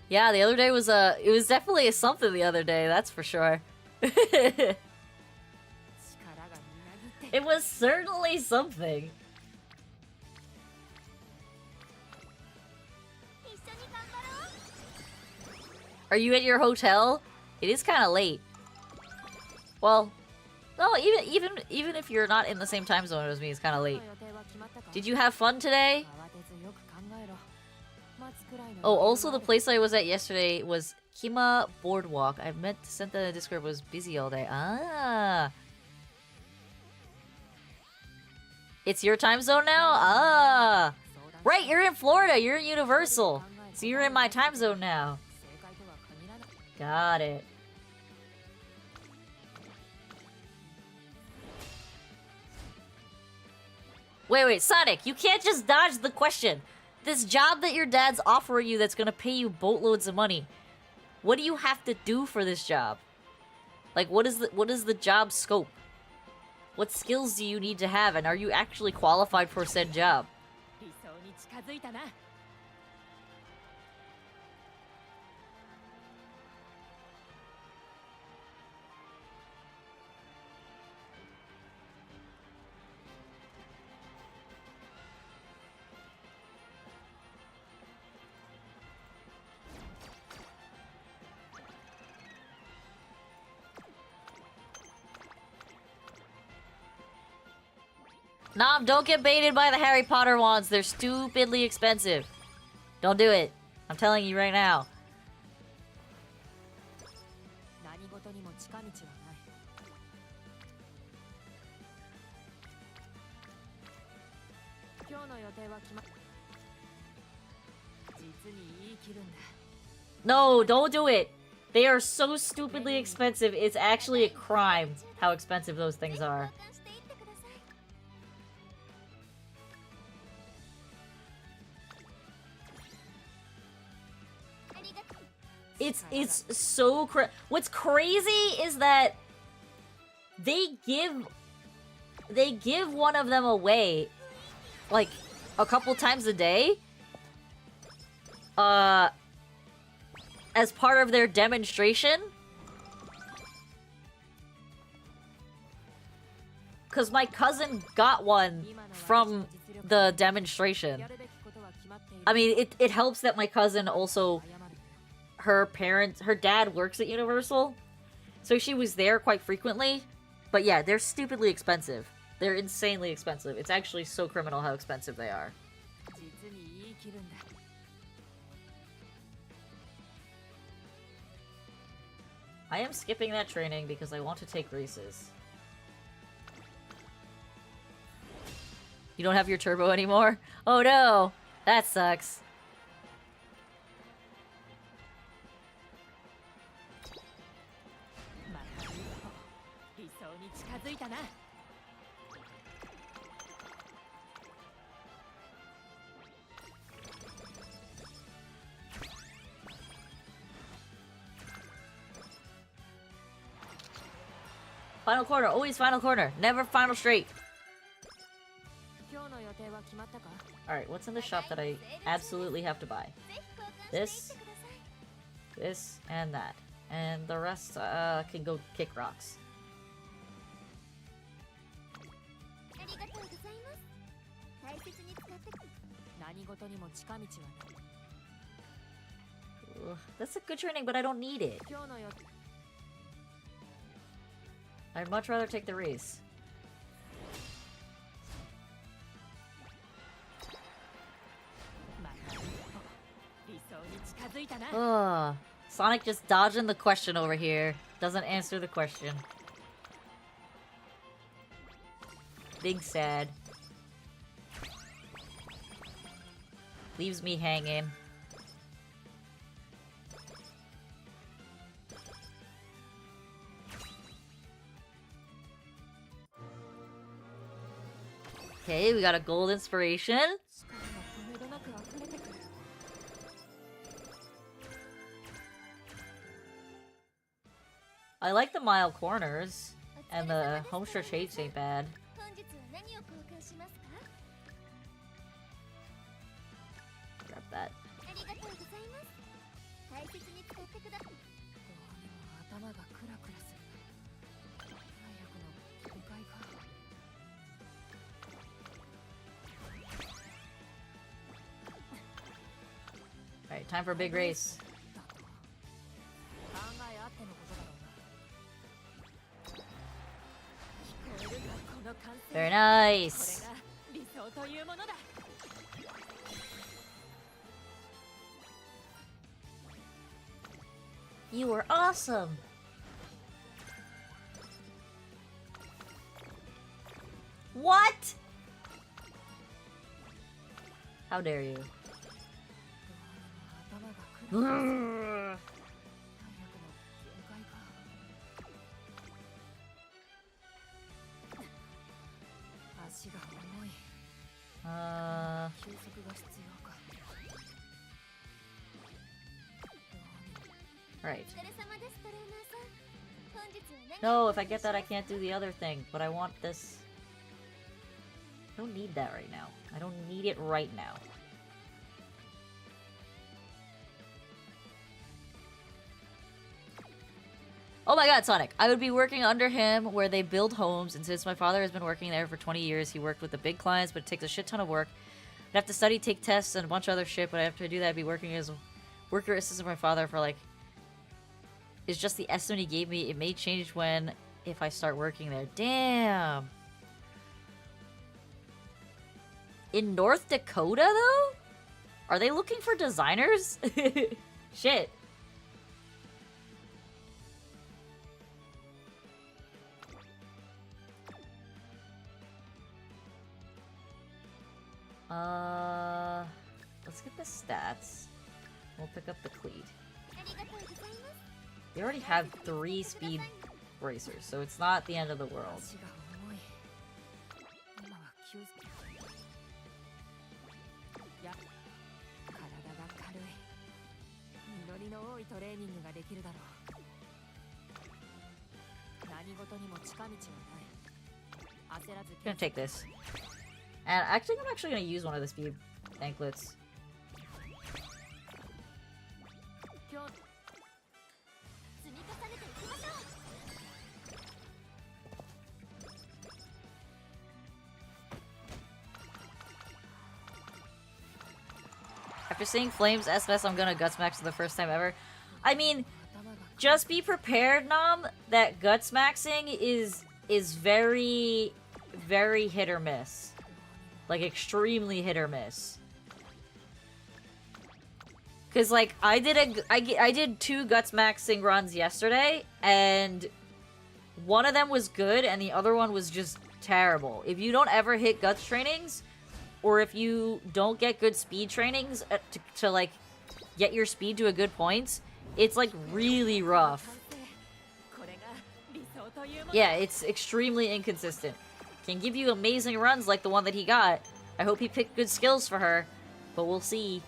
Yeah, the other day was it was definitely something the other day, that's for sure. It was certainly something. Are you at your hotel? It is kind of late. Well, no, even if you're not in the same time zone as me, it's kind of late. Did you have fun today? Oh, also the place I was at yesterday was Kima Boardwalk. I meant to send the Discord, was busy all day. Ah. It's your time zone now? Ah. Right, you're in Florida. You're in Universal. So you're in my time zone now. Got it. Wait, Sonic, you can't just dodge the question. this job that your dad's offering you that's gonna pay you boatloads of money, what do you have to do for this job? Like, what is the job scope? What skills do you need to have, and are you actually qualified for said job? Nom, don't get baited by the Harry Potter wands. They're stupidly expensive. Don't do it. I'm telling you right now. No, don't do it. They are so stupidly expensive. It's actually a crime how expensive those things are. It's so what's crazy is that they give one of them away like a couple times a day as part of their demonstration. Cause my cousin got one from the demonstration. I mean, it helps that my cousin also, her dad works at Universal, so she was there quite frequently. But yeah, they're stupidly expensive. They're insanely expensive. It's actually so criminal how expensive they are. I am skipping that training because I want to take races. You don't have your turbo anymore? Oh no! That sucks. Final corner, always final corner, never final straight. Alright, what's in the shop that I absolutely have to buy? This, and that. And the rest can go kick rocks. Ugh, that's a good training, but I don't need it. I'd much rather take the race. Ugh. Sonic just dodging the question over here. Doesn't answer the question. Big sad. Leaves me hanging. Okay, we got a gold inspiration. I like the mile corners, and the homestretch hates ain't bad. Grab that. Alright, time for a big race. Very nice. You were awesome. What? How dare you? Right. No, if I get that, I can't do the other thing. But I want this. I don't need that right now. I don't need it right now. Oh my god, Sonic. I would be working under him where they build homes, and since my father has been working there for 20 years, he worked with the big clients, but it takes a shit ton of work. I'd have to study, take tests, and a bunch of other shit, but after I do that, I'd be working as a worker assistant for my father for like... It's just the estimate he gave me. It may change if I start working there. Damn! In North Dakota, though? Are they looking for designers? Shit. Let's get the stats. We'll pick up the cleat. They already have 3 speed bracers, so it's not the end of the world. I'm gonna take this. And I think I'm actually gonna use one of the speed anklets. After seeing Flames SMS, I'm gonna Guts Max for the first time ever. I mean, just be prepared, Nom, that Guts Maxing is very, very hit or miss. Like, extremely hit or miss. Cause like, I did 2 Guts Maxing runs yesterday, and one of them was good, and the other one was just terrible. If you don't ever hit Guts trainings, or if you don't get good speed trainings to like, get your speed to a good point, it's like really rough. Yeah, it's extremely inconsistent. Can give you amazing runs like the one that he got. I hope he picked good skills for her, but we'll see.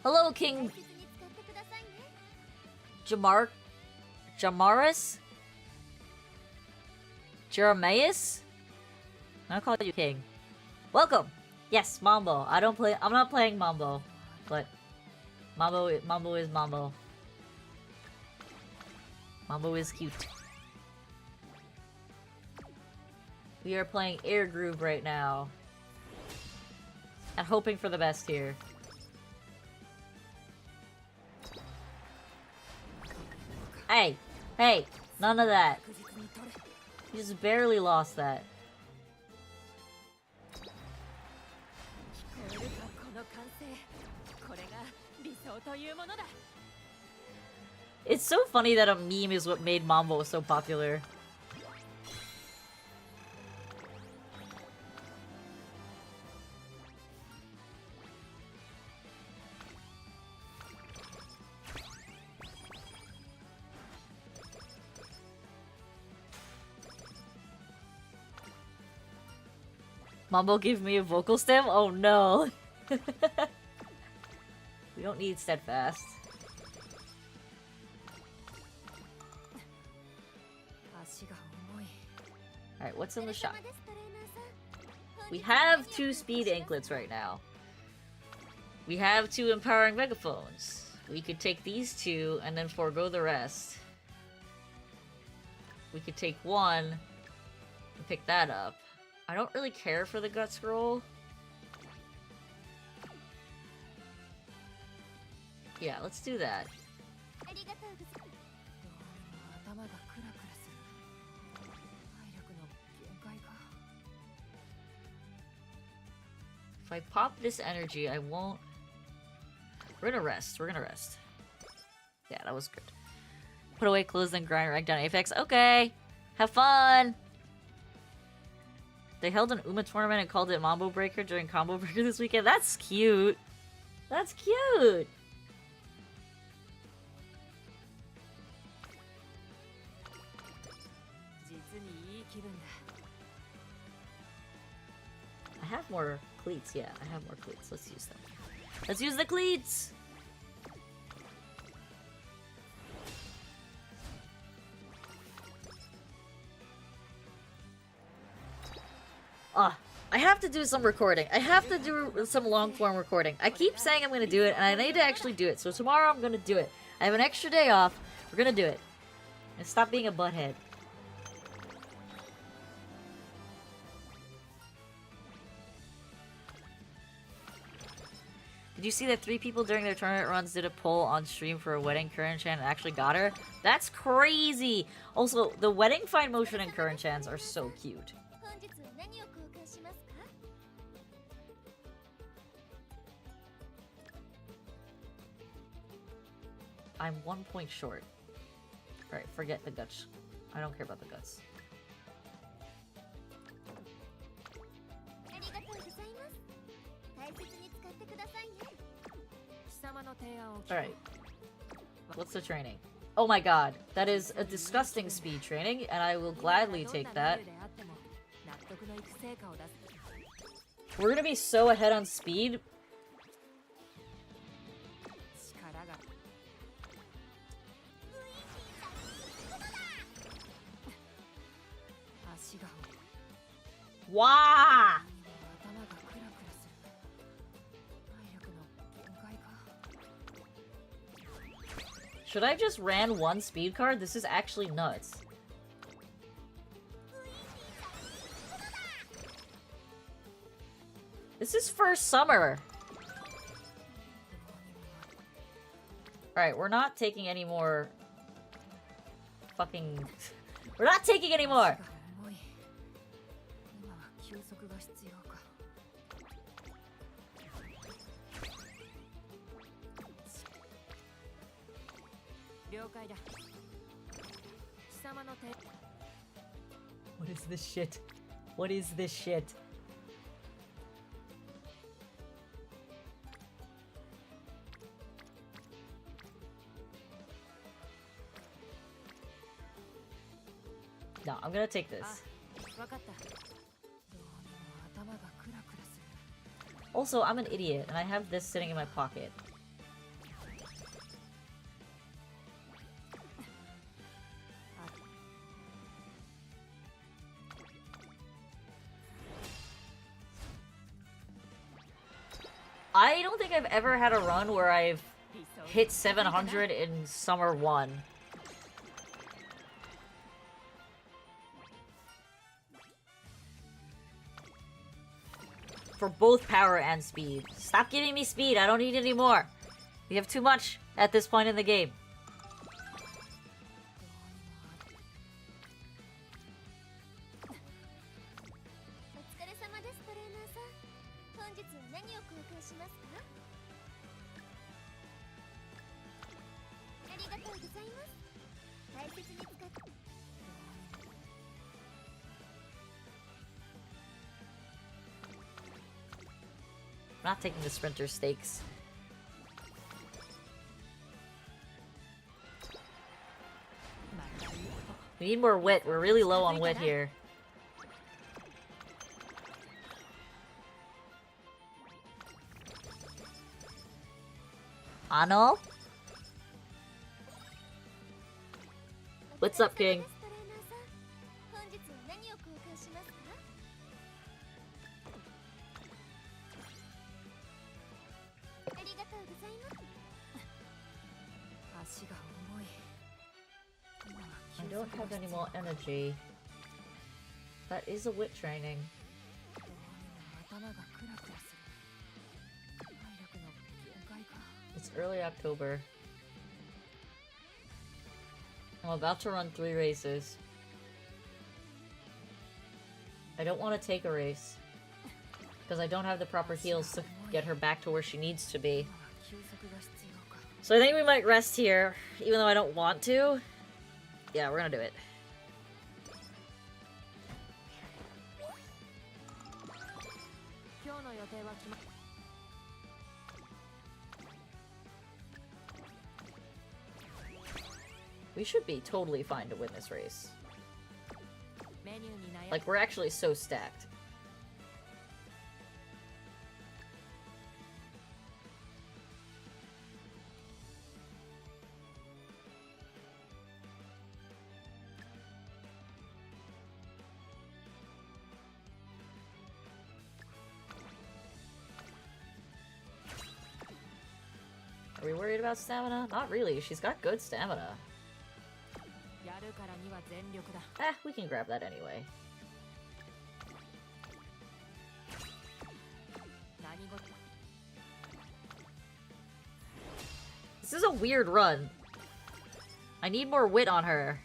Hello, King Jamaris? Jeremias? I'll call you King. Welcome! Yes, Mambo. I'm not playing Mambo, but Mambo is Mambo. Mambo is cute. We are playing Air Groove right now. And hoping for the best here. Hey! Hey! None of that. You just barely lost that. It's so funny that a meme is what made Mambo so popular. Mambo give me a vocal stem? Oh no. We don't need steadfast. Alright, what's in the shop? We have 2 speed anklets right now. We have 2 empowering megaphones. We could take these 2 and then forego the rest. We could take 1 and pick that up. I don't really care for the gut scroll. Yeah, let's do that. If I pop this energy, I won't... We're gonna rest. We're gonna rest. Yeah, that was good. Put away clothes, then grind rank down Apex. Okay! Have fun! They held an Uma tournament and called it Mambo Breaker during Combo Breaker this weekend. That's cute! That's cute! have more cleats. Yeah, I have more cleats. Let's use them. Let's use the cleats! I have to do some recording. I have to do some long-form recording. I keep saying I'm gonna do it, and I need to actually do it. So tomorrow I'm gonna do it. I have an extra day off. We're gonna do it. And stop being a butthead. Did you see that 3 people during their tournament runs did a poll on stream for a wedding Current-chan and actually got her? That's crazy! Also, the wedding fine motion and Current-chans are so cute. I'm 1 point short. Alright, forget the guts. I don't care about the guts. Alright. What's the training? Oh my god, that is a disgusting speed training, and I will gladly take that. We're gonna be so ahead on speed. Wow! Should I have just ran 1 speed card? This is actually nuts. This is first summer. Alright, we're not taking any more fucking... We're not taking any more! What is this shit? What is this shit? No, I'm gonna take this. Also, I'm an idiot, and I have this sitting in my pocket. I don't think I've ever had a run where I've hit 700 in Summer 1. For both power and speed. Stop giving me speed, I don't need any more. We have too much at this point in the game. I'm not taking the sprinter stakes. We need more wit. We're really low on wit here. Ano? What's up, King? I don't have any more energy. That is a wit training. It's early October. I'm about to run 3 races. I don't want to take a race. Because I don't have the proper heals to get her back to where she needs to be. So I think we might rest here, even though I don't want to. Yeah, we're gonna do it. We should be totally fine to win this race. Like, we're actually so stacked. worried about stamina? Not really. She's got good stamina. We can grab that anyway. This is a weird run. I need more wit on her.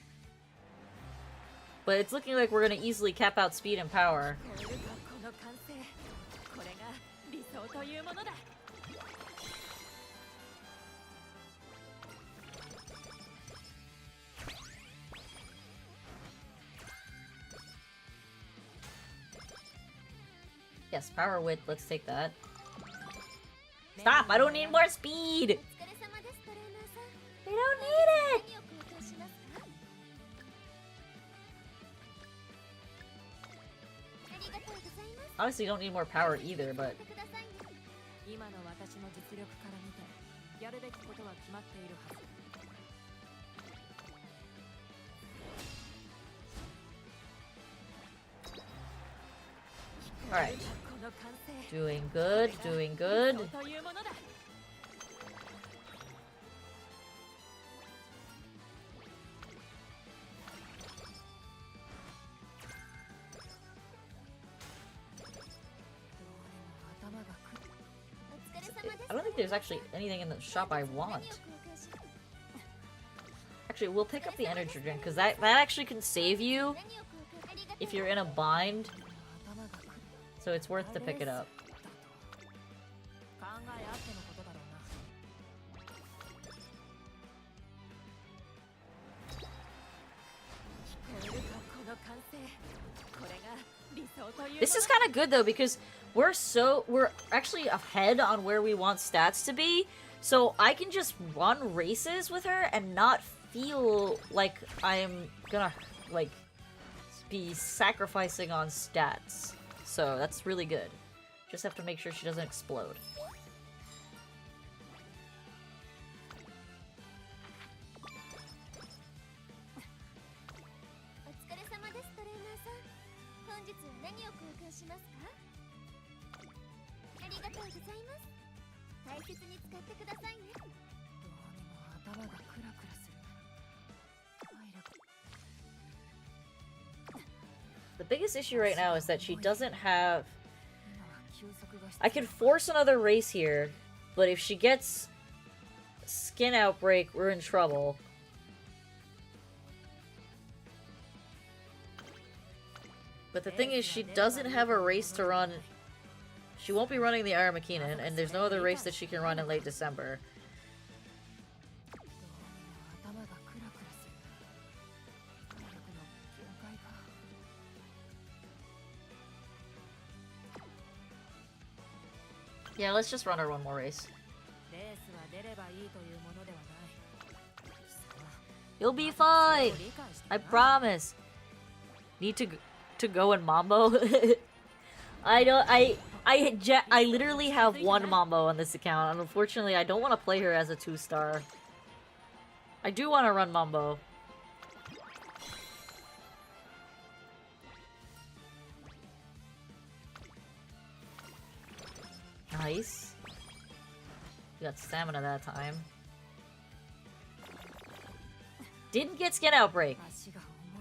But it's looking like we're gonna easily cap out speed and power. Yes, power wit, let's take that. Stop! I don't need more speed! I don't need it! Obviously, you don't need more power either, but... Alright. Doing good, doing good. I don't think there's actually anything in the shop I want. Actually, we'll pick up the energy drink, because that actually can save you if you're in a bind. So it's worth to pick it up. This is kind of good though, because we're actually ahead on where we want stats to be, so I can just run races with her and not feel like I'm gonna like be sacrificing on stats. So that's really good. Just have to make sure she doesn't explode. The biggest issue right now is that she doesn't have... I can force another race here, but if she gets skin outbreak, we're in trouble. But the thing is, she doesn't have a race to run. She won't be running the Aramakinen, and there's no other race that she can run in late December. Yeah, let's just run her one more race. You'll be fine! I promise! Need to go in Mambo? I literally have one Mambo on this account, and unfortunately I don't want to play her as a 2-star. I do want to run Mambo. Nice. We got stamina that time. Didn't get skin outbreak.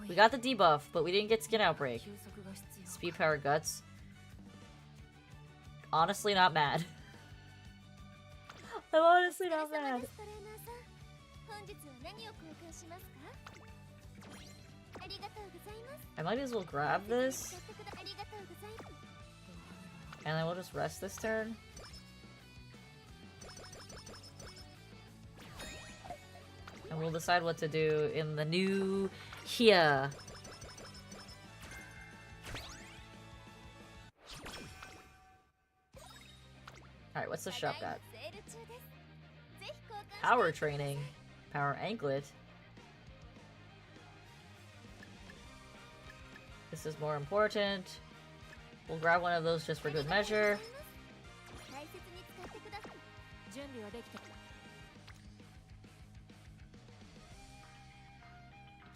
We got the debuff, but we didn't get skin outbreak. Speed power guts. Honestly not mad. I'm honestly not mad. I might as well grab this. And then we'll just rest this turn. And we'll decide what to do in the new here. Alright, what's the shop got? Power training. Power anklet. This is more important. We'll grab one of those just for good measure.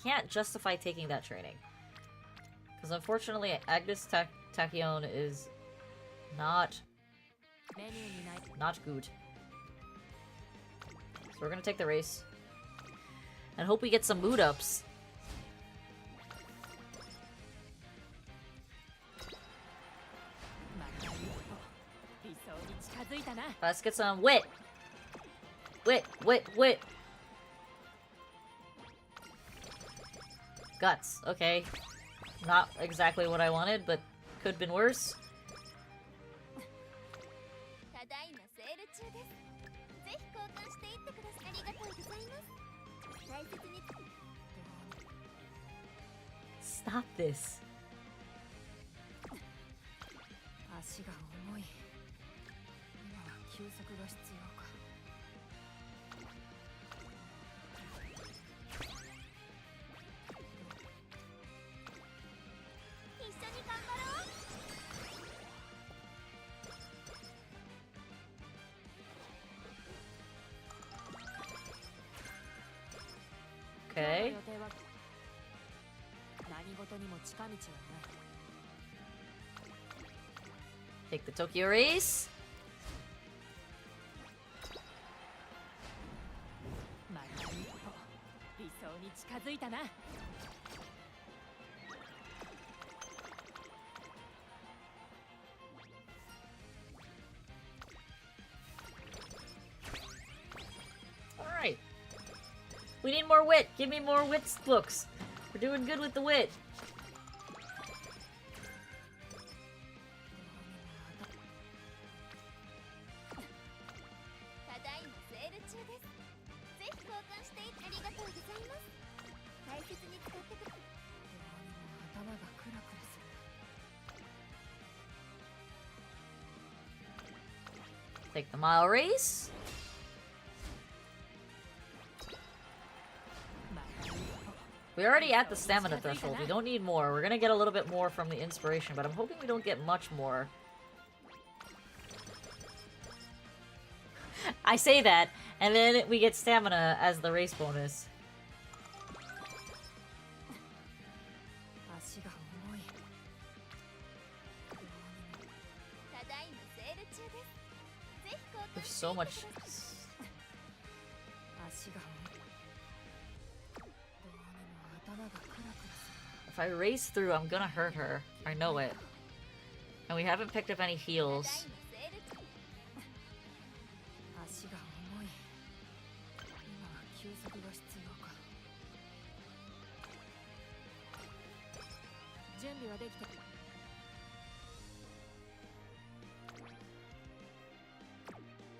Can't justify taking that training. Because unfortunately, Agnes Tachyon is not good. So we're gonna take the race. And hope we get some mood ups. Let's get some wit! Wit, wit, wit! Guts, okay. Not exactly what I wanted, but could have been worse. Stop this. Okay. Take the Tokyo race. Alright. We need more wit. Give me more wit books. We're doing good with the wit. Take the mile race. We're already at the stamina threshold. We don't need more. We're gonna get a little bit more from the inspiration, but I'm hoping we don't get much more. I say that, and then we get stamina as the race bonus. There's so much. If I race through, I'm gonna hurt her. I know it. And we haven't picked up any heals.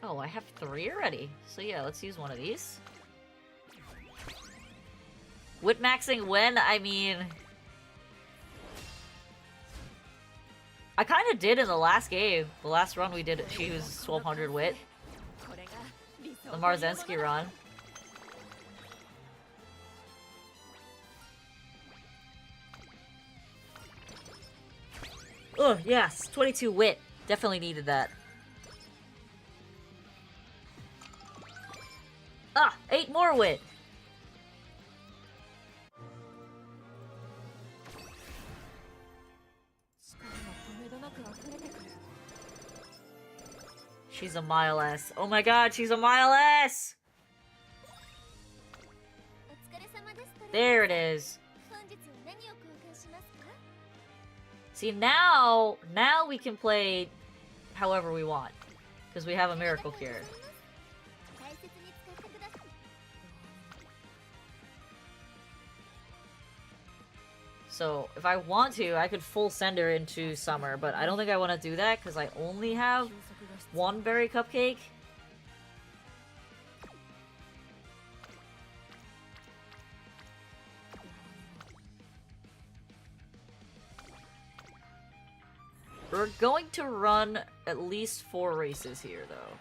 Oh, I have 3 already. So yeah, let's use one of these. Wit maxing when? I mean... I kind of did in the last game. The last run we did, she was 1200 wit. The Marzensky run. Oh, yes. 22 wit. Definitely needed that. Ah! 8 more wit! She's a mile S. Oh my god, she's a mile S! There it is. See, now we can play however we want. Because we have a miracle cure. So, if I want to, I could full send her into summer, but I don't think I want to do that because I only have 1 berry cupcake. We're going to run at least 4 races here, though.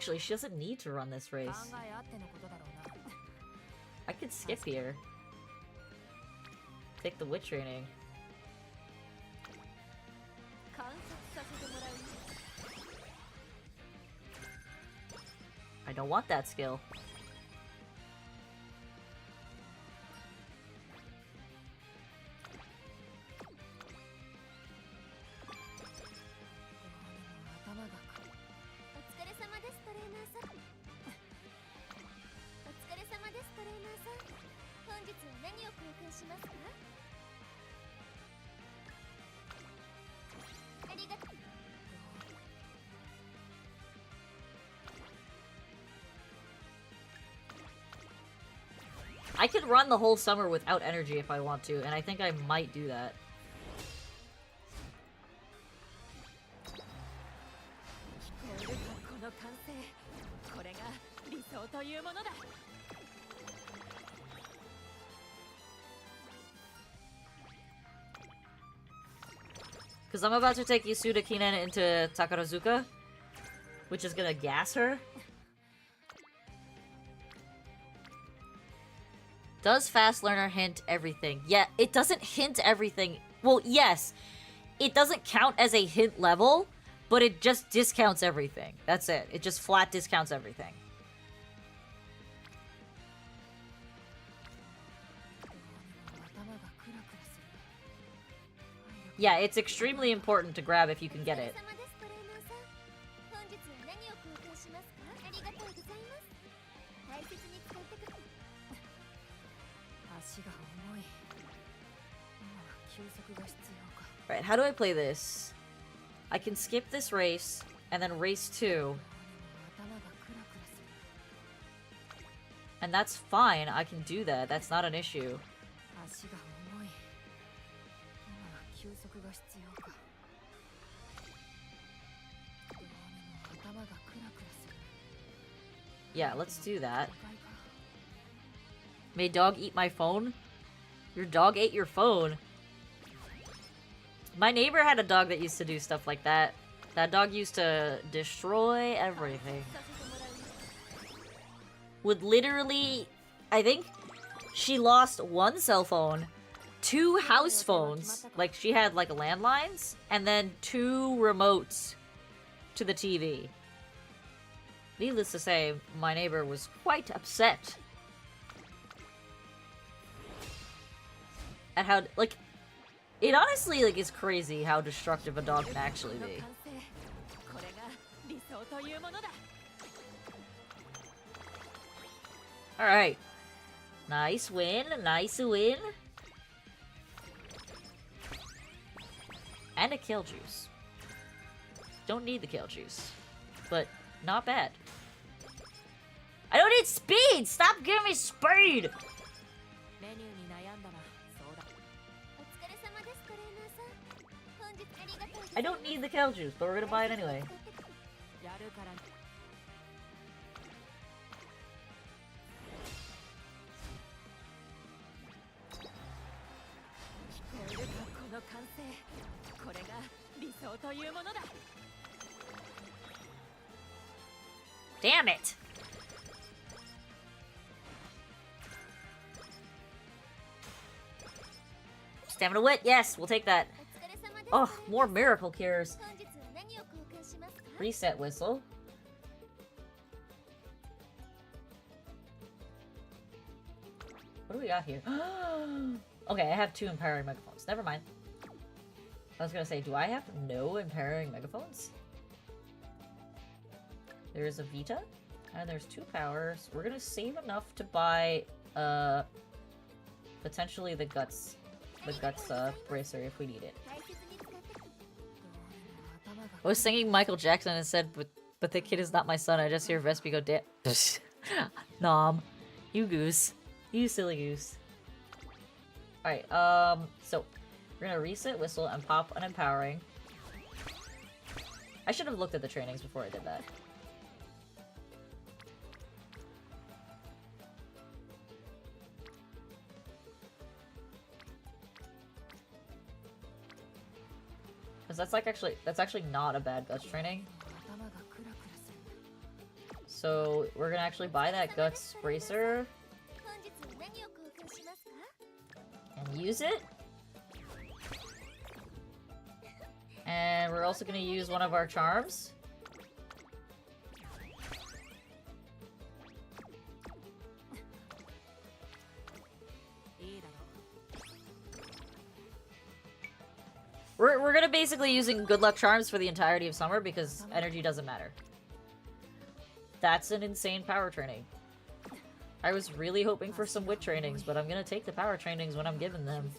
Actually, she doesn't need to run this race. I could skip here. Take the wit training. I don't want that skill. I could run the whole summer without energy if I want to, and I think I might do that. Because I'm about to take Yasuda Kinen into Takarazuka, which is gonna gas her. Does Fast Learner hint everything? Yeah, it doesn't hint everything. Well, yes. It doesn't count as a hint level, but it just discounts everything. That's it. It just flat discounts everything. Yeah, it's extremely important to grab if you can get it. Right, how do I play this? I can skip this race, and then race 2. And that's fine, I can do that, that's not an issue. Yeah, let's do that. May dog eat my phone? Your dog ate your phone? My neighbor had a dog that used to do stuff like that. That dog used to destroy everything. Would literally... I think she lost 1 cell phone, 2 house phones. Like, she had, like, landlines, and then 2 remotes to the TV. Needless to say, my neighbor was quite upset at how, like, it honestly, like, is crazy how destructive a dog can actually be. Alright. Nice win, nice win. And a kill juice. Don't need the kill juice, but not bad. I don't need speed! Stop giving me speed! I don't need the kill juice, but we're gonna buy it anyway. Damn it! Stamina wit, yes, we'll take that. Oh, more miracle cures. Reset whistle. What do we got here? Okay, I have 2 empowering megaphones. Never mind. I was gonna say, do I have no empowering megaphones? There's a Vita, and there's 2 powers. We're gonna save enough to buy, potentially the Guts bracer if we need it. I was singing Michael Jackson and said, but the kid is not my son. I just hear Vespi go, damn. Nom. You goose. You silly goose. Alright, so we're gonna reset whistle and pop an empowering. I should have looked at the trainings before I did that. Because that's actually not a bad Guts training. So we're gonna actually buy that Guts Bracer and use it. And we're also gonna use one of our charms. We're gonna basically using good luck charms for the entirety of summer because energy doesn't matter. That's an insane power training. I was really hoping for some wit trainings, but I'm gonna take the power trainings when I'm given them.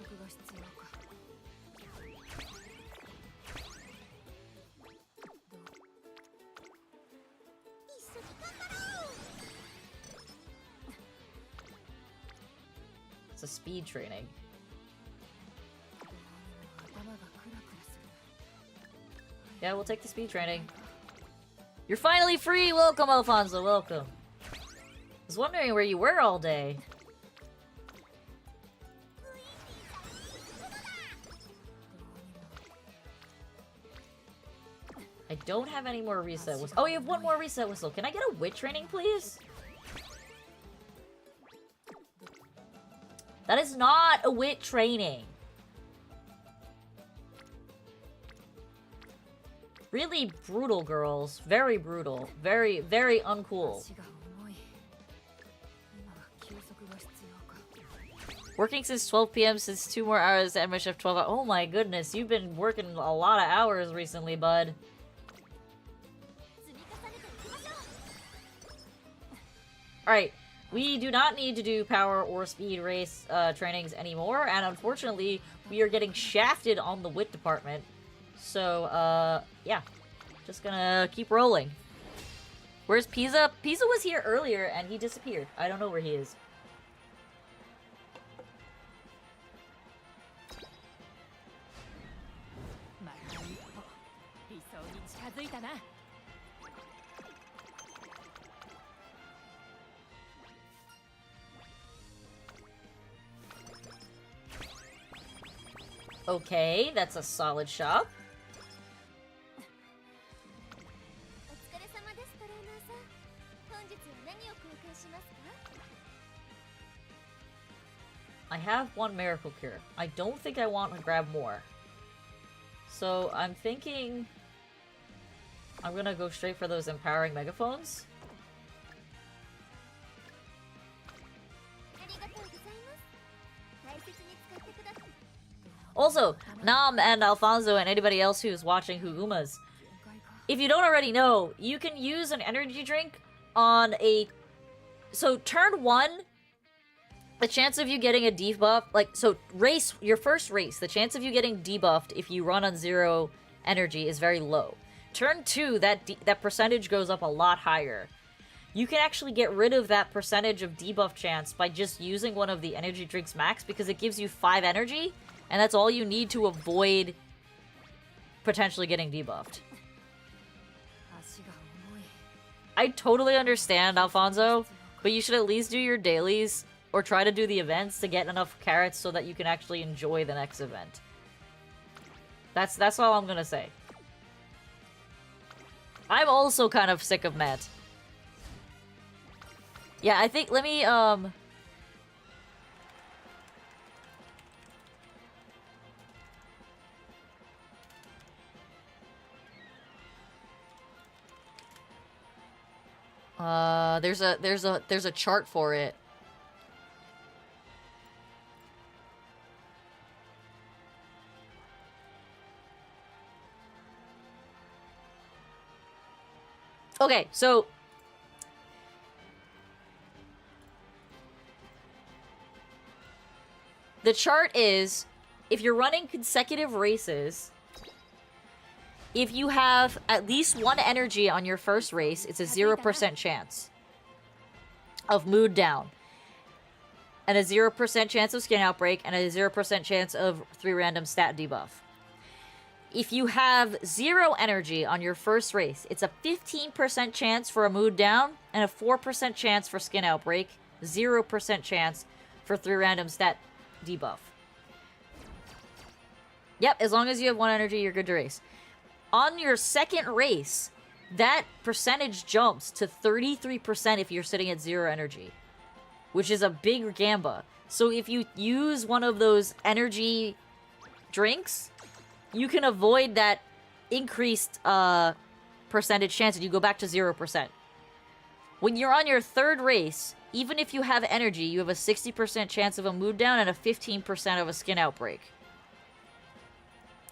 It's a speed training. Yeah, we'll take the speed training. You're finally free! Welcome, Alfonso, welcome. I was wondering where you were all day. I don't have any more reset whistles. Oh, you have one more reset whistle. Can I get a wit training, please? That is not a wit training. Really brutal, girls. Very brutal. Very, very uncool. Working since 12 p.m. since 2 more hours to end my shift 12 hours. Oh my goodness, you've been working a lot of hours recently, bud. Alright, we do not need to do power or speed race trainings anymore, and unfortunately, we are getting shafted on the wit department. So, yeah. Just gonna keep rolling. Where's Pisa? Pisa was here earlier, and he disappeared. I don't know where he is. Okay, that's a solid shop. I have one miracle cure. I don't think I want to grab more. So I'm thinking I'm gonna go straight for those empowering megaphones. Also, Nam and Alfonso and anybody else who's watching who Umas, if you don't already know, you can use an energy drink on a... So turn 1, the chance of you getting a debuff, race, your first race, the chance of you getting debuffed if you run on 0 energy is very low. Turn 2, that percentage goes up a lot higher. You can actually get rid of that percentage of debuff chance by just using one of the energy drinks max because it gives you 5 energy, and that's all you need to avoid potentially getting debuffed. I totally understand, Alfonso, but you should at least do your dailies or try to do the events to get enough carrots so that you can actually enjoy the next event. That's all I'm gonna say. I'm also kind of sick of Met. Yeah, I think, let me, there's a chart for it. Okay, so the chart is, if you're running consecutive races, if you have at least 1 energy on your first race, it's a 0% chance of mood down, and a 0% chance of skin outbreak, and a 0% chance of 3 random stat debuff. If you have 0 energy on your first race, it's a 15% chance for a mood down, and a 4% chance for skin outbreak, 0% chance for 3 random stat debuff. Yep, as long as you have 1 energy, you're good to race. On your second race, that percentage jumps to 33% if you're sitting at 0 energy, which is a big gamba. So if you use one of those energy drinks, you can avoid that increased percentage chance and you go back to 0%. When you're on your 3rd race, even if you have energy, you have a 60% chance of a mood down and a 15% of a skin outbreak.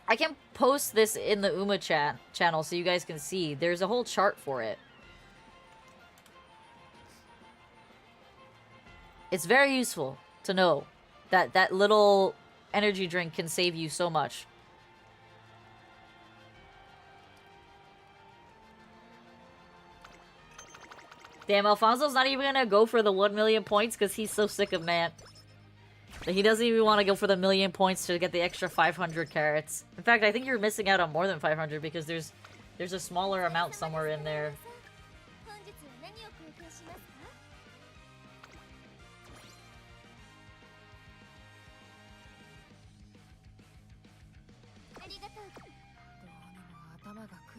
I can post this in the Uma channel so you guys can see. There's a whole chart for it. It's very useful to know that that little energy drink can save you so much. Damn, Alfonso's not even gonna go for the 1 million points because he's so sick of Nant. That he doesn't even want to go for the 1 million points to get the extra 500 carats. In fact, I think you're missing out on more than 500 because there's a smaller amount somewhere in there.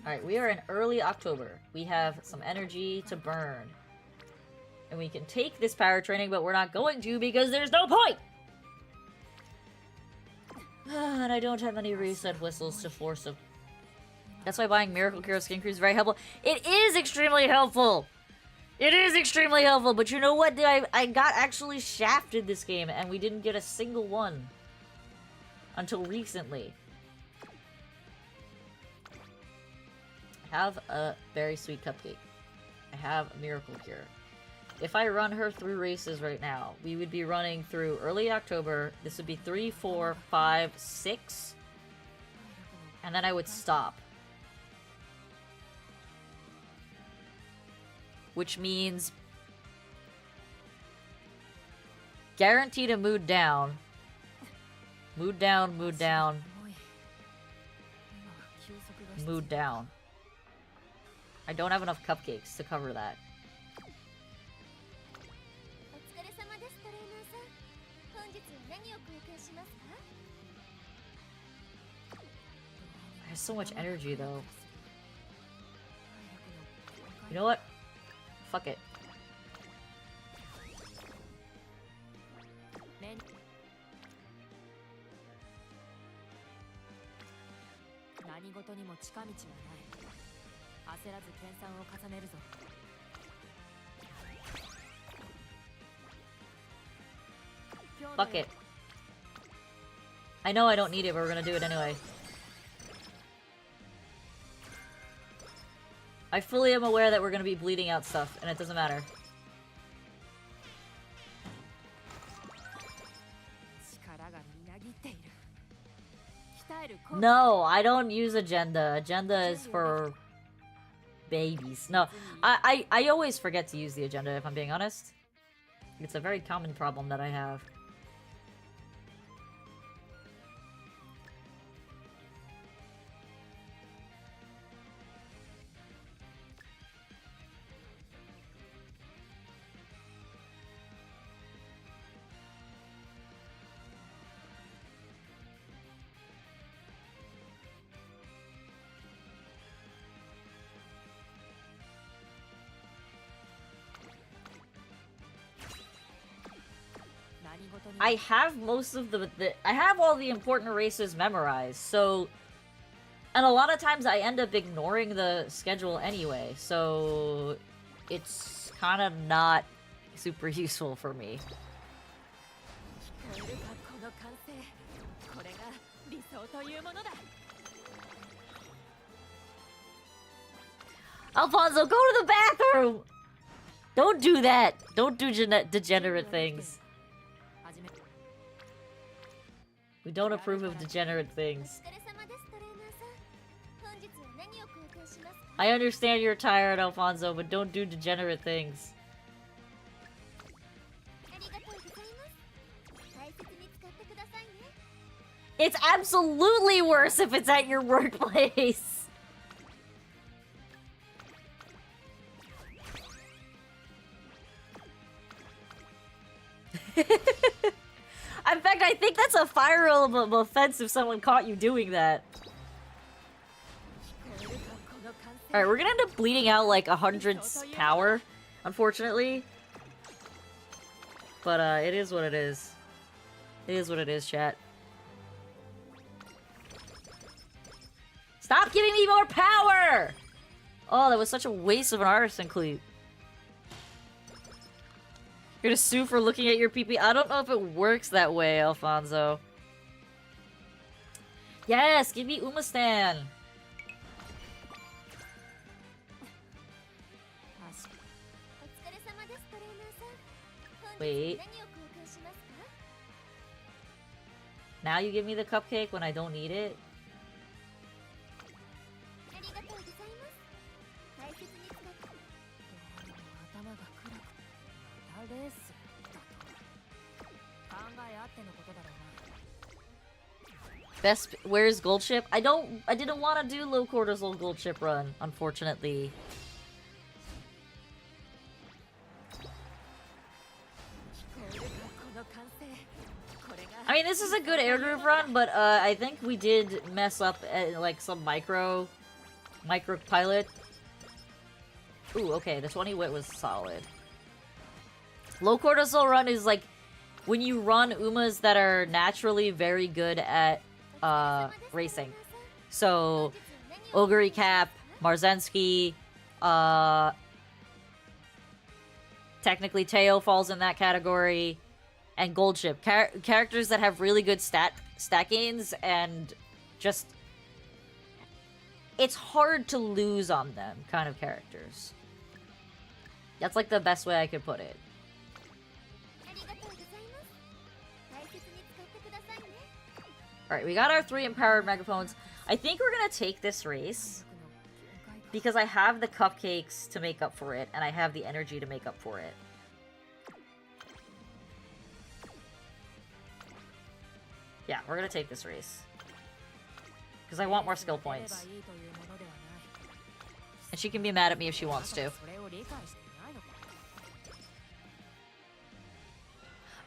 Alright, we are in early October. We have some energy to burn. And we can take this power training, but we're not going to because there's no point! And I don't have any reset whistles to force them. That's why buying Miracle Cure Skin Cream is very helpful. It is extremely helpful! It is extremely helpful, but you know what? I got actually shafted this game, and we didn't get a single one. Until recently. I have a very sweet cupcake. I have a Miracle Cure. If I run her through races right now, we would be running through early October. This would be 3, 4, 5, 6. And then I would stop. Which means guaranteed a mood down. Mood down, mood down. Mood down. I don't have enough cupcakes to cover that. I have so much energy though. You know what? Fuck it. Fuck it. I know I don't need it, but we're gonna do it anyway. I fully am aware that we're gonna be bleeding out stuff, and it doesn't matter. No, I don't use agenda. Agenda is for babies. No, I always forget to use the agenda, if I'm being honest. It's a very common problem that I have. I have most of I have all the important races memorized, so... And a lot of times I end up ignoring the schedule anyway, so... It's kind of not super useful for me. Alfonso, go to the bathroom! Don't do that! Don't do degenerate things. We don't approve of degenerate things. I understand you're tired, Alfonso, but don't do degenerate things. It's absolutely worse if it's at your workplace! In fact, I think that's a fireable offense if someone caught you doing that. Alright, we're gonna end up bleeding out like 100 power, unfortunately. But, it is what it is. It is what it is, chat. Stop giving me more power! Oh, that was such a waste of an artisan cleat. You're gonna sue for looking at your PP? I don't know if it works that way, Alfonso. Yes, give me Umastan! Wait. Now you give me the cupcake when I don't need it? Best, where's Gold Ship? I didn't want to do low cortisol Gold Ship run, unfortunately. I mean, this is a good air groove run, but I think we did mess up at, like, some micro pilot. Ooh, okay, the 20 wit was solid. Low cortisol run is like when you run Umas that are naturally very good at racing. So, Ogre Cap, Marzensky, technically Teo falls in that category, and Gold Ship. Characters that have really good stat gains, and just... it's hard to lose on them kind of characters. That's like the best way I could put it. Alright, we got our 3 empowered megaphones. I think we're gonna take this race because I have the cupcakes to make up for it, and I have the energy to make up for it. Yeah, we're gonna take this race. Because I want more skill points. And she can be mad at me if she wants to.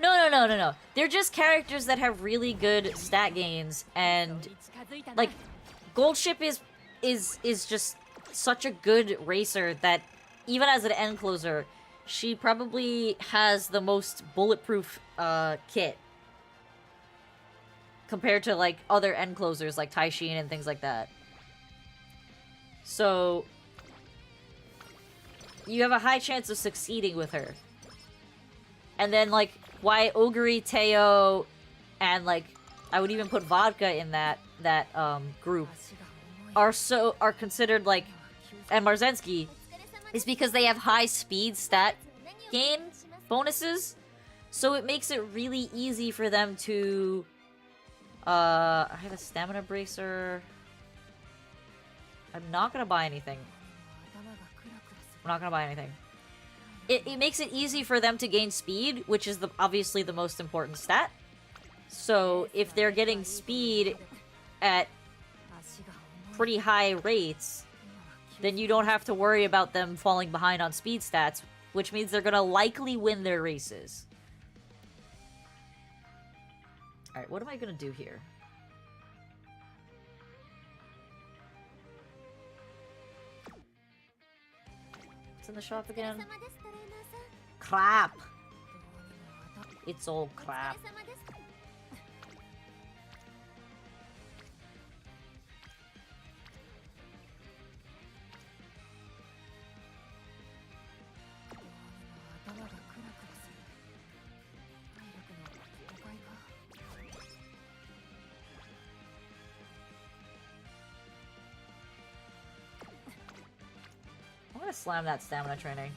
No. They're just characters that have really good stat gains, and like Gold Ship is just such a good racer that even as an end closer, she probably has the most bulletproof kit compared to like other end closers like Taishin and things like that. So you have a high chance of succeeding with her. And then like why Ogre, Teo, and like I would even put Vodka in that group are considered like, and Marzensky, is because they have high speed stat gain bonuses, so it makes it really easy for them to I have a stamina bracer. I'm not gonna buy anything. I'm not gonna buy anything. It makes it easy for them to gain speed, which is obviously the most important stat. So if they're getting speed at pretty high rates, then you don't have to worry about them falling behind on speed stats, which means they're gonna likely win their races. Alright, what am I gonna do here? What's in the shop again? Crap! It's all crap. I'm gonna slam that stamina training.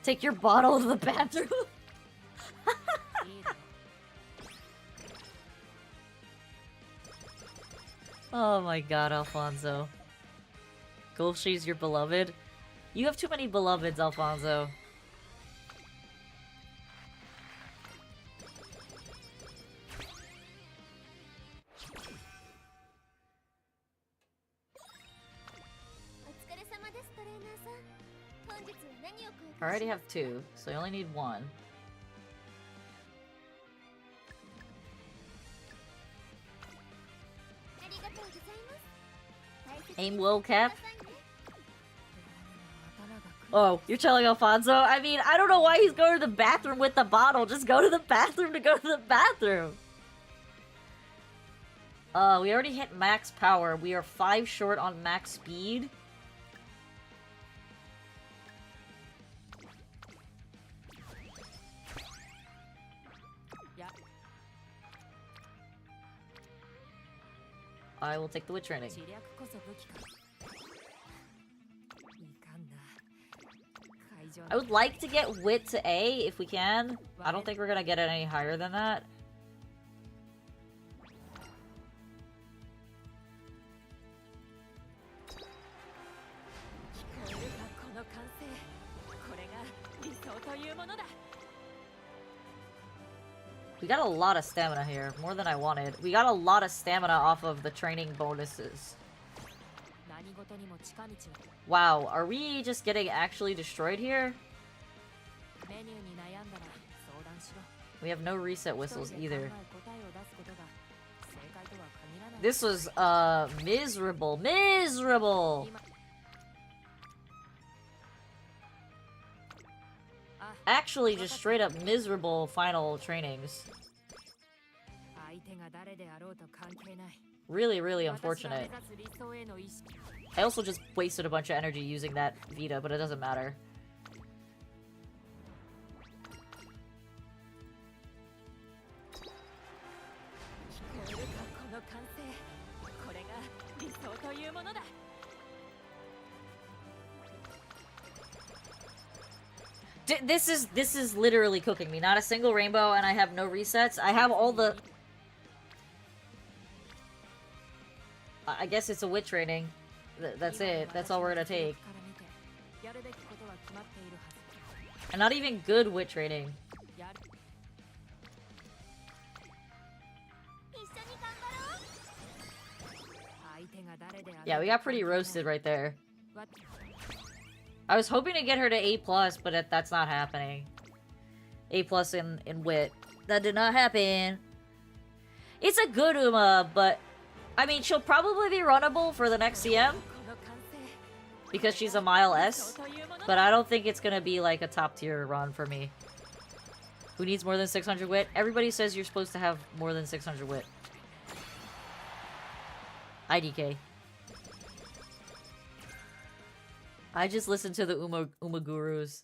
Take your bottle to the bathroom. Oh my god, Alfonso. Golshi's your beloved? You have too many beloveds, Alfonso. I already have 2, so I only need 1. Aim low, Cap. Oh, you're telling Alfonso? I mean, I don't know why he's going to the bathroom with the bottle. Just go to the bathroom to go to the bathroom. We already hit max power. We are 5 short on max speed. I will take the wit training. I would like to get wit to A if we can. I don't think we're gonna get it any higher than that. We got a lot of stamina here, more than I wanted. We got a lot of stamina off of the training bonuses. Wow, are we just getting actually destroyed here? We have no reset whistles either. This was, miserable. Miserable! Actually, just straight up miserable final trainings. Really, really unfortunate. I also just wasted a bunch of energy using that Vita, but it doesn't matter. This is literally cooking me. Not a single rainbow, and I have no resets. I have all the... I guess it's a wit training. That's it. That's all we're gonna take. And not even good wit training. Yeah, we got pretty roasted right there. I was hoping to get her to A+, but that's not happening. A+ in wit. That did not happen. It's a good Uma, but... I mean, she'll probably be runnable for the next CM. Because she's a mile S. But I don't think it's gonna be like a top tier run for me. Who needs more than 600 wit? Everybody says you're supposed to have more than 600 wit. IDK. I just listened to the Uma Gurus.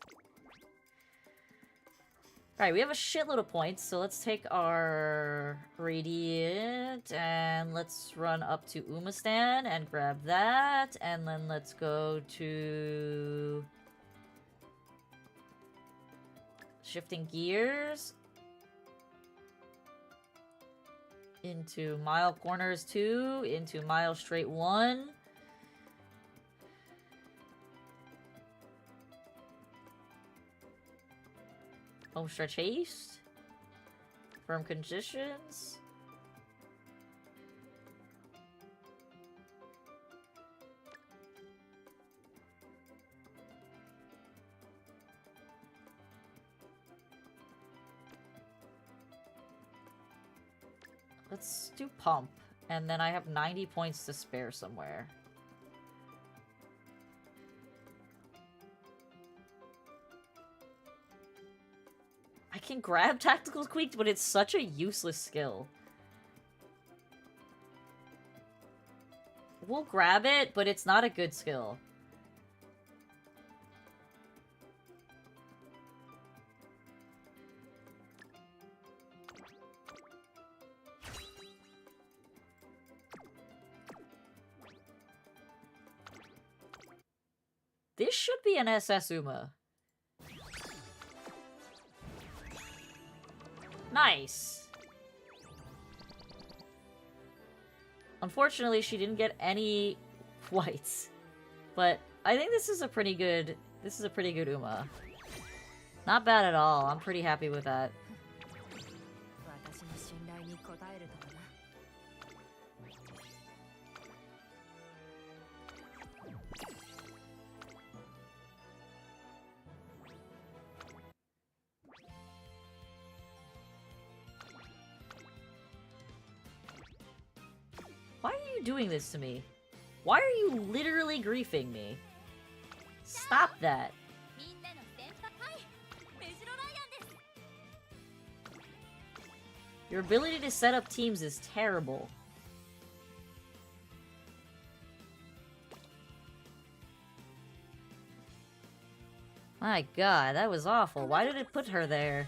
Alright, we have a shitload of points, so let's take our Radiant and let's run up to Umastan and grab that, and then let's go to... Shifting Gears. Into Mile Corners 2, into Mile Straight 1. Home stretch haste. Firm conditions. Let's do pump. And then I have 90 points to spare somewhere. I can grab Tactical Squeak, but it's such a useless skill. We'll grab it, but it's not a good skill. This should be an SS Uma. Nice. Unfortunately, she didn't get any whites. But I think this is a pretty good Uma. Not bad at all. I'm pretty happy with that. Why are you doing this to me? Why are you literally griefing me? Stop that. Your ability to set up teams is terrible. My god, that was awful. Why did it put her there?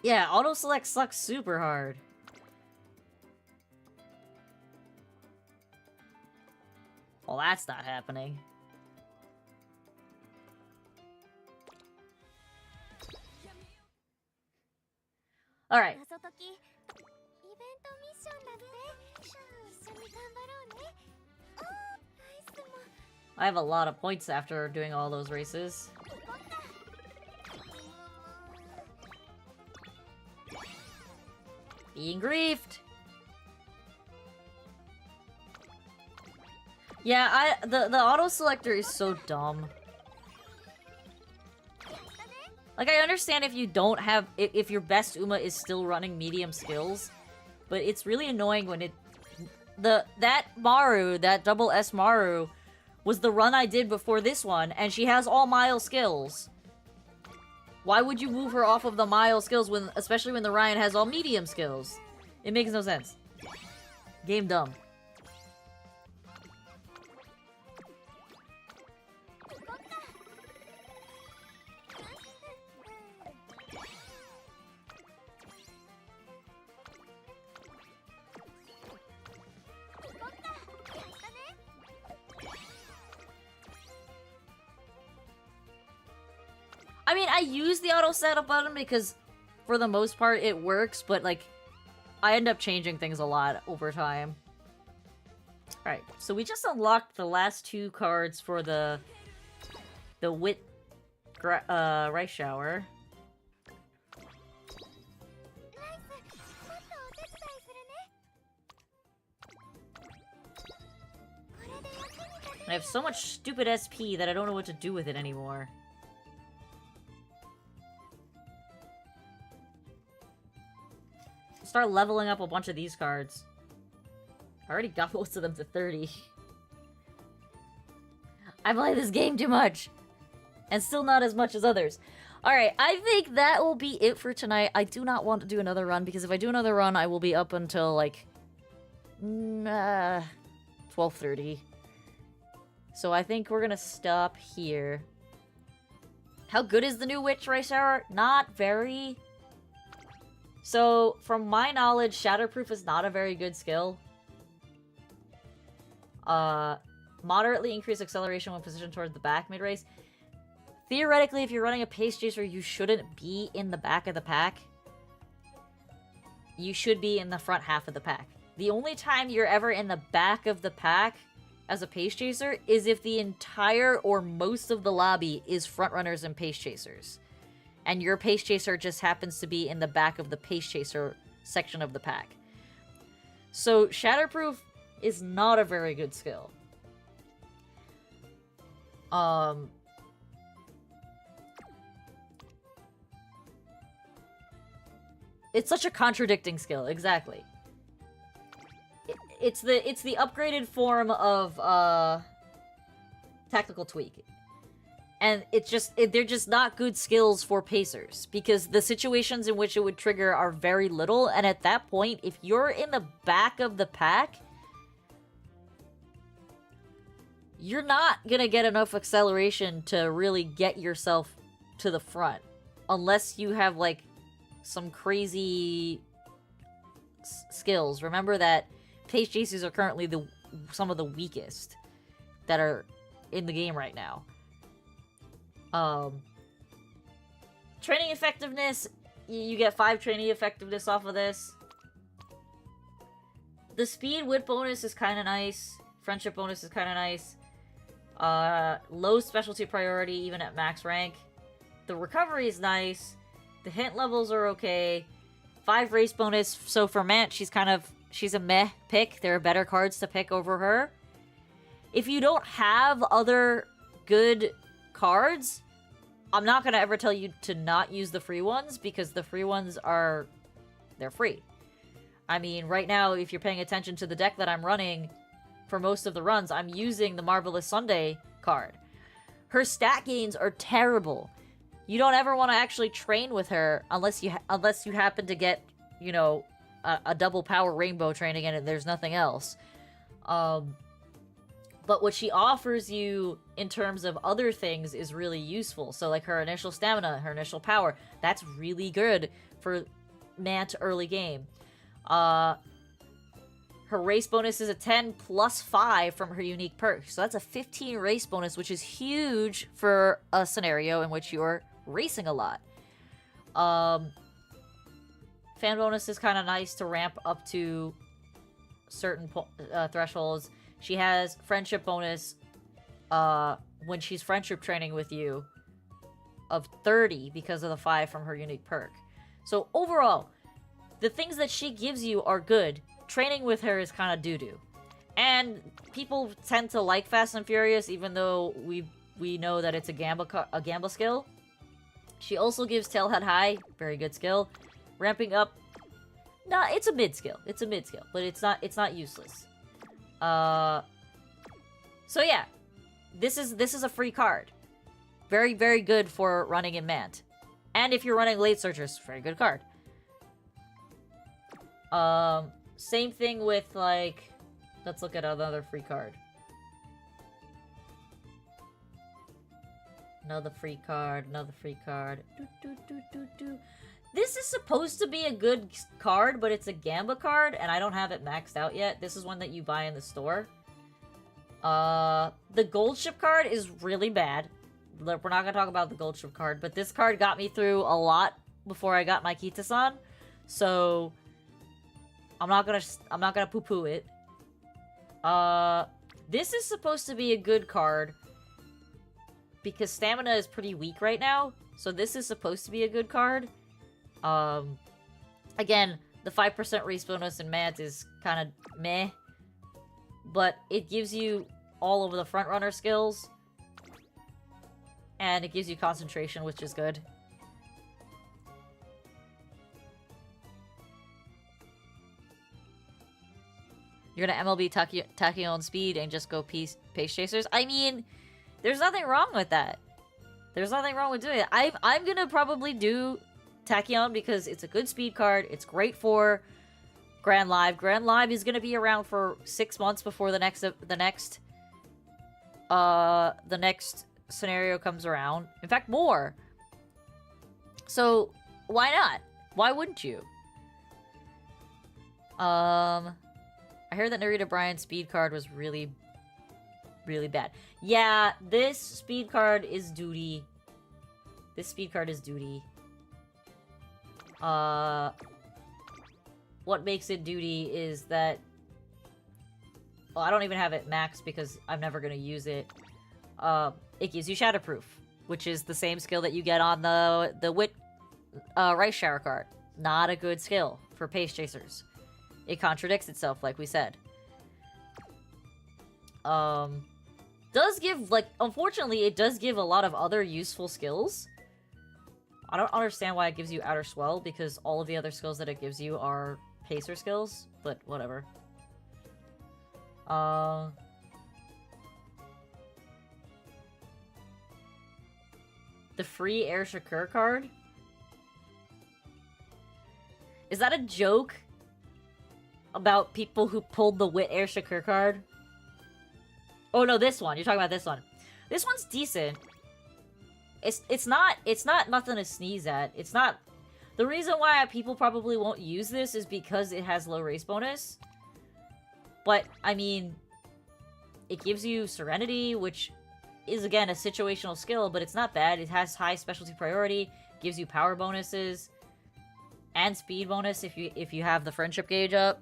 Yeah, auto-select sucks super hard. Well, that's not happening. Alright. I have a lot of points after doing all those races. Being griefed! Yeah, the auto-selector is so dumb. Like, I understand if you don't have... If your best Uma is still running medium skills, but it's really annoying when it... That Maru, that double S Maru, was the run I did before this one, and she has all Mile skills. Why would you move her off of the Mile skills, when, especially when the Ryan has all medium skills? It makes no sense. Game dumb. I mean, I use the auto setup button because, for the most part, it works, but, like, I end up changing things a lot over time. Alright, so we just unlocked the last 2 cards for the Wit Rice Shower. I have so much stupid SP that I don't know what to do with it anymore. Start leveling up a bunch of these cards. I already got most of them to 30. I play this game too much. And still not as much as others. Alright, I think that will be it for tonight. I do not want to do another run, because if I do another run, I will be up until, like... 12:30. So I think we're gonna stop here. How good is the new Witch Rice Shower? Not very. So, from my knowledge, Shatterproof is not a very good skill. Moderately increased acceleration when positioned toward the back mid-race. Theoretically, if you're running a Pace Chaser, you shouldn't be in the back of the pack. You should be in the front half of the pack. The only time you're ever in the back of the pack as a Pace Chaser is if the entire or most of the lobby is Frontrunners and Pace Chasers. And your Pace Chaser just happens to be in the back of the Pace Chaser section of the pack. So, Shatterproof is not a very good skill. It's such a contradicting skill, exactly. It's the upgraded form of, Tactical Tweak. And they're just not good skills for Pacers, because the situations in which it would trigger are very little, and at that point, if you're in the back of the pack, you're not gonna get enough acceleration to really get yourself to the front. Unless you have, like, some crazy skills. Remember that Pace Chasers are currently some of the weakest that are in the game right now. Training effectiveness, you get 5 training effectiveness off of this. The speed wit bonus is kind of nice. Friendship bonus is kind of nice. Low specialty priority even at max rank. The recovery is nice. The hint levels are okay. 5 race bonus, so for Mant, she's a meh pick. There are better cards to pick over her. If you don't have other good cards, I'm not gonna ever tell you to not use the free ones, because the free ones they're free. I mean, right now, if you're paying attention to the deck that I'm running, for most of the runs, I'm using the Marvelous Sunday card. Her stat gains are terrible. You don't ever want to actually train with her unless you happen to get, you know, a double power rainbow training in it and there's nothing else. But what she offers you in terms of other things is really useful. So like her initial stamina, her initial power, that's really good for Mant early game. Her race bonus is a 10 plus 5 from her unique perk. So that's a 15 race bonus, which is huge for a scenario in which you're racing a lot. Fan bonus is kind of nice to ramp up to certain thresholds. She has friendship bonus when she's friendship training with you of 30 because of the 5 from her unique perk. So overall, the things that she gives you are good. Training with her is kind of doo-doo. And people tend to like Fast and Furious, even though we know that it's a gamble skill. She also gives Tailhead High, very good skill. Ramping up, nah, it's a mid skill. It's a mid skill, but it's not useless. So yeah, this is a free card. Very, very good for running in Mant. And if you're running Late Searchers, very good card. Same thing with, like, let's look at another free card. Another free card, another free card. This is supposed to be a good card, but it's a Gamba card, and I don't have it maxed out yet. This is one that you buy in the store. The Gold Ship card is really bad. We're not gonna talk about the Gold Ship card, but this card got me through a lot before I got my Kita-san. So I'm not gonna poo-poo it. This is supposed to be a good card because stamina is pretty weak right now. So this is supposed to be a good card. Again, the 5% race bonus in Mant is kind of meh, but it gives you all of the front runner skills, and it gives you concentration, which is good. You're gonna MLB Tachyon Speed and just go Pace Chasers? I mean, there's nothing wrong with that. There's nothing wrong with doing it. I'm gonna probably do Tachyon because it's a good speed card. It's great for Grand Live. Grand Live is gonna be around for 6 months before the next scenario comes around. In fact, more. So why not? Why wouldn't you? I heard that Narita Bryan's speed card was really, really bad. Yeah, this speed card is duty. This speed card is duty. What makes it duty is that... Well, I don't even have it maxed because I'm never going to use it. It gives you Shatterproof, which is the same skill that you get on the Wit Rice Shower card. Not a good skill for Pace Chasers. It contradicts itself, like we said. Does give, like, unfortunately, it does give a lot of other useful skills. I don't understand why it gives you Outer Swell, because all of the other skills that it gives you are Pacer skills, but whatever. The free Air Shakur card? Is that a joke? About people who pulled the Wit Air Shakur card? Oh no, this one. You're talking about this one. This one's decent. It's not nothing to sneeze at. It's not... The reason why people probably won't use this is because it has low race bonus. But, I mean... It gives you Serenity, which is, again, a situational skill, but it's not bad. It has high specialty priority, gives you power bonuses, and speed bonus if you have the friendship gauge up.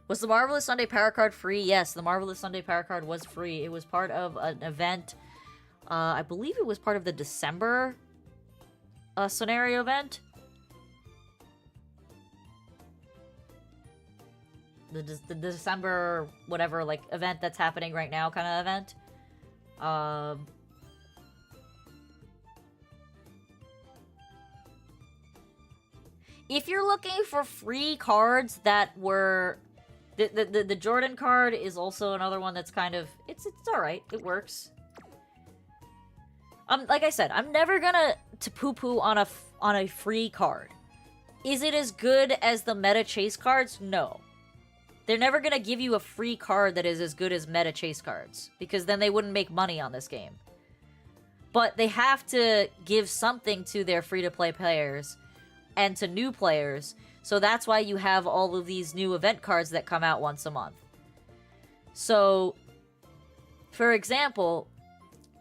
Was the Marvelous Sunday Power Card free? Yes, the Marvelous Sunday Power Card was free. It was part of an event. I believe it was part of the December scenario event. The December whatever, like, event that's happening right now kind of event. If you're looking for free cards that were... The Jordan card is also another one that's kind of... It's alright. It works. Like I said, I'm never gonna to poo-poo on a free card. Is it as good as the meta chase cards? No. They're never gonna give you a free card that is as good as meta chase cards, because then they wouldn't make money on this game. But they have to give something to their free-to-play players and to new players, so that's why you have all of these new event cards that come out once a month. So, for example,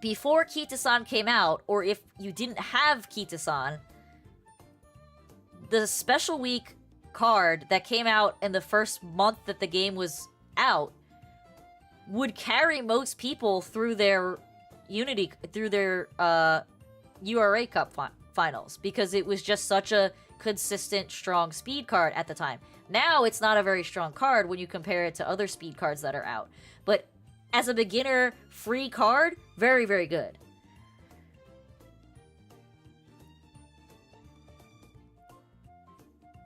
before Kita-san came out, or if you didn't have Kita-san, the Special Week card that came out in the first month that the game was out would carry most people through their URA Cup finals, because it was just such a consistent, strong speed card at the time. Now it's not a very strong card when you compare it to other speed cards that are out. But as a beginner free card, very, very good.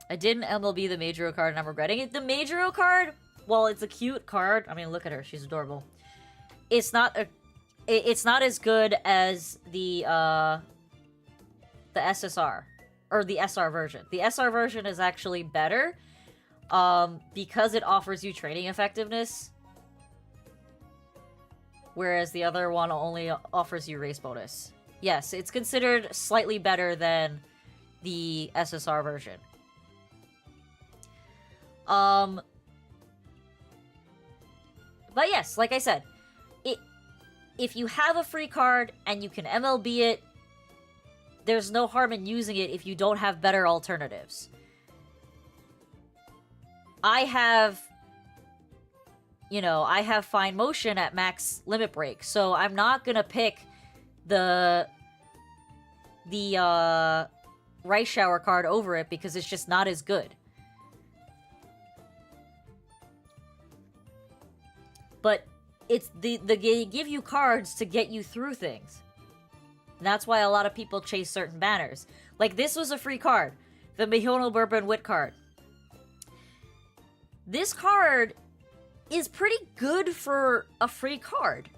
I didn't MLB the Majoro card and I'm regretting it. The Majoro card, well, it's a cute card. I mean, look at her. She's adorable. It's not as good as the SSR. Or the SR version. The SR version is actually better because it offers you training effectiveness, whereas the other one only offers you race bonus. Yes, it's considered slightly better than the SSR version. But yes, like I said, if you have a free card and you can MLB it, there's no harm in using it if you don't have better alternatives. I have fine motion at max limit break, so I'm not gonna pick the Rice Shower card over it because it's just not as good. But it's they give you cards to get you through things. And that's why a lot of people chase certain banners. Like, this was a free card. The Mihono Bourbon Wit card. This card is pretty good for a free card.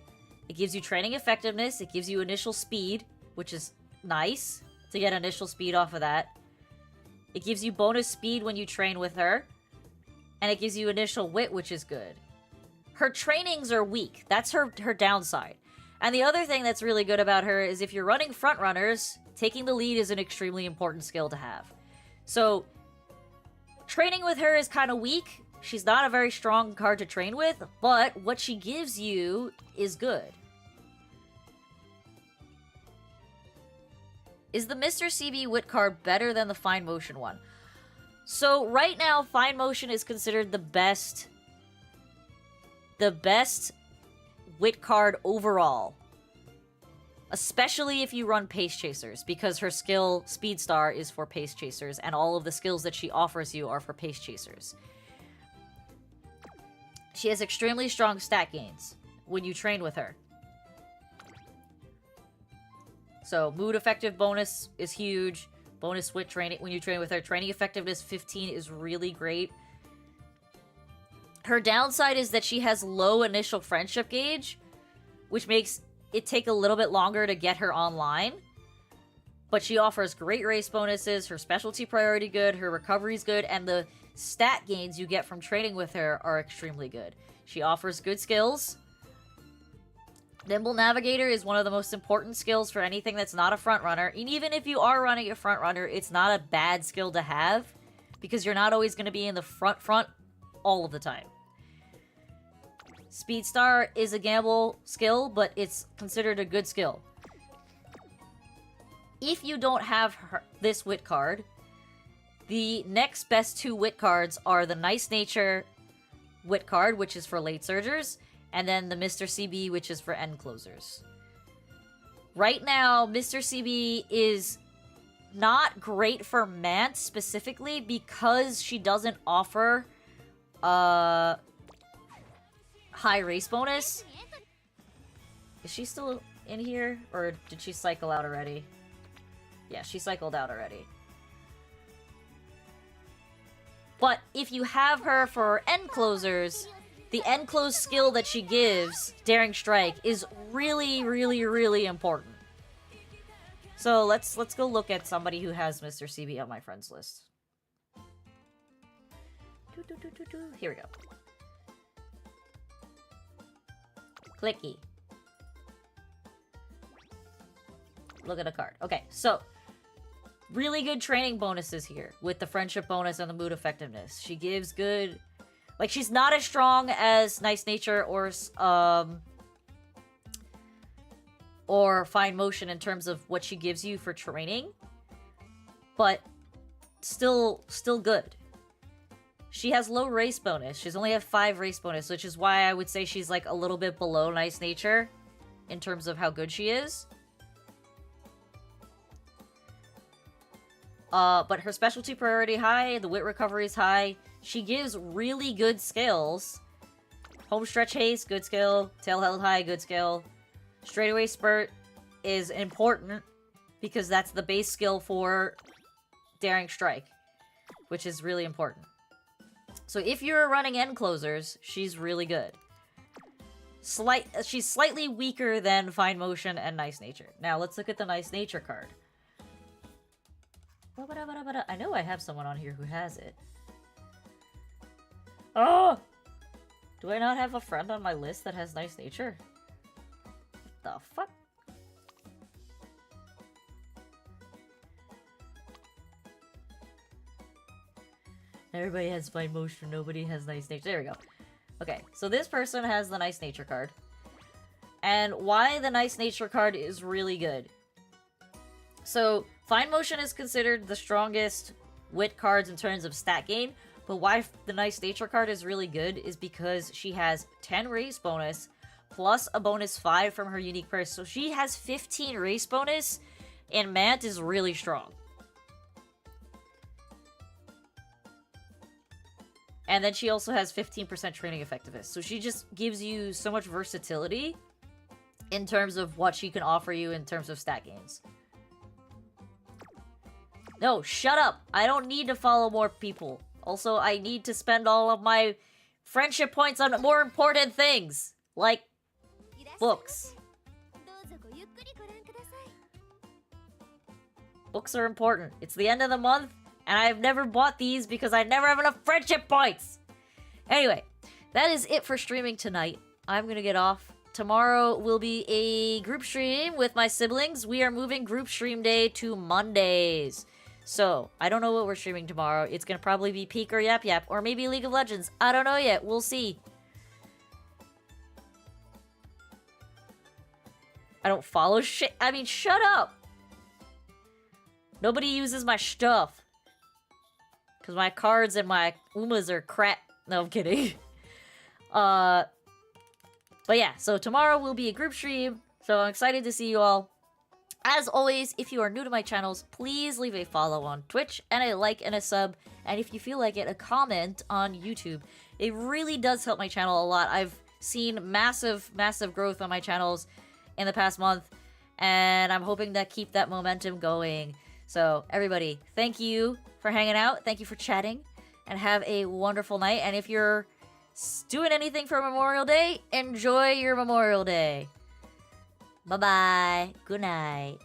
It gives you training effectiveness. It gives you initial speed, which is nice to get initial speed off of that. It gives you bonus speed when you train with her. And it gives you initial wit, which is good. Her trainings are weak. That's her downside. And the other thing that's really good about her is if you're running front runners, taking the lead is an extremely important skill to have. So, training with her is kind of weak. She's not a very strong card to train with, but what she gives you is good. Is the Mr. CB Wit card better than the Fine Motion one? So, right now, Fine Motion is considered the best Wit card overall. Especially if you run Pace Chasers, because her skill, Speed Star, is for Pace Chasers, and all of the skills that she offers you are for Pace Chasers. She has extremely strong stat gains when you train with her. So, mood effective bonus is huge. Bonus wit training when you train with her. Training effectiveness 15 is really great. Her downside is that she has low initial friendship gauge, which makes it take a little bit longer to get her online. But she offers great race bonuses, her specialty priority good, her recovery's good, and the stat gains you get from training with her are extremely good. She offers good skills. Nimble Navigator is one of the most important skills for anything that's not a front runner. And even if you are running a front runner, it's not a bad skill to have, because you're not always going to be in the front all of the time. Speed Star is a gamble skill, but it's considered a good skill. If you don't have this wit card, the next best two wit cards are the Nice Nature wit card, which is for late surgers, and then the Mr. CB, which is for end closers. Right now, Mr. CB is not great for Mant specifically because she doesn't offer high race bonus. Is she still in here? Or did she cycle out already? Yeah, she cycled out already. But if you have her for end closers, the end close skill that she gives, Daring Strike, is really, really, really important. So let's go look at somebody who has Mr. CB on my friends list. Here we go. Clicky. Look at the card. Okay, so really good training bonuses here with the friendship bonus and the mood effectiveness. She gives good, like, she's not as strong as Nice Nature or Fine Motion in terms of what she gives you for training, but still good. She has low race bonus. She's only have 5 race bonus, which is why I would say she's like a little bit below Nice Nature in terms of how good she is. But her specialty priority high, the wit recovery is high. She gives really good skills. Home stretch haste, good skill. Tail held high, good skill. Straightaway spurt is important because that's the base skill for Daring Strike, which is really important. So if you're running end closers, she's really good. She's slightly weaker than Fine Motion and Nice Nature. Now let's look at the Nice Nature card. I know I have someone on here who has it. Oh! Do I not have a friend on my list that has Nice Nature? What the fuck? Everybody has Fine Motion, nobody has Nice Nature. There we go. Okay, so this person has the Nice Nature card. And why the Nice Nature card is really good. So, Fine Motion is considered the strongest wit cards in terms of stat gain, but why the Nice Nature card is really good is because she has 10 race bonus, plus a bonus 5 from her unique purse. So she has 15 race bonus, and Mant is really strong. And then she also has 15% training effectiveness. So she just gives you so much versatility in terms of what she can offer you in terms of stat gains. No, shut up! I don't need to follow more people. Also, I need to spend all of my friendship points on more important things, like books. Books are important. It's the end of the month, and I've never bought these because I never have enough friendship points! Anyway, that is it for streaming tonight. I'm gonna get off. Tomorrow will be a group stream with my siblings. We are moving group stream day to Mondays. So, I don't know what we're streaming tomorrow. It's gonna probably be Peek or Yap Yap, or maybe League of Legends. I don't know yet. We'll see. I don't follow shit. I mean, shut up! Nobody uses my stuff. Because my cards and my Umas are crap. No, I'm kidding. But yeah, so tomorrow will be a group stream. So I'm excited to see you all. As always, if you are new to my channels, please leave a follow on Twitch and a like and a sub. And if you feel like it, a comment on YouTube. It really does help my channel a lot. I've seen massive, massive growth on my channels in the past month. And I'm hoping to keep that momentum going. So everybody, thank you for hanging out. Thank you for chatting. And have a wonderful night. And if you're doing anything for Memorial Day, enjoy your Memorial Day. Bye-bye. Good night.